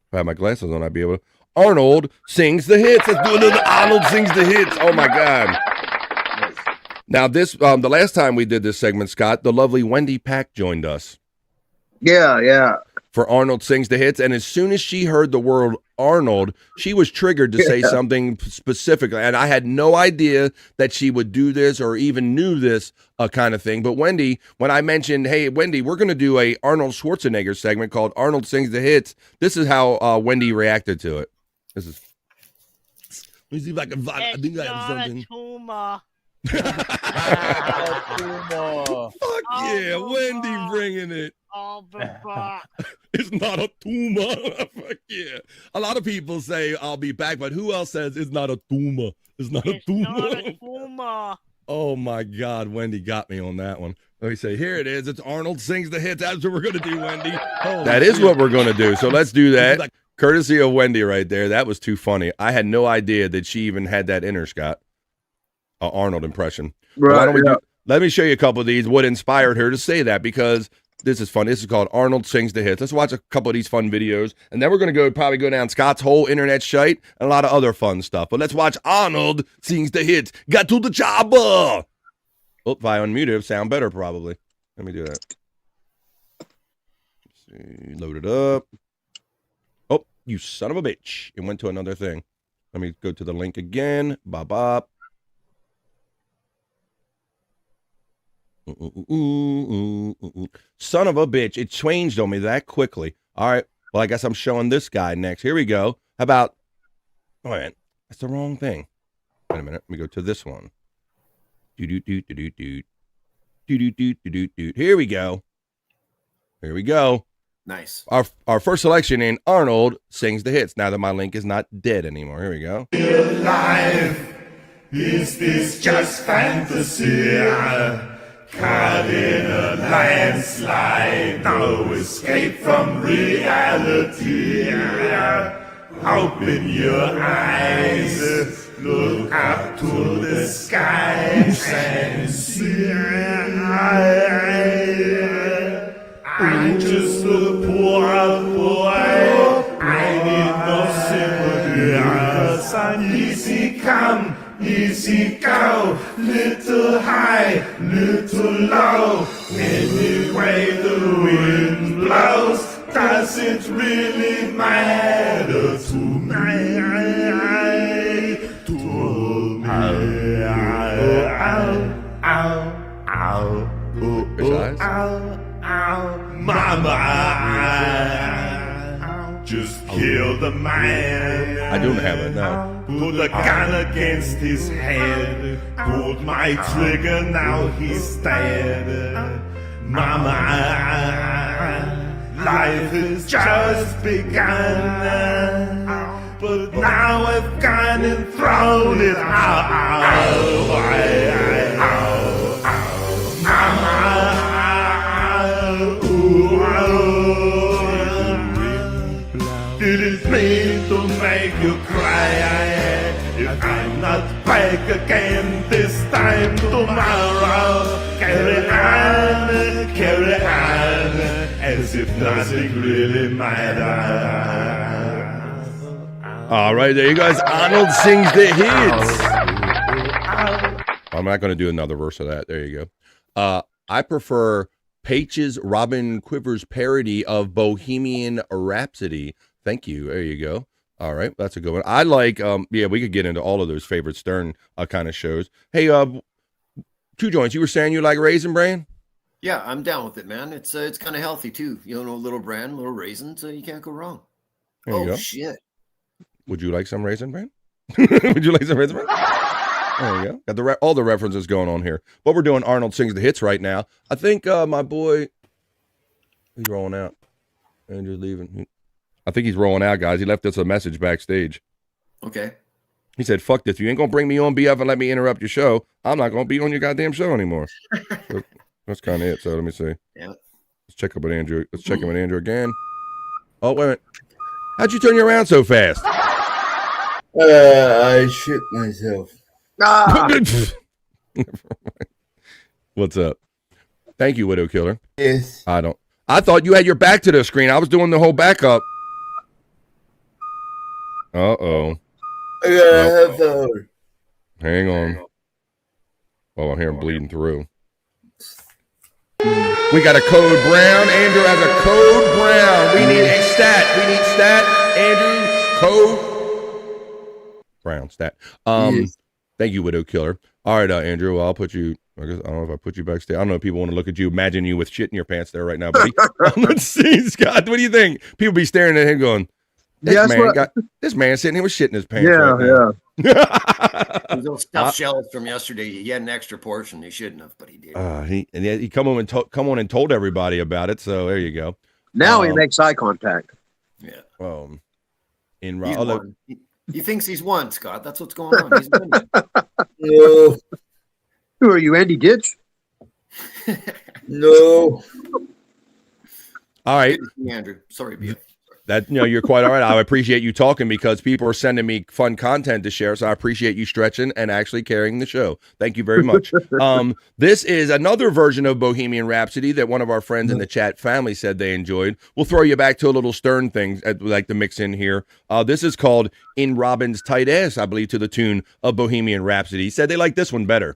if I have my glasses on, I'd be able to. Arnold Sings the Hits. Let's do a little Arnold Sings the Hits. Oh, my God. Now, this, the last time we did this segment, Scott, the lovely Wendy Pack joined us. Yeah. For Arnold Sings the Hits. And as soon as she heard the word Arnold, she was triggered to say something specifically. And I had no idea that she would do this or even knew this kind of thing. But Wendy, when I mentioned, hey, Wendy, we're going to do a Arnold Schwarzenegger segment called Arnold Sings the Hits, this is how Wendy reacted to it. This is. Let me see if I can. I think I have something. Fuck yeah, Wendy bringing it. It's not a tumor. Fuck yeah. A lot of people say I'll be back, but who else says it's not a tumor? It's not a tumor. Oh my God, Wendy got me on that one. Let me say, here it is. It's Arnold Sings the Hits. That's what we're going to do, Wendy. That is what we're going to do. So let's do that. Courtesy of Wendy right there. That was too funny. I had no idea that she even had that in her, Scott. Arnold impression. Right, Let me show you a couple of these. What inspired her to say that? Because this is fun. This is called Arnold Sings the Hits. Let's watch a couple of these fun videos. And then we're going to probably go down Scott's whole internet shite and a lot of other fun stuff. But let's watch Arnold Sings the Hits. Got to the job. Oh, if I unmute it, sound better probably. Let me do that. Let's see. Load it up. Oh, you son of a bitch. It went to another thing. Let me go to the link again. Bop, bop. Son of a bitch. It changed on me that quickly. All right. Well, I guess I'm showing this guy next. Here we go. How about... Oh, man. That's the wrong thing. Wait a minute. Let me go to this one. Here we go. Here we go. Nice. Our first selection in Arnold Sings the Hits. Now that my link is not dead anymore. Here we go. Life, is this just fantasy? Caught in a landslide, no escape from reality. Open your eyes, look up to the skies and see. I'm just a poor boy, I need no sympathy, 'cause I'm easy come, easy go, little high, little low. Anyway the wind blows, does it really matter to me? To me. Mama, just kill the man. I don't have it now. Put a gun against his head. Pulled my trigger, now he's dead. Mama, life has just begun. But now I've gone and thrown it out. Mama. Did it mean to make you cry? If I'm not back again this time tomorrow, carry on, as if nothing really matters. All right, there you guys. Arnold Sings the Hits. I'm not going to do another verse of that. There you go. I prefer Page's Robin Quivers parody of Bohemian Rhapsody. Thank you. There you go. All right. That's a good one. I like, yeah, we could get into all of those favorite Stern kind of shows. Hey, Two Joints, you were saying you like Raisin Bran? Yeah, I'm down with it, man. It's kind of healthy too. You know, little bran, little raisins, you can't go wrong. There you go. Shit. Would you like some Raisin Bran? Would you like some Raisin Bran? There you go. Got all the references going on here. But we're doing Arnold Sings the Hits right now. I think my boy, he's rolling out. Andrew's leaving. I think he's rolling out, guys. He left us a message backstage. Okay. He said, fuck this. You ain't going to bring me on BF and let me interrupt your show. I'm not going to be on your goddamn show anymore. So that's kind of it. So let me see. Yeah. Let's check up with Andrew. Let's check in with Andrew again. Oh, wait a minute. How'd you turn you around so fast? I shit myself. What's up? Thank you, Widow Killer. Yes. I thought you had your back to the screen. I was doing the whole backup. Uh-oh. I got a half hour. Hang on. Oh, I'm hearing bleeding through. We got a code brown. Andrew has a code brown. We need a stat. We need stat. Andrew, code brown stat. Yes. Thank you, Widow Killer. All right, Andrew, well, I'll put you, I guess, I don't know if I put you backstage. I don't know if people want to look at you, imagine you with shit in your pants there right now, buddy. Let's see, Scott, what do you think? People be staring at him going, this man sitting here with shit in his pants. Yeah. Those stuffed shells from yesterday. He had an extra portion. He shouldn't have, but he did. He come on and told everybody about it. So there you go. Now he makes eye contact. Yeah. He thinks he's won, Scott. That's what's going on. He's winning. Who are you, Andy Ditch? No. All right. Andrew. Sorry, BF. That you're quite all right. I appreciate you talking because people are sending me fun content to share. So I appreciate you stretching and actually carrying the show. Thank you very much. This is another version of Bohemian Rhapsody that one of our friends in the chat family said they enjoyed. We'll throw you back to a little Stern thing I'd like to mix in here. This is called In Robin's Tight Ass, I believe, to the tune of Bohemian Rhapsody. He said they like this one better.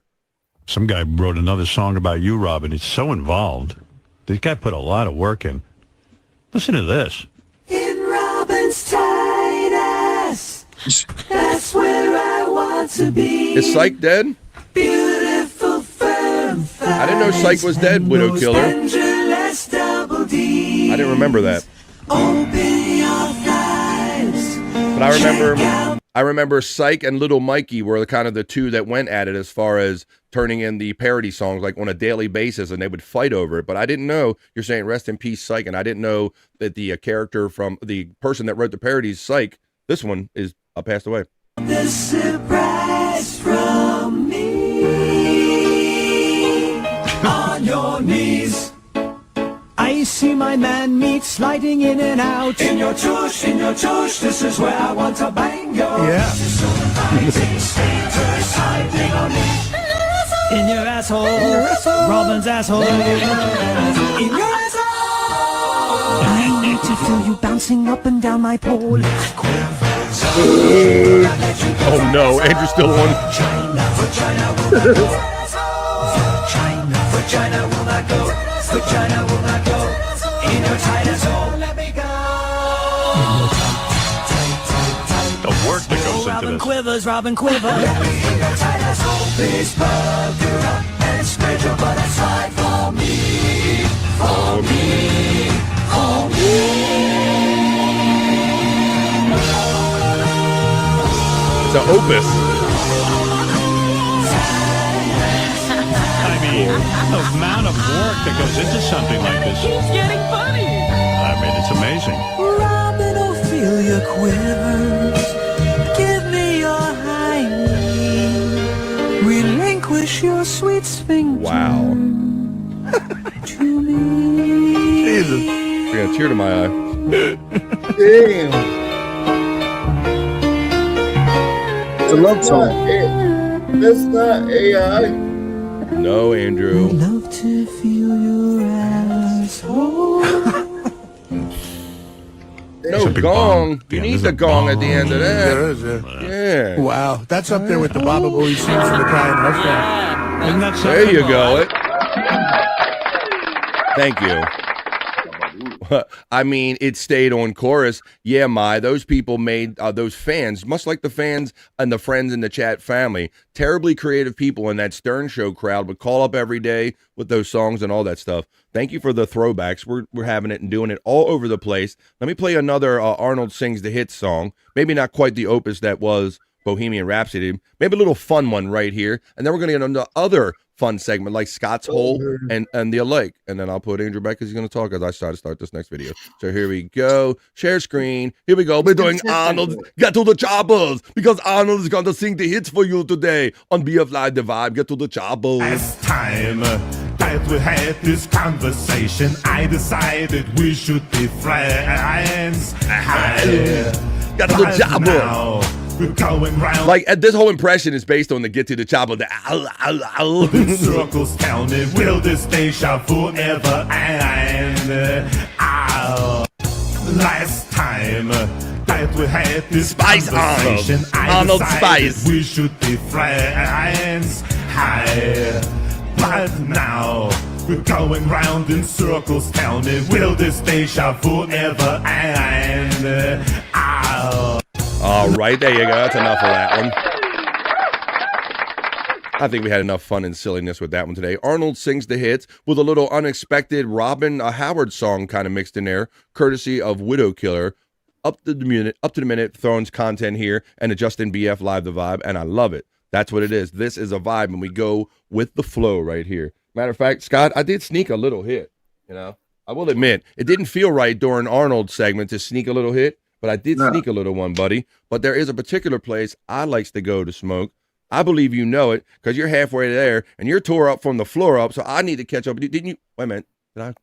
Some guy wrote another song about you, Robin. He's so involved. This guy put a lot of work in. Listen to this. In Robin's tight ass, that's where I want to be. Is Shyt dead? Beautiful firm I didn't know Shyt was dead, Widow Killer. I didn't remember that. Open your thighs. But I remember Shyt and Little Mikey were kind of the two that went at it as far as turning in the parody songs like on a daily basis, and they would fight over it. But I didn't know, you're saying rest in peace, Shyt, and I didn't know that the character from the person that wrote the parodies, Shyt, this one is passed away. The surprise from me on your knees. I see my man meat sliding in and out. In your tush, this is where I want to bang you. Yeah. In your asshole, Robin's asshole. In your asshole. I need to feel you bouncing up and down my pole. Oh no, Andrew's still on. Vagina will not go. Vagina will not go. In your tight asshole, let me go. The work that goes into Robin this. quivers, Robin quivers. Let me in your tight asshole. Please plug her up and spread your butt aside for me. For me. For me. It's an opus. I mean, the amount of work that goes into something like this. He's getting funny. I mean, it's amazing. Robin, oh, feel your quivers. Give me your high knee. Relinquish your sweet sphincter. Wow. To me. Jesus. I got a tear to my eye. Damn. It's a love song. That's not AI. No, Andrew. Love to feel your asshole. No gong. You need the gong at the end of that. Yeah. Wow, that's up there with the Baba Booey scenes from the Crying Restaurant. Isn't that There you go. Thank you. I mean, it stayed on chorus. Yeah, those people made those fans, much like the fans and the friends in the chat family, terribly creative people in that Stern Show crowd would call up every day with those songs and all that stuff. Thank you for the throwbacks. We're having it and doing it all over the place. Let me play another Arnold Sings the Hits song. Maybe not quite the opus that was Bohemian Rhapsody. Maybe a little fun one right here. And then we're going to get on the other fun segment like Scott's Hole and the alike. And then I'll put Andrew back because he's going to talk as I try to start this next video. So here we go. Share screen. Here we go. We're doing Arnold. Get to the choppers because Arnold is going to sing the hits for you today on BF Live The Vibe. Get to the choppers. Last time that we had this conversation, I decided we should be friends. Got to the choppers. We're going round. Like this whole impression is based on the get to the chopper. The ow, ow, ow. The circles tell me, will this deja vu ever end? Last time that we had this Spice conversation, Arnold I Spice. decided we should be friends. But now we're going round in circles. Tell me, will this deja vu ever end? All right, there you go. That's enough of that one. I think we had enough fun and silliness with that one today. Arnold Sings the Hits with a little unexpected Robin Howard song kind of mixed in there, courtesy of Widow Killer. Up to the minute Thrones content here and a Justin BF Live The Vibe, and I love it. That's what it is. This is a vibe, and we go with the flow right here. Matter of fact, Scott, I did sneak a little hit. You know, I will admit it didn't feel right during Arnold's segment to sneak a little hit. But I did sneak a little one, buddy. But there is a particular place I likes to go to smoke. I believe you know it because you're halfway there and you're tore up from the floor up. So I need to catch up. Didn't you? Wait a minute. Did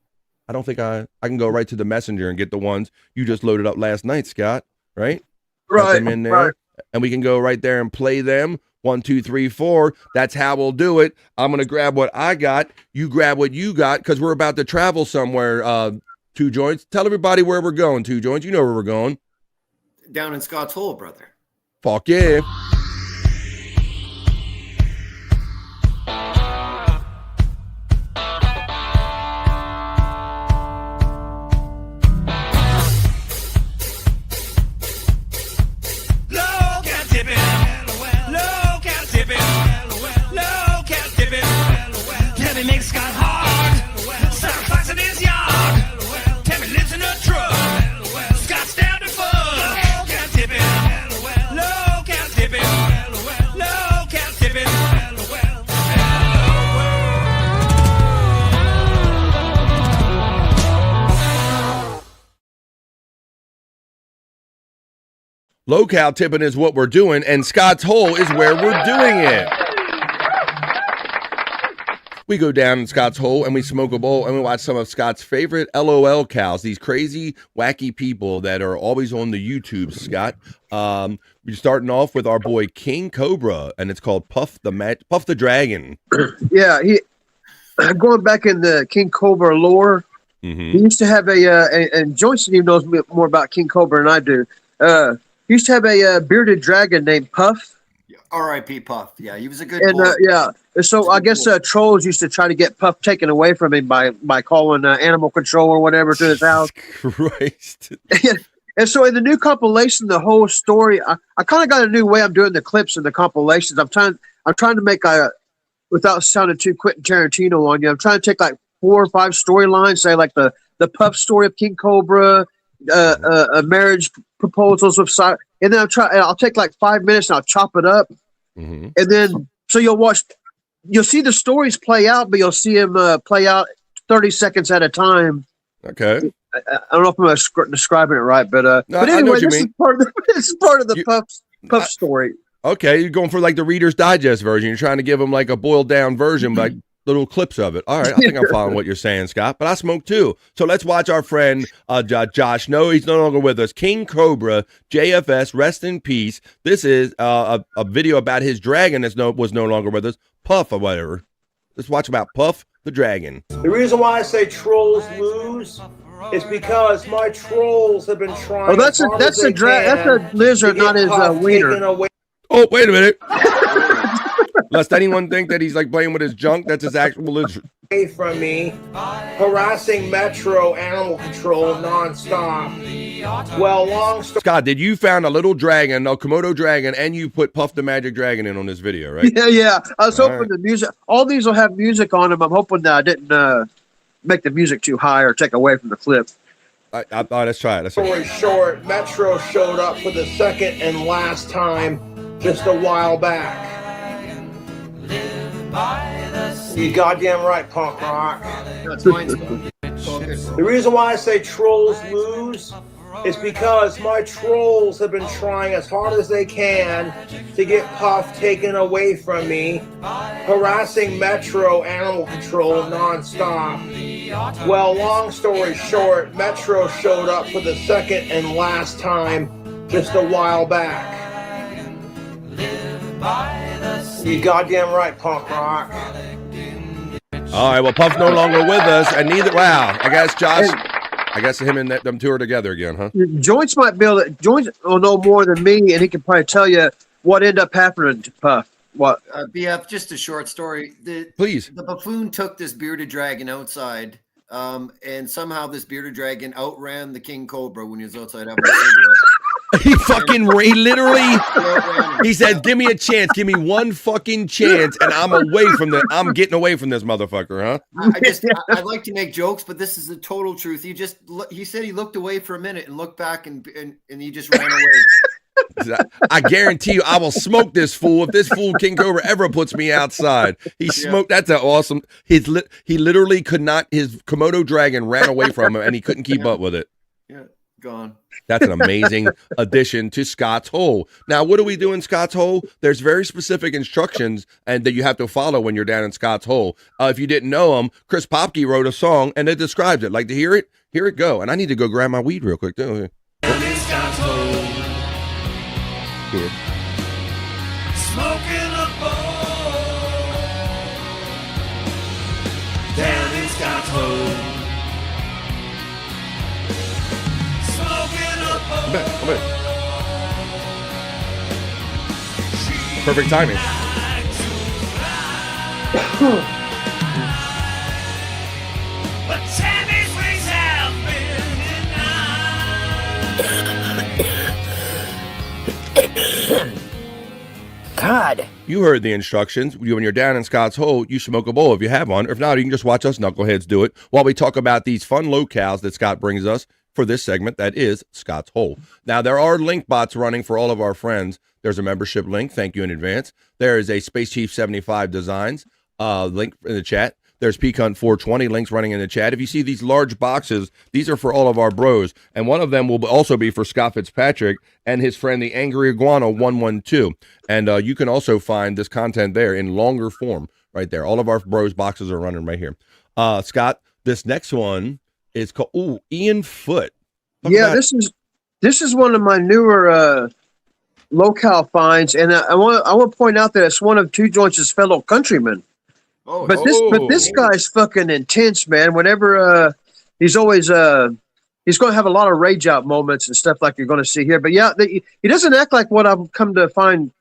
I don't think I can go right to the messenger and get the ones you just loaded up last night, Scott. Right? Put them in there, and we can go right there and play them. 1, 2, 3, 4. That's how we'll do it. I'm gonna grab what I got. You grab what you got because we're about to travel somewhere. 2 Joints. Tell everybody where we're going. 2 Joints. You know where we're going. Down in Scott's Hole, brother. Fuck yeah. Low-cal tipping is what we're doing, and Scott's Hole is where we're doing it. We go down in Scott's Hole, and we smoke a bowl, and we watch some of Scott's favorite LOL cows, these crazy, wacky people that are always on the YouTube, Scott. We're starting off with our boy King Cobra, and it's called Puff the Dragon. Yeah, going back in the King Cobra lore, he used to have and Joyce even knows more about King Cobra than I do. He used to have a bearded dragon named Puff. R.I.P. Puff. Yeah, he was a good boy. So I guess trolls used to try to get Puff taken away from him by calling animal control or whatever to his house. Christ. And so in the new compilation, the whole story, I kind of got a new way I'm doing the clips and the compilations. I'm trying to make without sounding too Quentin Tarantino on you, I'm trying to take like 4 or 5 storylines, say like the Puff story of King Cobra, a marriage proposals with and then I'll take like 5 minutes and I'll chop it up, and then so you'll see the stories play out, but you'll see them play out 30 seconds at a time. Okay. I don't know if I'm describing it right, but anyway, this is part of the Puff story. Okay, you're going for like the Reader's Digest version. You're trying to give them like a boiled down version, like little clips of it. All right, I think I'm following what you're saying, Scott, but I smoke too. So let's watch our friend Josh. No, he's no longer with us. King Cobra, JFS, rest in peace. This is a video about his dragon that was no longer with us, Puff or whatever. Let's watch about Puff the Dragon. The reason why I say trolls lose is because my trolls have been trying. Oh, that's a lizard, not his wiener. Oh, wait a minute. Lest anyone think that he's like playing with his junk, that's his actual lizard. Away from me, harassing Metro Animal Control nonstop. Well, long story. Scott, did you found a little dragon, a Komodo dragon, and you put Puff the Magic Dragon in on this video, right? Yeah. I was hoping the music. All these will have music on them. I'm hoping that I didn't make the music too high or take away from the clip. Let's try it. Story short, Metro showed up for the second and last time just a while back. You goddamn right, punk rock. The reason why I say trolls lose is because my trolls have been trying as hard as they can to get Puff taken away from me, harassing Metro Animal Control nonstop. Well, long story short, Metro showed up for the second and last time just a while back. You goddamn right, punk rock. All right, well, Puff's no longer with us, and neither. Wow, I guess him and them two are together again, huh? Joints might be able to. Joints will know more than me, and he can probably tell you what ended up happening to Puff. What? BF, just a short story. Please. The buffoon took this bearded dragon outside, and somehow this bearded dragon outran the King Cobra when he was outside having a cigarette. He literally, he said, give me a chance. Give me one fucking chance, and I'm getting away from this motherfucker, huh? I like to make jokes, but this is the total truth. He said he looked away for a minute and looked back and he just ran away. I guarantee you I will smoke this fool if this fool King Cobra ever puts me outside. He smoked. That's an awesome. He literally could not. His Komodo dragon ran away from him and he couldn't keep up with it. Yeah. Gone. That's an amazing addition to Scott's Hole. Now, what do we do in Scott's Hole? There's very specific instructions and that you have to follow when you're down in Scott's Hole. If you didn't know him, Chris Popke wrote a song and it describes it. Like to hear it? Here it go. And I need to go grab my weed real quick too. Good. Smoking a bowl down in Scott's Hole. Smoking a bowl. Come back. Perfect timing. But Tammy's wings have been denied. God. You heard the instructions. When you're down in Scott's Hole, you smoke a bowl if you have one. If not, you can just watch us knuckleheads do it while we talk about these fun locales that Scott brings us for this segment that is Scott's Hole. Now, there are link bots running for all of our friends. There's a membership link. Thank you in advance. There is a Space Chief 75 Designs link in the chat. There's Peacunt 420 links running in the chat. If you see these large boxes, these are for all of our bros. And one of them will also be for Scott Fitzpatrick and his friend, the Angry Iguana 112. And you can also find this content there in longer form right there. All of our bros boxes are running right here. Scott, this next one is called Ian Foot. This is one of my newer locale finds. And I want to point out that it's one of Two Joints' fellow countrymen. But this guy's fucking intense, man. Whenever he's always he's going to have a lot of rage out moments and stuff like you're going to see here. But yeah, he doesn't act like what I've come to find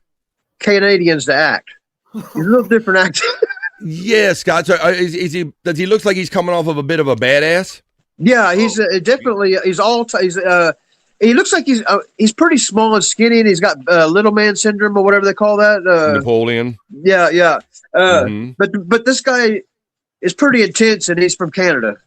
Canadians to act. He's a little different actor. Yeah, Scott. So does he looks like he's coming off of a bit of a badass? Yeah, he's definitely he looks like he's pretty small and skinny, and he's got little man syndrome or whatever they call that. Napoleon. Yeah. But this guy is pretty intense, and he's from Canada.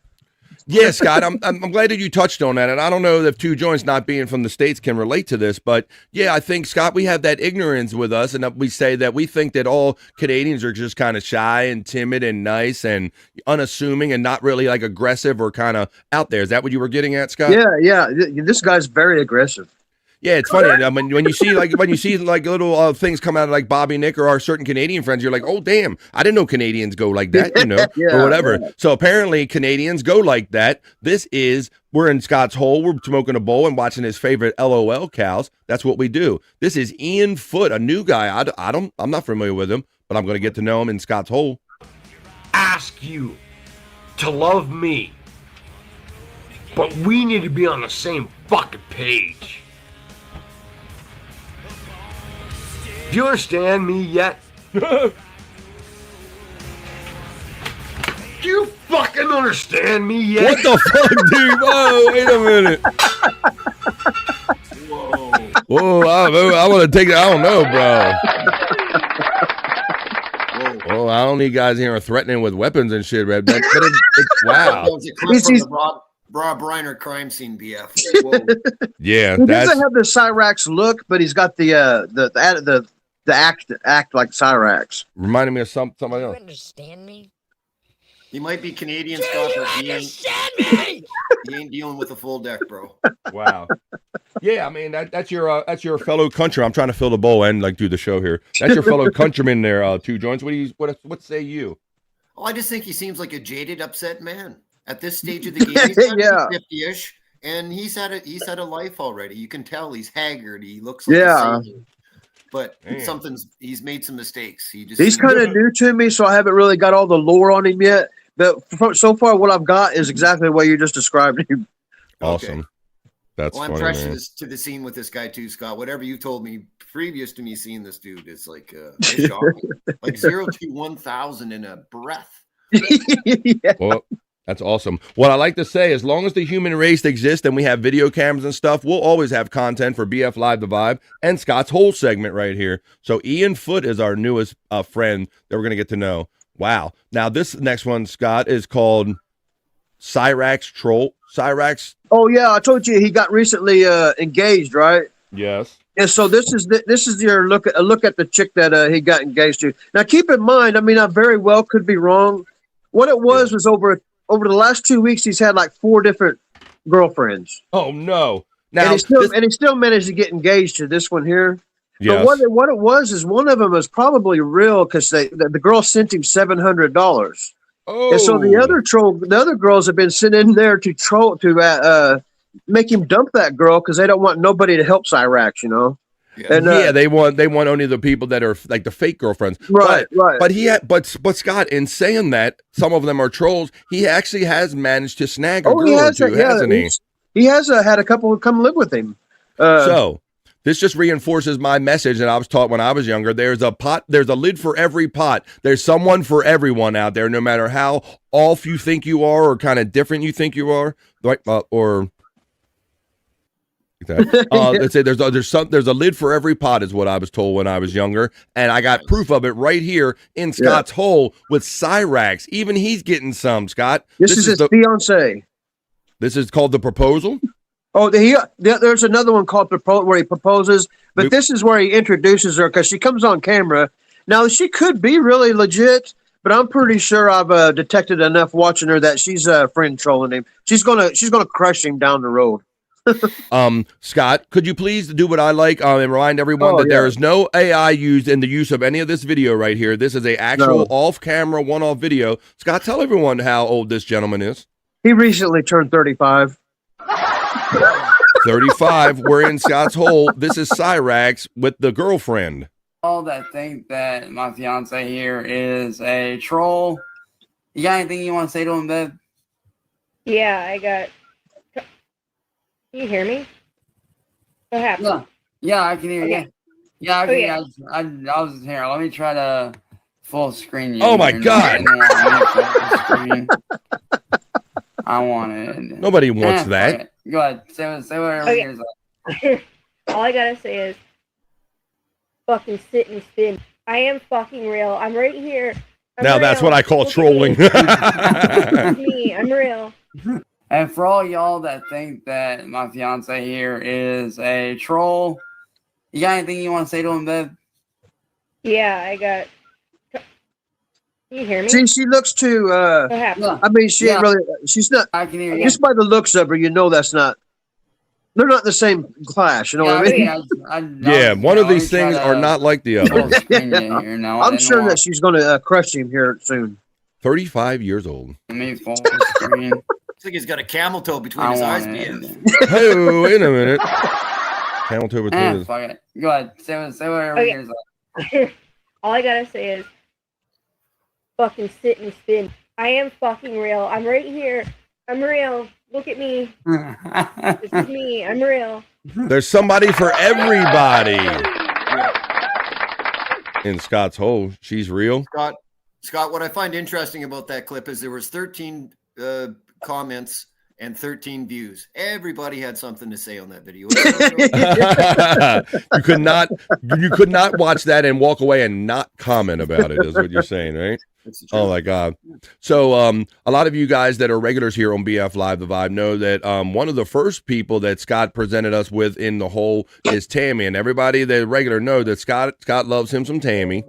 Yeah, Scott, I'm glad that you touched on that, and I don't know if Two Joints not being from the States can relate to this, but yeah, I think, Scott, we have that ignorance with us, and we say that we think that all Canadians are just kind of shy and timid and nice and unassuming and not really like aggressive or kind of out there. Is that what you were getting at, Scott? Yeah. This guy's very aggressive. Yeah, it's funny. When you see little things come out of like Bobby Nick or our certain Canadian friends, you're like, oh damn, I didn't know Canadians go like that, or whatever. Yeah. So apparently Canadians go like that. We're in Scott's Hole. We're smoking a bowl and watching his favorite LOL cows. That's what we do. This is Ian Foot, a new guy. I'm not familiar with him, but I'm going to get to know him in Scott's Hole. Ask you to love me, but we need to be on the same fucking page. Do you understand me yet? Do you fucking understand me yet? What the fuck, dude? Whoa, wait a minute. Whoa, I want to take it. I don't know, bro. Whoa, I don't need guys here threatening with weapons and shit, Red. Wow. It's from the Rob Reiner crime scene BF. Whoa. Yeah, he doesn't have the Cyrax look, but he's got the act like Cyrax. Reminding me of somebody else. You understand me? He might be Canadian, Scott, but he ain't dealing with a full deck, bro. Wow. Yeah, I mean that's your fellow countryman. I'm trying to fill the bowl and like do the show here. That's your fellow countryman there, Two Joints. What say you? Oh, I just think he seems like a jaded, upset man at this stage of the game. He's 50-ish, and he's had a life already. You can tell he's haggard. He looks like a savior. But he's made some mistakes. He's kind of new to me, so I haven't really got all the lore on him yet. But so far, what I've got is exactly what you just described him. Awesome. Okay. That's I'm funny, fresh man. to the scene with this guy too, Scott. Whatever you told me previous to me seeing this dude, it's like it's shocking. Like 0 to 1,000 in a breath. Yeah. Well, that's awesome. What I like to say, as long as the human race exists and we have video cameras and stuff, we'll always have content for BF Live The Vibe and Scott's Whole segment right here. So Ian Foot is our newest friend that we're going to get to know. Wow. Now this next one, Scott, is called Cyrax Troll. Cyrax. Oh yeah, I told you he got recently engaged, right? Yes. And so this is your look at the chick that he got engaged to. Now keep in mind, I mean, I very well could be wrong. What it was over the last 2 weeks, he's had like 4 different girlfriends. Oh no! Now and he still managed to get engaged to this one here. Yes. But what it was is one of them was probably real because the girl sent him $700. Oh. And so the other girls have been sent in there to troll to make him dump that girl because they don't want nobody to help Cyrax, you know. Yeah. And they want only the people that are like the fake girlfriends. Right, right. But Scott, in saying that some of them are trolls, he actually has managed to snag a girl he or has, two, hasn't he? He has had a couple come live with him. So this just reinforces my message that I was taught when I was younger. There's a lid for every pot. There's someone for everyone out there, no matter how off you think you are or kind of different you think you are, right? Let's say there's a lid for every pot is what I was told when I was younger, and I got proof of it right here in Scott's hole with Cyrax. Even he's getting some, Scott. This is his fiance. This is called The Proposal. Oh, there's another one called where he proposes, but this is where he introduces her because she comes on camera. Now she could be really legit, but I'm pretty sure I've detected enough watching her that she's a friend trolling him. She's gonna crush him down the road. Scott, could you please do what I like and remind everyone that there is no AI used in the use of any of this video right here. This is a actual off-camera, one-off video. Scott, tell everyone how old this gentleman is. He recently turned 35. 35. We're in Scott's hole. This is Cyrax with the girlfriend. All that think that my fiance here is a troll. You got anything you want to say to him, babe? Yeah, I got. Can you hear me? What happened? Yeah, I can hear you. Okay. Yeah, I can Okay. hear you. I was here. Let me try to full screen you. Oh my God. I want it. Nobody wants that. fuck it. Go ahead. Say whatever Okay. yours are. All I gotta say is, fucking sit and spin. I am fucking real. I'm right here. Now that's what I call trolling. It's me. I'm real. And for all y'all that think that my fiance here is a troll, you got anything you want to say to him, babe? Yeah, I got. Can you hear me? See, she looks too. What happened? I mean, she ain't really. She's not. I can hear you. Just by the looks of her, you know that's not. They're not in the same class. You know what I mean? Yeah, one of these things are not like the other. I'm sure that she's going to crush him here soon. 35 years old. Looks like he's got a camel toe between his eyes. Hey, wait a minute. Camel toe between his. Fuck it. Go ahead. Say whatever Okay. yours are. All I gotta say is, fucking sit and spin. I am fucking real. I'm right here. I'm real. Look at me. This is me. I'm real. There's somebody for everybody. In Scott's hole, she's real. Scott, what I find interesting about that clip is there was 13 comments and 13 views. Everybody had something to say on that video. You could not watch that and walk away and not comment about it, is what you're saying, right? Oh my God. So a lot of you guys that are regulars here on BF Live The Vibe know that one of the first people that Scott presented us with in the hole is Tammy, and everybody that regular know that Scott loves him some Tammy.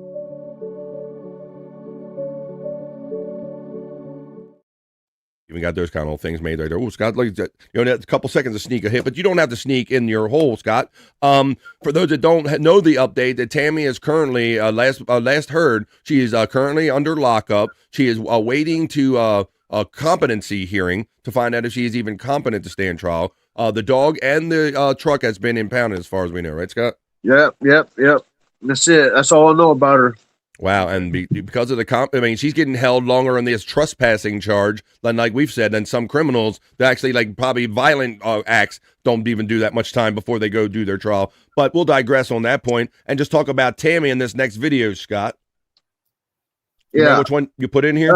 Even got those kind of things made right there. Oh, Scott, like that, that's a couple seconds to sneak a hit, but you don't have to sneak in your hole, Scott. For those that don't know the update, that Tammy is currently last heard, she is currently under lockup. She is waiting to a competency hearing to find out if she is even competent to stand trial. The dog and the truck has been impounded, as far as we know, right, Scott? Yep. That's it. That's all I know about her. Wow, and because of she's getting held longer on this trespassing charge than, like we've said, than some criminals that actually, like, probably violent acts don't even do that much time before they go do their trial. But we'll digress on that point and just talk about Tammy in this next video, Scott. You know which one you put in here?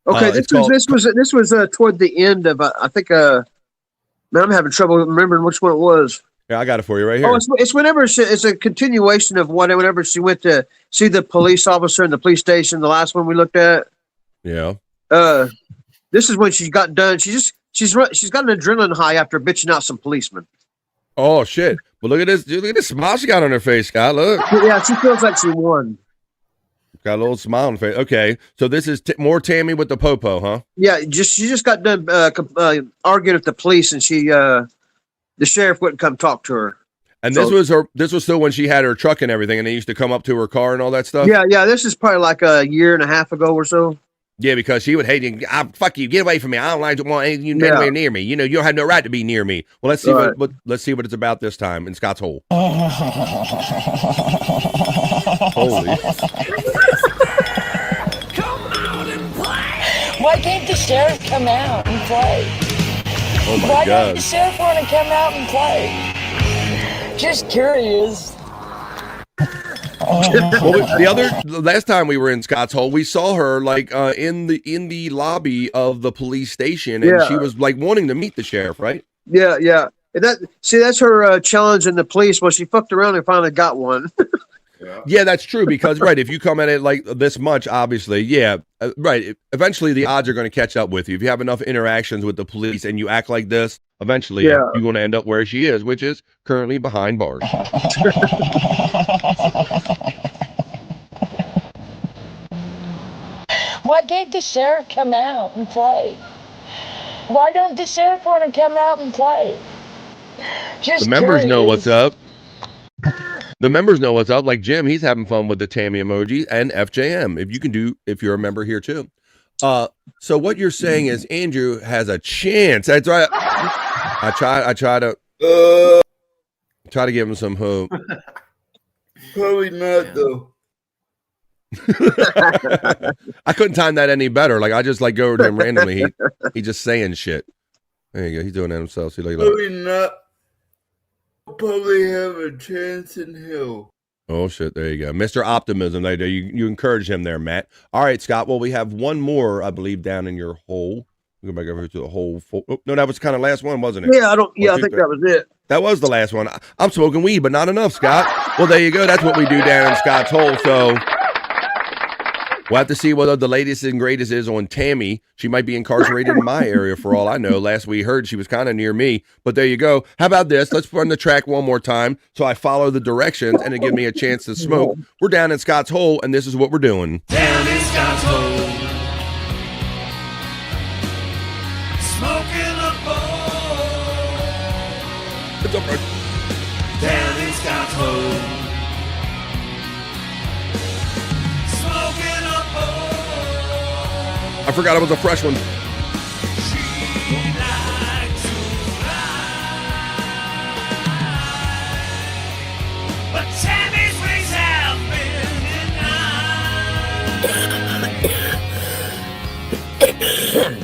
Okay, this was toward the end of I think. Man, I'm having trouble remembering which one it was. Yeah, I got it for you right here. Oh, it's whenever it's a continuation of whenever she went to see the police officer in the police station. The last one we looked at. Yeah. This is when she got done. She's got an adrenaline high after bitching out some policemen. Oh shit! But look at this! Look at this smile she got on her face, Scott. Look. Yeah, she feels like she won. Got a little smile on her face. Okay, so this is more Tammy with the popo, huh? Yeah, she just got done arguing with the police, and the sheriff wouldn't come talk to her. And this was still when she had her truck and everything, and they used to come up to her car and all that stuff. Yeah. This is probably like a year and a half ago or so. Yeah, because she would hate you. Fuck you, get away from me. I don't like want you anywhere near me. You know, you don't have no right to be near me. Well, let's see let's see what it's about this time in Scott's Hole. Holy. Why can't the sheriff come out and play? Oh my Why God. don't the sheriff want to come out and play? Just curious. Well, last time we were in Scott's Hole, we saw her like in the lobby of the police station, and she was like wanting to meet the sheriff, right? Yeah. And that's her challenge in the police. Well, she fucked around and finally got one. Yeah, that's true because if you come at it like this much, obviously, right. Eventually, the odds are going to catch up with you if you have enough interactions with the police and you act like this. Eventually, you're going to end up where she is, which is currently behind bars. Why can't the sheriff come out and play? Why don't the sheriff want to come out and play? Just the members know curious. what's up. The members know what's up. Like Jim, he's having fun with the Tammy emoji and FJM. If you're a member here too. So what you're saying is Andrew has a chance. That's right. I try to give him some hope. Probably not though. I couldn't time that any better. Like I just like go over to him randomly. He just saying shit. There you go. He's doing that himself. See, probably not. Probably have a chance in hell. Oh shit! There you go, Mr. Optimism. There you encourage him there, Matt. All right, Scott. Well, we have one more, I believe, down in your hole. Go back over to the hole. Oh, no, that was kind of last one, wasn't it? Yeah, I think that was it. That was the last one. I'm smoking weed, but not enough, Scott. Well, there you go. That's what we do down in Scott's Hole. So we'll have to see what the latest and greatest is on Tammy. She might be incarcerated in my area for all I know. Last we heard, she was kind of near me. But there you go. How about this? Let's run the track one more time so I follow the directions and it gives me a chance to smoke. We're down in Scott's Hole, and this is what we're doing. Down in Scott's Hole. Smoking a bowl. It's up right. Down in Scott's Hole. Smoking a bowl. I forgot it was a fresh one. But Tammy's ways have been denied.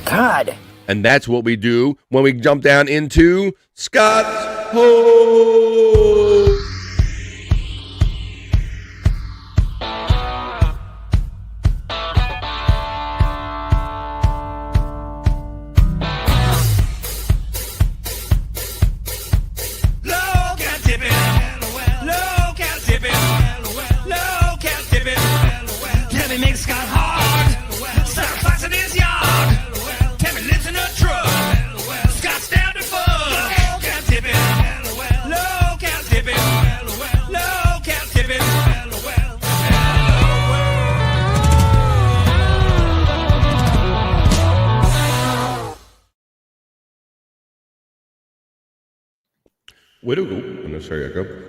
God. And that's what we do when we jump down into Scott's Hole.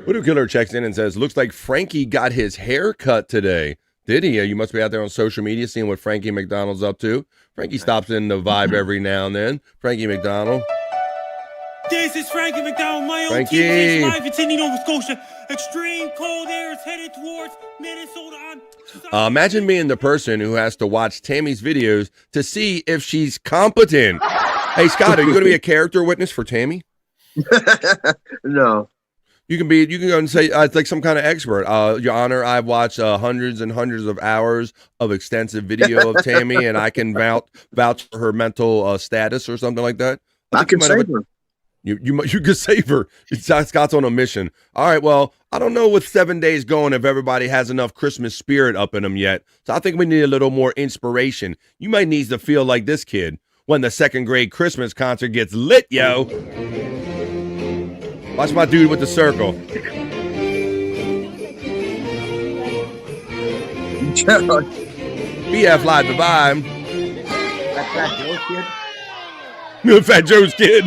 Widow Killer checks in and says, looks like Frankie got his hair cut today. Did he? You must be out there on social media seeing what Frankie McDonald's up to. Frankie stops in the vibe every now and then. Frankie McDonald. This is Frankie McDonald, my own Frankie. team live in Sydney, Nova Scotia. Extreme cold air is headed towards Minnesota. Imagine being the person who has to watch Tammy's videos to see if she's competent. Hey, Scott, are you going to be a character witness for Tammy? No. You can go and say it's like some kind of expert. Your Honor, I've watched hundreds and hundreds of hours of extensive video of Tammy, and I can vouch for her mental status or something like that. I can save her. You can save her. Scott's on a mission. All right. Well, I don't know with 7 days going if everybody has enough Christmas spirit up in them yet. So I think we need a little more inspiration. You might need to feel like this kid when the second grade Christmas concert gets lit, yo. Watch my dude with the circle. BF Live the Vibe. That's Fat Joe's kid. Fat Joe's kid.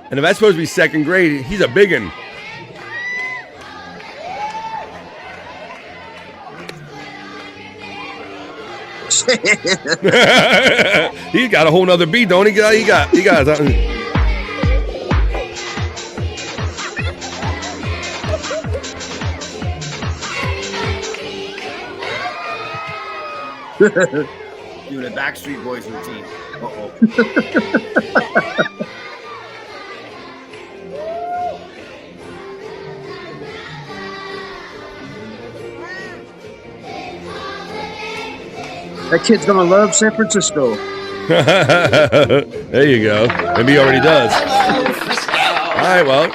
And if that's supposed to be second grade, he's a biggin. He's got a whole nother beat, don't he? He got something. Doing a Backstreet Boys routine. Uh-oh. That kid's gonna love San Francisco. There you go. Maybe he already does. All right, well,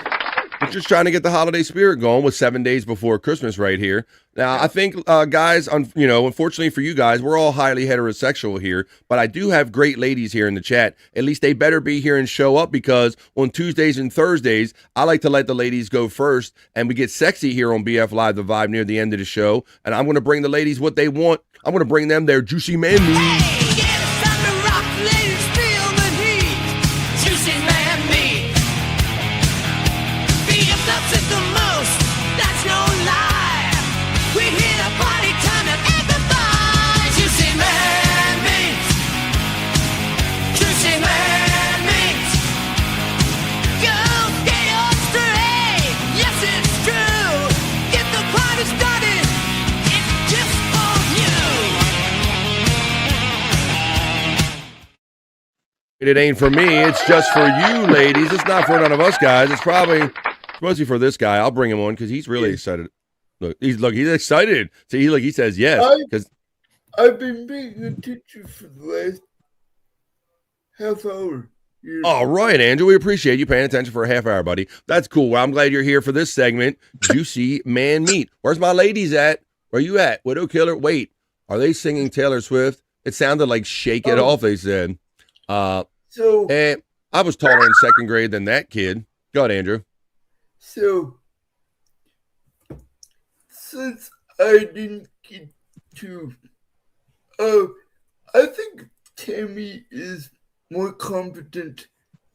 we're just trying to get the holiday spirit going with 7 days before Christmas right here. Now, I think, guys, unfortunately for you guys, we're all highly heterosexual here, but I do have great ladies here in the chat. At least they better be here and show up, because on Tuesdays and Thursdays, I like to let the ladies go first, and we get sexy here on BF Live The Vibe near the end of the show, and I'm going to bring the ladies what they want. I'm going to bring them their juicy man meat. It ain't for me. It's just for you, ladies. It's not for none of us guys. It's mostly for this guy. I'll bring him on because he's really excited. Look, he's excited. See, he says yes because I've been paying attention for the last half hour. All right, Andrew. We appreciate you paying attention for a half hour, buddy. That's cool. Well, I'm glad you're here for this segment. Juicy Man Meat. Where's my ladies at? Where you at? Widow Killer? Wait, are they singing Taylor Swift? It sounded like Shake It Off, they said. And I was taller in second grade than that kid. Go ahead, Andrew. So, since I didn't get to, I think Tammy is more competent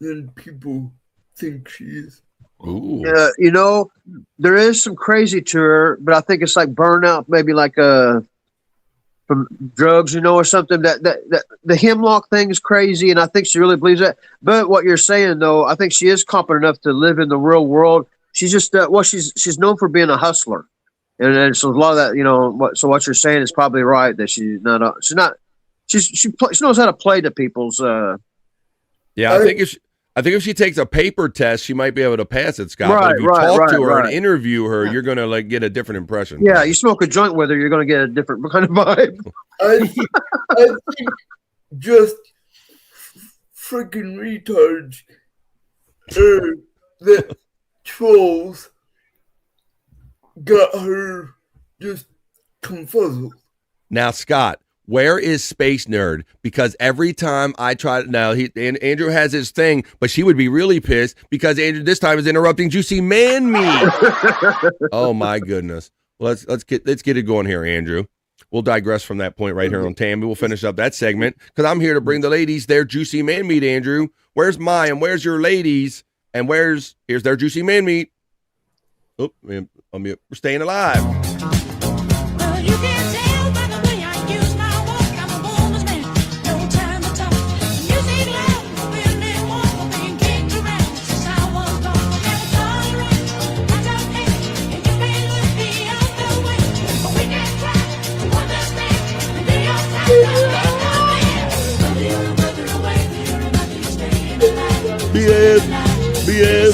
than people think she is. Ooh. There is some crazy to her, but I think it's like burnout, maybe like from drugs, or something. That the hemlock thing is crazy, and I think she really believes that. But what you're saying, though, I think she is competent enough to live in the real world. She's just she's known for being a hustler, and so a lot of that, So what you're saying is probably right, that she knows how to play to people's. Yeah, I think if she takes a paper test, she might be able to pass it, Scott. But if you talk to her and interview her, you're going to get a different impression. Yeah, you smoke a joint with her, you're going to get a different kind of vibe. I think just freaking retards the trolls got her just confuzzled. Now, Scott, where is Space Nerd? Because every time I try to, Andrew has his thing, but she would be really pissed because Andrew this time is interrupting Juicy Man Meat. Oh my goodness. Let's get it going here, Andrew. We'll digress from that point right here on Tammy. We'll finish up that segment because I'm here to bring the ladies their Juicy Man Meat, Andrew. Where's mine? Where's your ladies? And here's their Juicy Man Meat. Oh, we're staying alive. BS.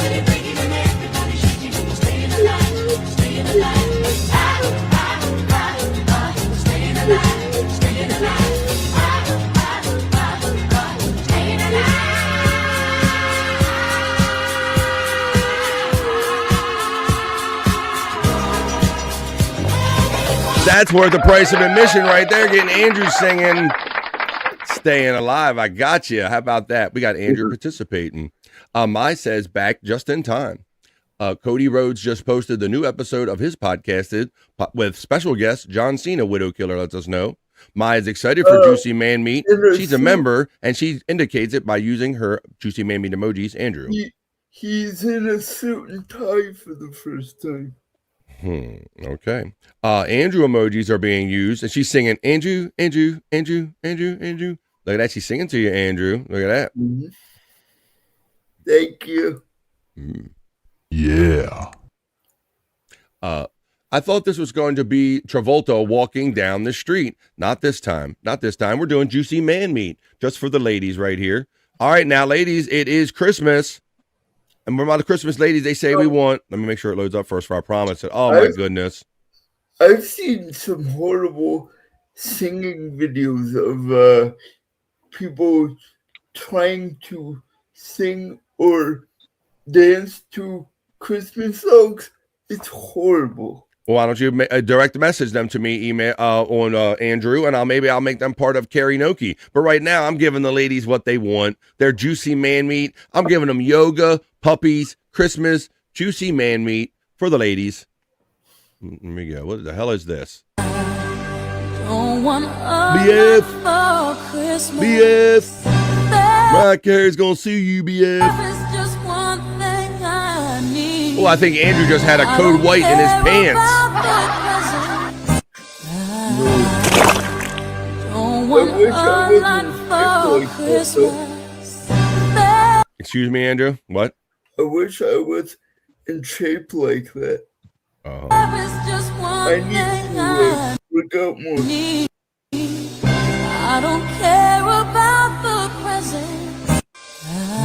That's worth the price of admission right there. Getting Andrew singing Staying Alive. I got you. How about that? We got Andrew participating. My says back just in time. Cody Rhodes just posted the new episode of his podcast with special guest John Cena. Widow Killer lets us know. Maya's excited for Juicy Man Meat. She's a member, and she indicates it by using her Juicy Man Meat emojis. Andrew. He's in a suit and tie for the first time. Okay. Andrew emojis are being used, and she's singing Andrew, Andrew, Andrew, Andrew, Andrew. Look at that. She's singing to you, Andrew. Look at that. Mm-hmm. Thank you. Yeah. I thought this was going to be Travolta walking down the street. Not this time. Not this time. We're doing Juicy Man Meat just for the ladies right here. All right, now, ladies, it is Christmas. And we're about the Christmas ladies they say we want. Let me make sure it loads up first for I promise it. Oh, my goodness. I've seen some horrible singing videos of people trying to sing or dance to Christmas songs. It's horrible. Well, why don't you direct message them to me, email on Andrew, and I'll make them part of karaoke. But right now, I'm giving the ladies what they want. Their Juicy Man Meat. I'm giving them yoga, puppies, Christmas, Juicy Man Meat for the ladies. Let me go. What the hell is this? BF. BF. My Carrie's gonna sue you, BF. Oh, I think Andrew just had a code white in his pants. Excuse me, Andrew? What? I wish I was in shape like that. Oh. I need to look out more. I don't care about the present.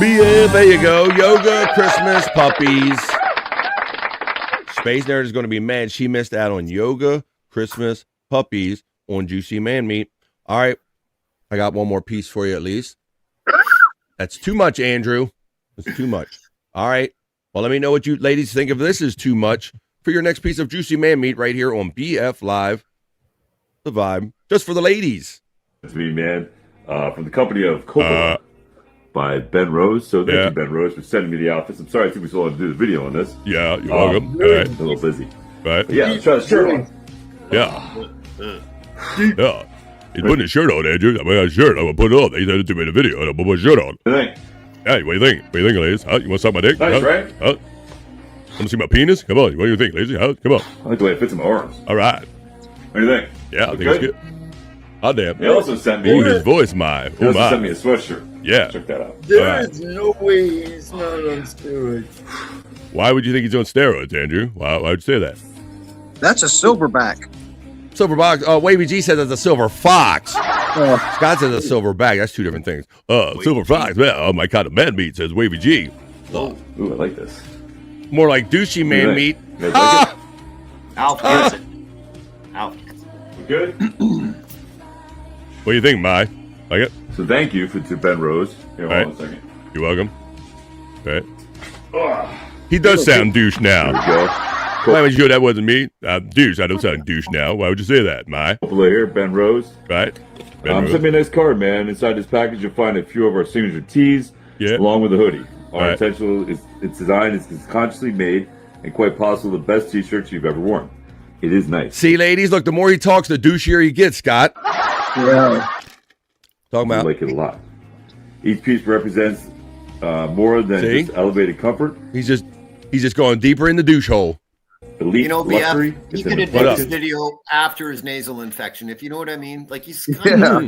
BF, there you go. Yoga, Christmas, puppies. Space Nerd is going to be mad she missed out on yoga, Christmas, puppies on Juicy Man Meat. All right. I got one more piece for you at least. That's too much, Andrew. It's too much. All right. Well, let me know what you ladies think of this is too much for your next piece of Juicy Man Meat right here on BF Live. The vibe. Just for the ladies. It's me, man. From the company of Coppola by Ben Rose. So thank you, Ben Rose, for sending me the outfits. I'm sorry it took me so long to do the video on this. Yeah, you're welcome. All right. A little busy. Right. But yeah, let's try the shirt on. Yeah. Yeah. He's putting his shirt on, Andrew. I got a shirt. I'm going to put it on. He said it to me in the video. I'm going to put my shirt on. What do you think? Hey, what do you think? What do you think, ladies? Huh? You want to suck my dick? Nice, right? Huh? Want to see my penis? Come on. What do you think, ladies? Huh? Come on. I like the way it fits in my arms. All right. What do you think? Yeah, I think it's good. Oh, damn. He also sent me... Oh, his voice, my. He also sent me a sweatshirt. Yeah. Check that out. There is no way he's not on steroids. Why would you think he's on steroids, Andrew? Why would you say that? That's a silverback. Silverback. Wavy G says it's a silver fox. Scott says a silverback. That's two different things. Silver fox. Well, my kind of man meat, says Wavy G. Ooh, I like this. More like douchey man meat. You guys like it? Alf gets it. Alf gets it. We good? What do you think, Mai? Like it? So thank you to Ben Rose. Here, hold on a second. You're welcome. Okay. He does sound douche now. There we go. Why would you go, that wasn't me? Douche. I don't sound douche now. Why would you say that, Mai? Couple here, Ben Rose. Right. Ben Send me a nice card, man. Inside this package, you'll find a few of our signature tees, along with a hoodie. Our intentional is its design is consciously made and quite possibly the best t-shirts you've ever worn. It is nice. See, ladies, look, the more he talks, the douchier he gets, Scott. Yeah. Talking about. I like it a lot. Each piece represents more than just elevated comfort. He's just going deeper in the douche hole. Elite You know, luxury. BF, he It's could an have done this abundance. video after his nasal infection, if you know what I mean. Like, he's kind of...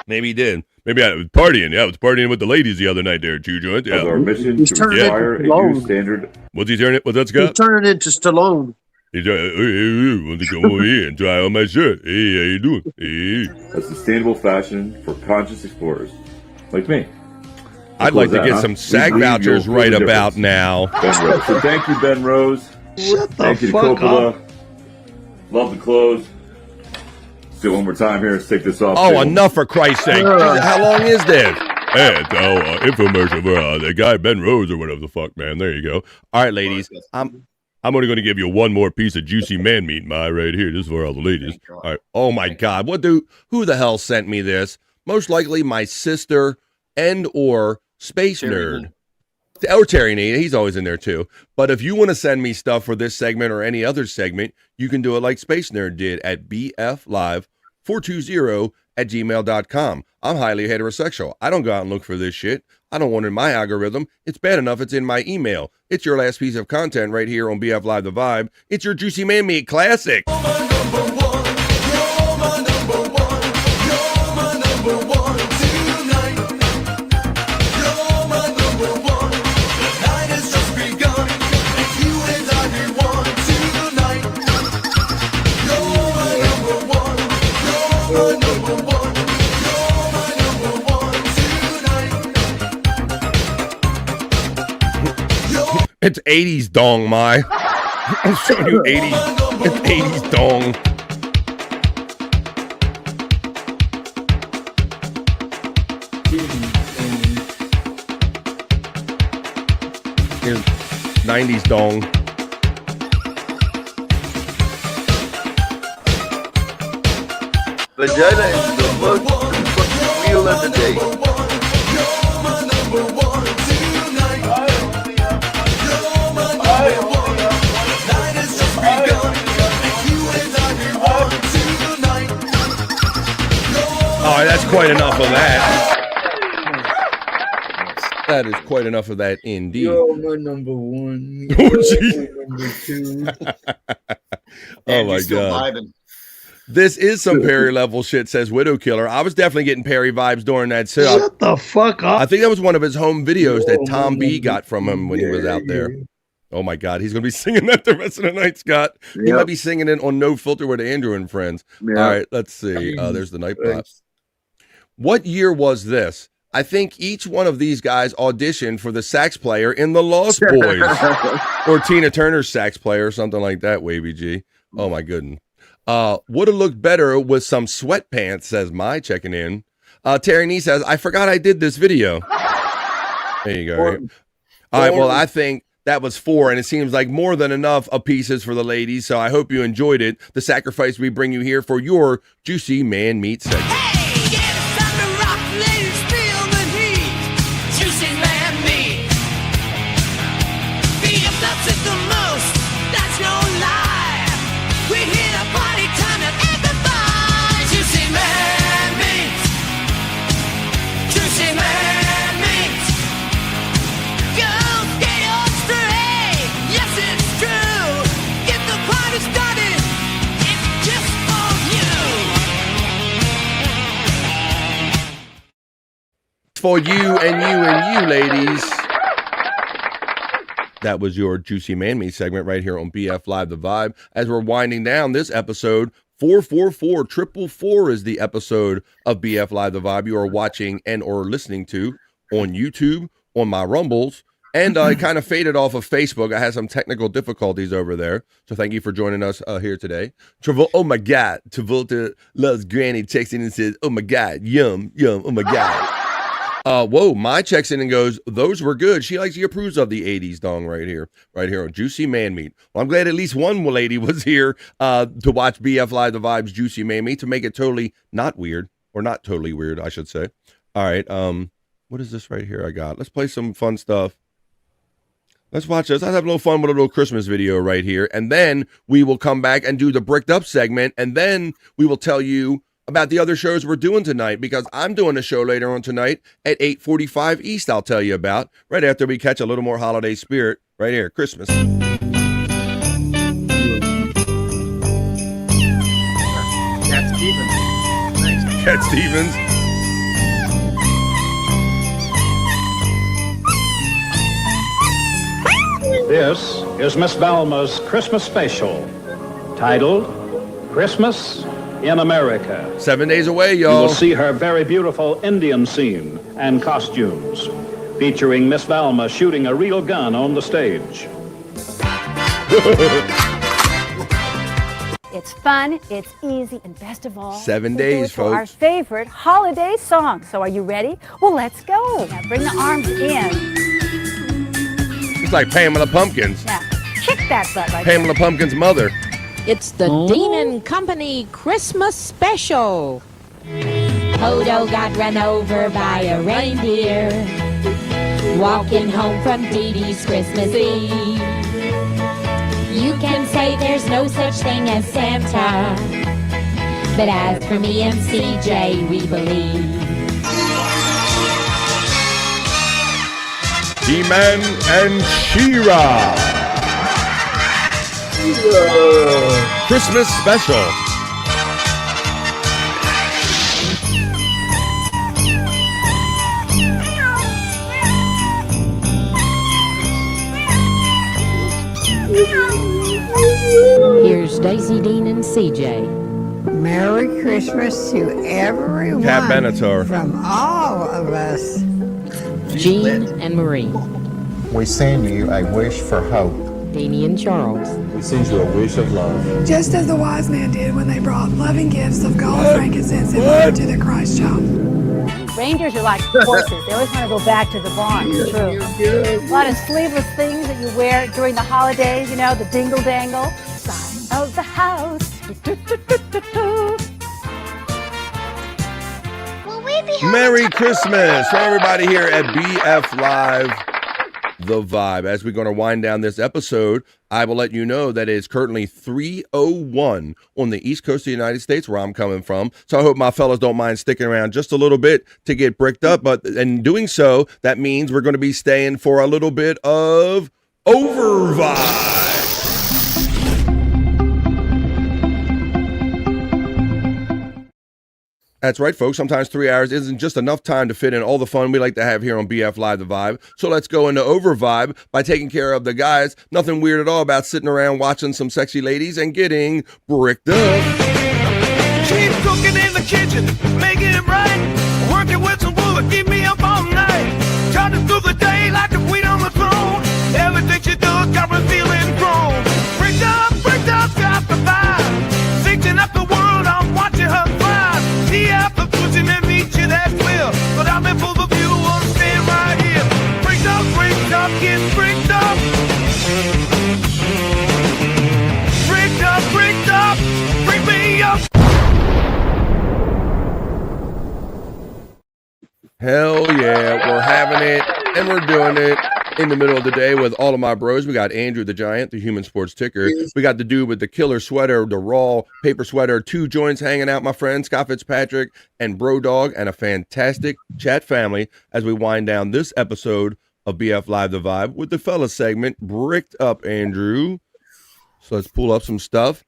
Maybe he did. Maybe I was partying. Yeah, I was partying with the ladies the other night there at Chew Joint. Yeah. As our mission He's to turning inspire into a new Stallone. standard. What's he turning? What's that, He's Scott? turning into Stallone. He's want to come over here and try on my shirt. Hey, how you doing? Hey. A sustainable fashion for conscious explorers like me. I'd like to get some SAG vouchers right about now. Ben Rose. So thank you, Ben Rose. Shut the Thank you to fuck Coppola. up. Love the clothes. Let's do it one more time here. Let's take this off. Oh, too. enough for Christ's sake. Jesus, how long is this? Hey, it's infomercial for the guy Ben Rose or whatever the fuck, man. There you go. All right, ladies. I'm only going to give you one more piece of juicy man meat, my right here. This is for all the ladies. All right. Oh my God. Who the hell sent me this? Most likely my sister and or Space Nerd. Or Terry Nate, he's always in there too. But if you want to send me stuff for this segment or any other segment, you can do it like Space Nerd did at bflive420@gmail.com. I'm highly heterosexual. I don't go out and look for this shit. I don't want it in my algorithm. It's bad enough it's in my email. It's your last piece of content right here on BF Live The Vibe. It's your Juicy Man Meat Classic. It's 80s dong, my. I'm showing you 80s. It's 80s dong. Here's 90s dong. Vagina is the most wheel of the day. Oh, that's quite enough of that. That is quite enough of that indeed. You're my number one. Oh, geez. Number two. Oh, my God. This is some Perry level shit, says Widow Killer. I was definitely getting Perry vibes during that too. Shut the fuck up. I think that was one of his home videos that Tom B got from him when he was out there. Oh my God, he's gonna be singing that the rest of the night, Scott. He might be singing it on No Filter with Andrew and Friends. Yep. All right, let's see. There's the night pop. What year was this? I think each one of these guys auditioned for the sax player in The Lost Boys. Or Tina Turner's sax player or something like that, Wavy G. Oh my goodness. Would have looked better with some sweatpants, says my checking in. Terry Nee says, I forgot I did this video. There you go. Right? All right, well, I think that was 4, and it seems like more than enough of pieces for the ladies, so I hope you enjoyed it. The sacrifice we bring you here for your Juicy Man Meat segment. For you and you and you, ladies. That was your Juicy Man Me segment right here on BF Live The Vibe. As we're winding down this episode, 444 is the episode of BF Live The Vibe you are watching and or listening to on YouTube, on my Rumbles, and I kind of faded off of Facebook. I had some technical difficulties over there. So thank you for joining us here today. Oh my God. Travolta loves Granny texting and says, oh my God, yum, yum, oh my God. Whoa, my checks in and goes, those were good. She approves of the 80s dong right here on Juicy Man Meat. Well, I'm glad at least one lady was here to watch BF Live The Vibe's Juicy Man Meat to make it totally not weird, or not totally weird, I should say. All right, what is this right here I got? Let's play some fun stuff. Let's watch this. Let's have a little fun with a little Christmas video right here, and then we will come back and do the Bricked Up segment, and then we will tell you about the other shows we're doing tonight, because I'm doing a show later on tonight at 8:45 East I'll tell you about, right after we catch a little more holiday spirit right here, Christmas. Cat Stevens. Nice. Cat Stevens. This is Miss Balma's Christmas special, titled Christmas in America. 7 days away, y'all. You will see her very beautiful Indian scene and costumes, featuring Miss Balma shooting a real gun on the stage. It's fun, it's easy, and best of all, 7 we do days, it for our folks. favorite holiday song. So are you ready? Well, let's go. Now bring the arms in. It's like Pamela Pumpkins. Now kick that butt right Pamela Pumpkins' mother. It's the Dean and Company Christmas Special. Hodo got run over by a reindeer. walking home from Dee Dee's Christmas Eve. You can say there's no such thing as Santa, but as for me and CJ, we believe. He-Man and She-Ra. Christmas special. Here's Daisy Dean and CJ. Merry Christmas to everyone Cat Benatar. from all of us. Jean and Marie. We send you a wish for hope. Deanie and Charles. We send you a wish of love. Just as the wise man did when they brought loving gifts of gold, frankincense, and myrrh to the Christ child. Reindeers are like horses. They always want to go back to the barn. It's true. A lot of sleeveless things that you wear during the holidays, you know, the dingle dangle. Sign of the house. Merry Christmas for everybody here at BF Live, The Vibe. As we're going to wind down this episode, I will let you know that it's currently 3:01 on the East Coast of the United States, where I'm coming from. So I hope my fellas don't mind sticking around just a little bit to get bricked up. But in doing so, that means we're going to be staying for a little bit of Over Vibe. That's right, folks. Sometimes 3 hours isn't just enough time to fit in all the fun we like to have here on BF Live The Vibe. So let's go into Over Vibe by taking care of the guys. Nothing weird at all about sitting around watching some sexy ladies and getting bricked up. Keep cooking in the kitchen, making it right. Working with some wood, keep me up all night. Charging through the day like the queen on the throne. Everything she does got me feeling grown. Bricked up, got the vibe. Thinking up the world, I'm watching her thrive. After pushing and reaching that will, but I'm in full of view, I'm staying right here. Bricked up, get bricked up. Bricked up, bring me up. Hell yeah, we're having it and we're doing it in the middle of the day with all of my bros. We got Andrew the Giant, the Human Sports Ticker. We got the dude with the killer sweater, the raw paper sweater, 2 joints hanging out, my friend Scott Fitzpatrick and Bro Dog, and a fantastic chat family as we wind down this episode of BF Live The Vibe with the fella segment, Bricked Up, Andrew. So let's pull up some stuff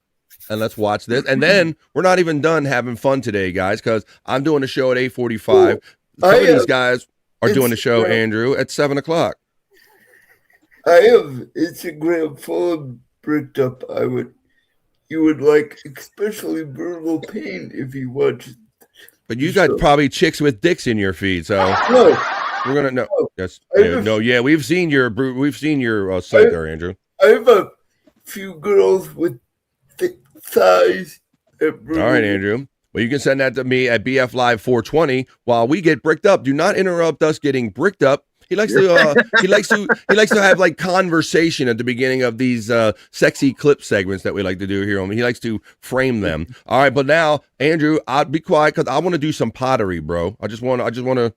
and let's watch this. And then we're not even done having fun today, guys, because I'm doing a show at 8:45. Some of these guys are doing the show, Andrew, at 7 o'clock. I have Instagram full of bricked up. You would like, especially brutal pain if you watch. But you got probably chicks with dicks in your feed, so no, we're gonna no. Yes, no, yeah, we've seen your site there, Andrew. I have a few girls with thick thighs. All right, Andrew. Well, you can send that to me at BF Live 420 while we get bricked up. Do not interrupt us getting bricked up. He likes to have like conversation at the beginning of these sexy clip segments that we like to do here. He likes to frame them. All right, but now, Andrew, I'll be quiet because I want to do some pottery, bro. I just want to.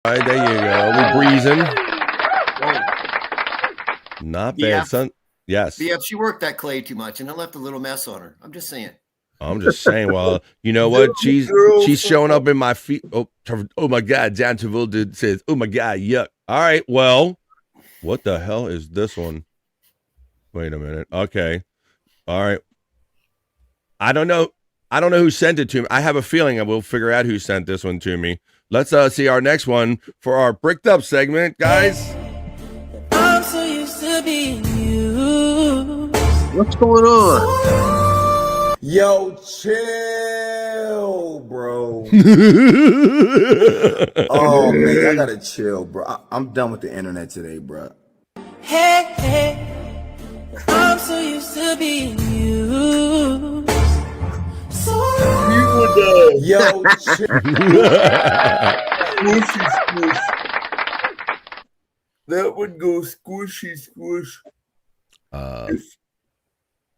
All right, there you go. We're breezing. Not bad, son. Yes. BF, she worked that clay too much, and it left a little mess on her. I'm just saying. I'm just saying. Well, you know what? She's showing up in my feet. Oh my God. John Travolta says, "Oh my God, yuck." All right. Well, what the hell is this one? Wait a minute. Okay. All right. I don't know who sent it to me. I have a feeling I will figure out who sent this one to me. Let's see our next one for our bricked up segment, guys. I'm so used to being used. What's going on? Yo, chill, bro. Oh man, I gotta chill, bro. I'm done with the internet today, bro. Hey, I'm so used to being used. Yo, squishy squish. That would go squishy squish.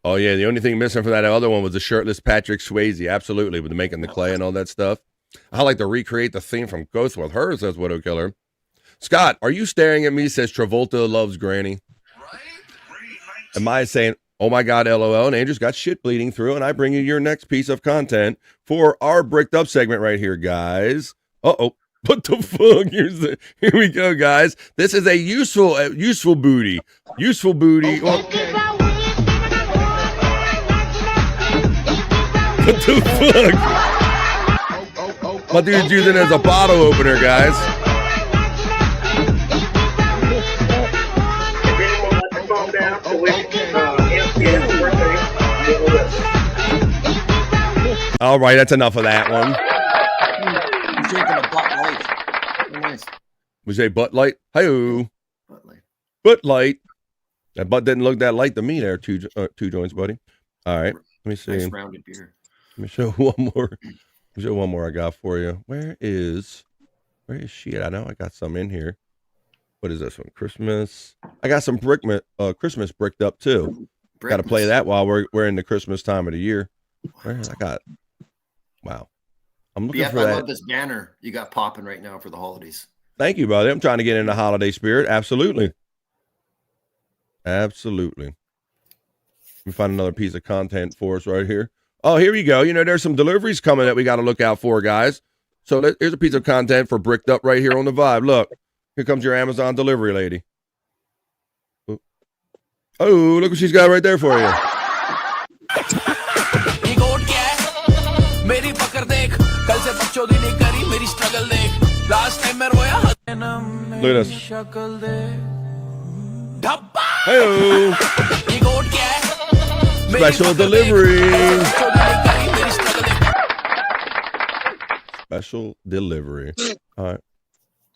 Oh yeah, the only thing missing from that other one was the shirtless Patrick Swayze. Absolutely, with making the clay and all that stuff. I like to recreate the theme from Ghost with Her, says Widow Killer. Scott, are you staring at me? Says Travolta loves Granny. Am I saying, oh my God, LOL, and Andrew's got shit bleeding through, and I bring you your next piece of content for our Bricked Up segment right here, guys. Uh-oh. What the fuck? Here we go, guys. This is a useful booty. Useful booty. What the fuck? My dude's using it as a bottle opener, guys. All right, that's enough of that one. He's drinking a Butt Light. Very nice. Was a Butt Light? Hi-oh. Butt Light. Butt Light. That butt didn't look that light to me there, two joints, buddy. All right, let me see. Nice rounded beer. Let me show one more. Let me show one more I got for you. Where is she? I know I got some in here. What is this one? Christmas. I got some Christmas bricked up too. Got to play that while we're in the Christmas time of the year. Where I got? Wow. I'm looking for that. I love this banner you got popping right now for the holidays. Thank you, buddy. I'm trying to get in the holiday spirit. Absolutely. Absolutely. Let me find another piece of content for us right here. Oh, here we go. You know, there's some deliveries coming that we got to look out for, guys. So here's a piece of content for Bricked Up right here on the Vibe. Look, here comes your Amazon delivery lady. Oh, look what she's got right there for you. Look at this. Hey-o. Special delivery. Special delivery. All right.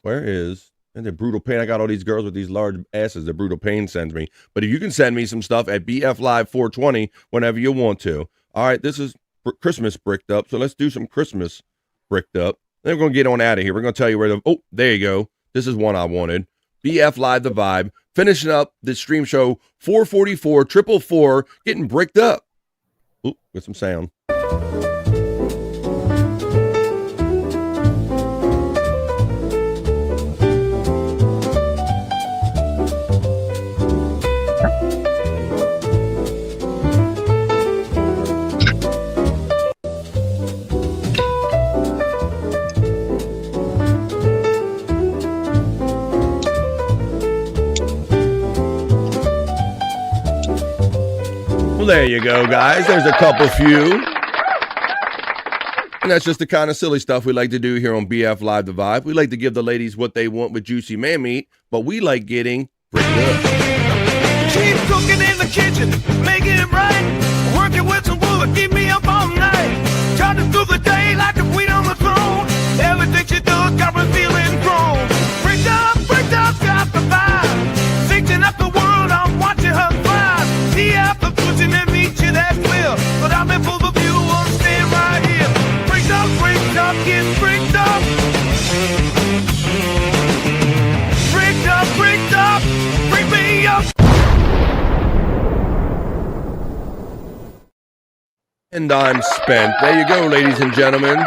Where is... And the Brutal Pain. I got all these girls with these large asses that Brutal Pain sends me. But if you can send me some stuff at BF Live 420 whenever you want to. All right, this is Christmas bricked up. So let's do some Christmas bricked up. Then we're going to get on out of here. We're going to tell you where the... Oh, there you go. This is one I wanted. BF Live The Vibe. Finishing up the stream show 444 444 getting bricked up. Ooh, with some sound. Well, there you go, guys. There's a couple few. And that's just the kind of silly stuff we like to do here on BF Live The Vibe. We like to give the ladies what they want with juicy man meat, but we like getting bricked up. Keep cooking in the kitchen, making it right. Working with some wood, keep me up all night. Charging through the day like a queen on the throne. Everything she does got me feeling grown. Bricked up, got the vibe. Thinking up the world, I'm watching her thrive. See after pushing and reaching that will. But I'm in full of view, I'm staying right here. Bricked up, get bricked up. Bricked up, bring me up. And I'm spent. There you go, ladies and gentlemen.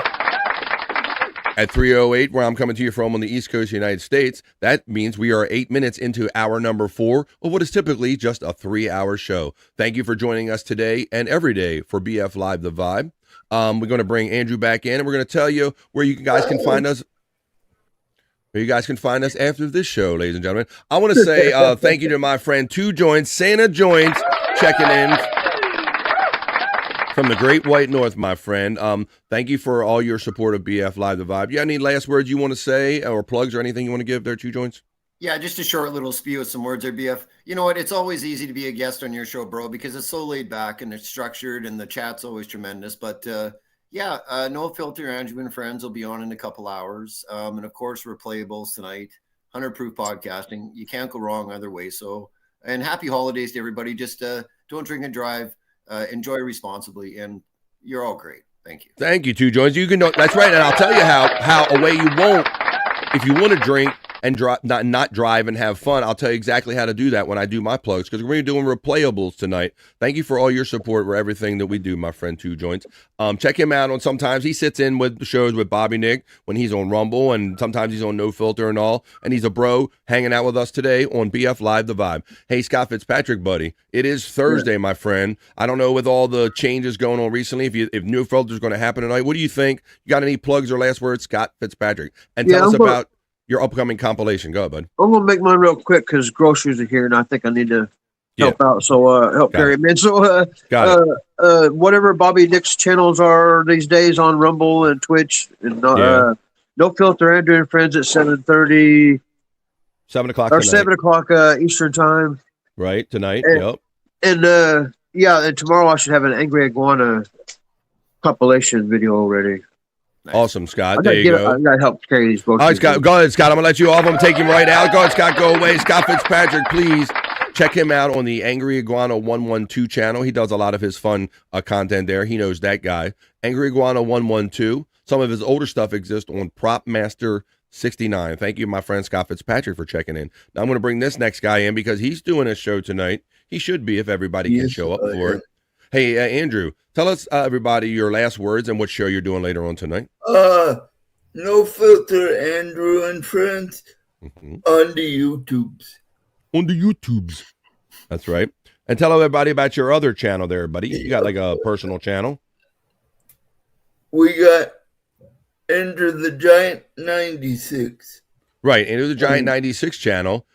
At 3:08, where I'm coming to you from on the East Coast of the United States, that means we are 8 minutes into hour number 4 of what is typically just a 3-hour show. Thank you for joining us today and every day for BF Live The Vibe. We're going to bring Andrew back in, and we're going to tell you where you guys can find us. Where you guys can find us after this show, ladies and gentlemen. I want to say thank you to my friend Two Joints, Santa Joints, checking in from the Great White North, my friend. Thank you for all your support of BF Live The Vibe. You got any last words you want to say or plugs or anything you want to give there, Two Joints? Yeah, just a short little spew with some words there, BF. You know what? It's always easy to be a guest on your show, bro, because it's so laid back and it's structured and the chat's always tremendous. But No Filter, Andrew and Friends will be on in a couple hours. And of course, we're playables tonight. 100 Proof Podcasting. You can't go wrong either way. So And happy holidays to everybody. Just don't drink and drive. Enjoy responsibly, and you're all great. Thank you. Thank you, Two Joints. You can know that's right, and I'll tell you how a way you won't, if you want to drink and not drive and have fun, I'll tell you exactly how to do that when I do my plugs, because we're doing replayables tonight. Thank you for all your support for everything that we do, my friend Two Joints. Check him out on sometimes he sits in with the shows with Bobby Nick when he's on Rumble, and sometimes he's on No Filter and all, and he's a bro hanging out with us today on BF Live The Vibe. Hey, Scott Fitzpatrick, buddy, it is Thursday, my friend. I don't know with all the changes going on recently if No Filter is going to happen tonight. What do you think? You got any plugs or last words, Scott Fitzpatrick? And tell us about your upcoming compilation. Go ahead, bud. I'm gonna make mine real quick because groceries are here, and I think I need to help out. So help carry them in. So whatever Bobby Nick's channels are these days on Rumble and Twitch, and No Filter, Andrew and Friends at 7:30, 7 o'clock or tonight. 7 o'clock Eastern time. Right tonight. And, Yep. And tomorrow I should have an Angry Iguana compilation video already. Nice. Awesome, Scott. There you go. I got to help carry these groceries. All right, Scott. Go ahead, Scott. I'm going to let you off. I'm going to take him right out. Go ahead, Scott. Go away. Scott Fitzpatrick, please check him out on the Angry Iguana 112 channel. He does a lot of his fun content there. He knows that guy. Angry Iguana 112. Some of his older stuff exists on Prop Master 69. Thank you, my friend Scott Fitzpatrick, for checking in. Now I'm going to bring this next guy in because he's doing a show tonight. He should be if everybody can show up for it. Hey, Andrew, tell us, everybody, your last words and what show you're doing later on tonight. No Filter, Andrew and Friends on the YouTubes. On the YouTubes. That's right. And tell everybody about your other channel there, buddy. You got like a personal channel. We got Enter the Giant 96. Right, Enter the Giant 96 channel.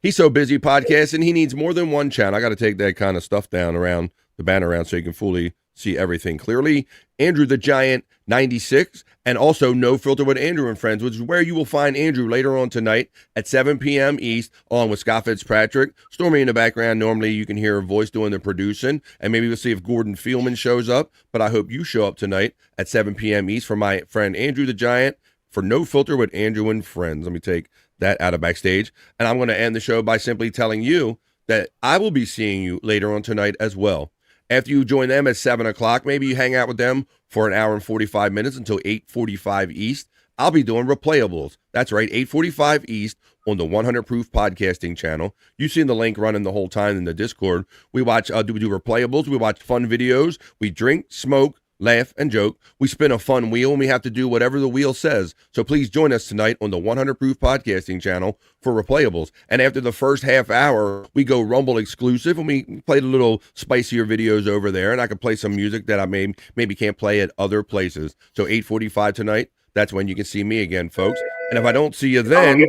He's so busy podcasting, he needs more than one channel. I got to take that kind of stuff down around the banner around so you can fully see everything clearly. Andrew the Giant 96, and also No Filter with Andrew and Friends, which is where you will find Andrew later on tonight at 7 p.m. East, along with Scott Fitzpatrick. Stormy in the background. Normally you can hear a voice doing the producing, and maybe we'll see if Gordon Fielman shows up, but I hope you show up tonight at 7 p.m. East for my friend Andrew the Giant for No Filter with Andrew and Friends. Let me take that out of backstage, and I'm going to end the show by simply telling you that I will be seeing you later on tonight as well. After you join them at 7 o'clock, maybe you hang out with them for an hour and 45 minutes until 8:45 East. I'll be doing replayables. That's right, 8:45 East on the 100 Proof Podcasting channel. You've seen the link running the whole time in the Discord. We watch, we do replayables. We watch fun videos. We drink, smoke, laugh, and joke. We spin a fun wheel, and we have to do whatever the wheel says. So please join us tonight on the 100 Proof Podcasting channel for replayables. And after the first half hour, we go Rumble exclusive, and we play the little spicier videos over there, and I can play some music that I maybe can't play at other places. So 8:45 tonight, that's when you can see me again, folks. And if I don't see you then,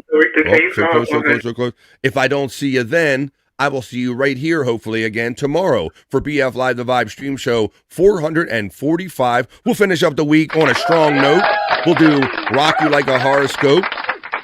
so close. If I don't see you then, I will see you right here, hopefully, again tomorrow for BF Live The Vibe stream show 445. We'll finish up the week on a strong note. We'll do Rock You Like a Horoscope.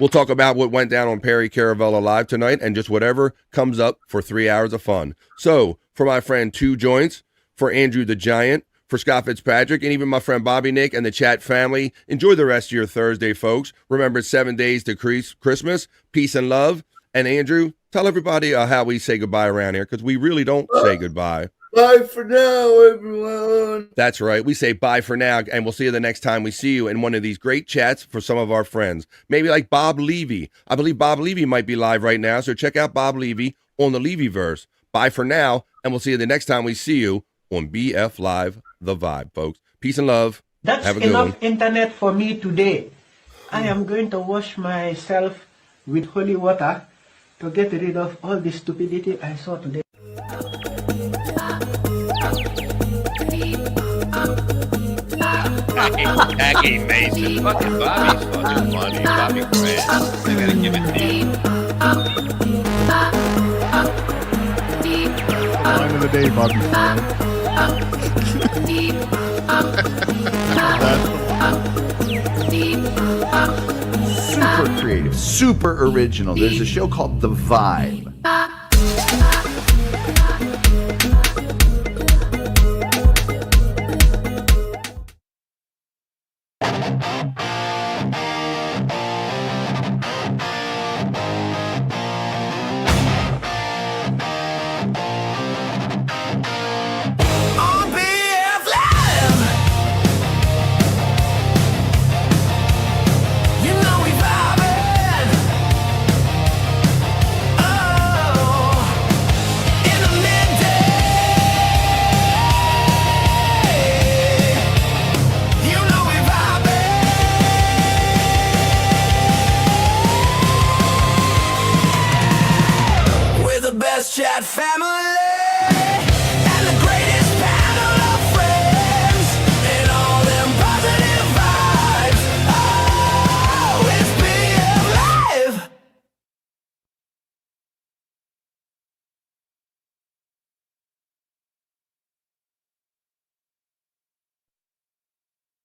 We'll talk about what went down on Perry Caravella Live tonight and just whatever comes up for 3 hours of fun. So, for my friend Two Joints, for Andrew the Giant, for Scott Fitzpatrick, and even my friend Bobby Nick and the chat family, enjoy the rest of your Thursday, folks. Remember, it's 7 days to Christmas. Peace and love. And Andrew, tell everybody how we say goodbye around here, because we really don't say goodbye. Bye for now, everyone. That's right. We say bye for now, and we'll see you the next time we see you in one of these great chats for some of our friends. Maybe like Bob Levy. I believe Bob Levy might be live right now, so check out Bob Levy on the Levyverse. Bye for now, and we'll see you the next time we see you on BF Live The Vibe, folks. Peace and love. That's Have a good enough one. internet for me today. I am going to wash myself with holy water to get rid of all the stupidity I saw today. Jackie Mason. Fucking Bobby's fucking funny. Bobby Grant. I gotta give it to you. Line of the day, Bobby Super creative, super original. There's a show called The Vibe. best chat family.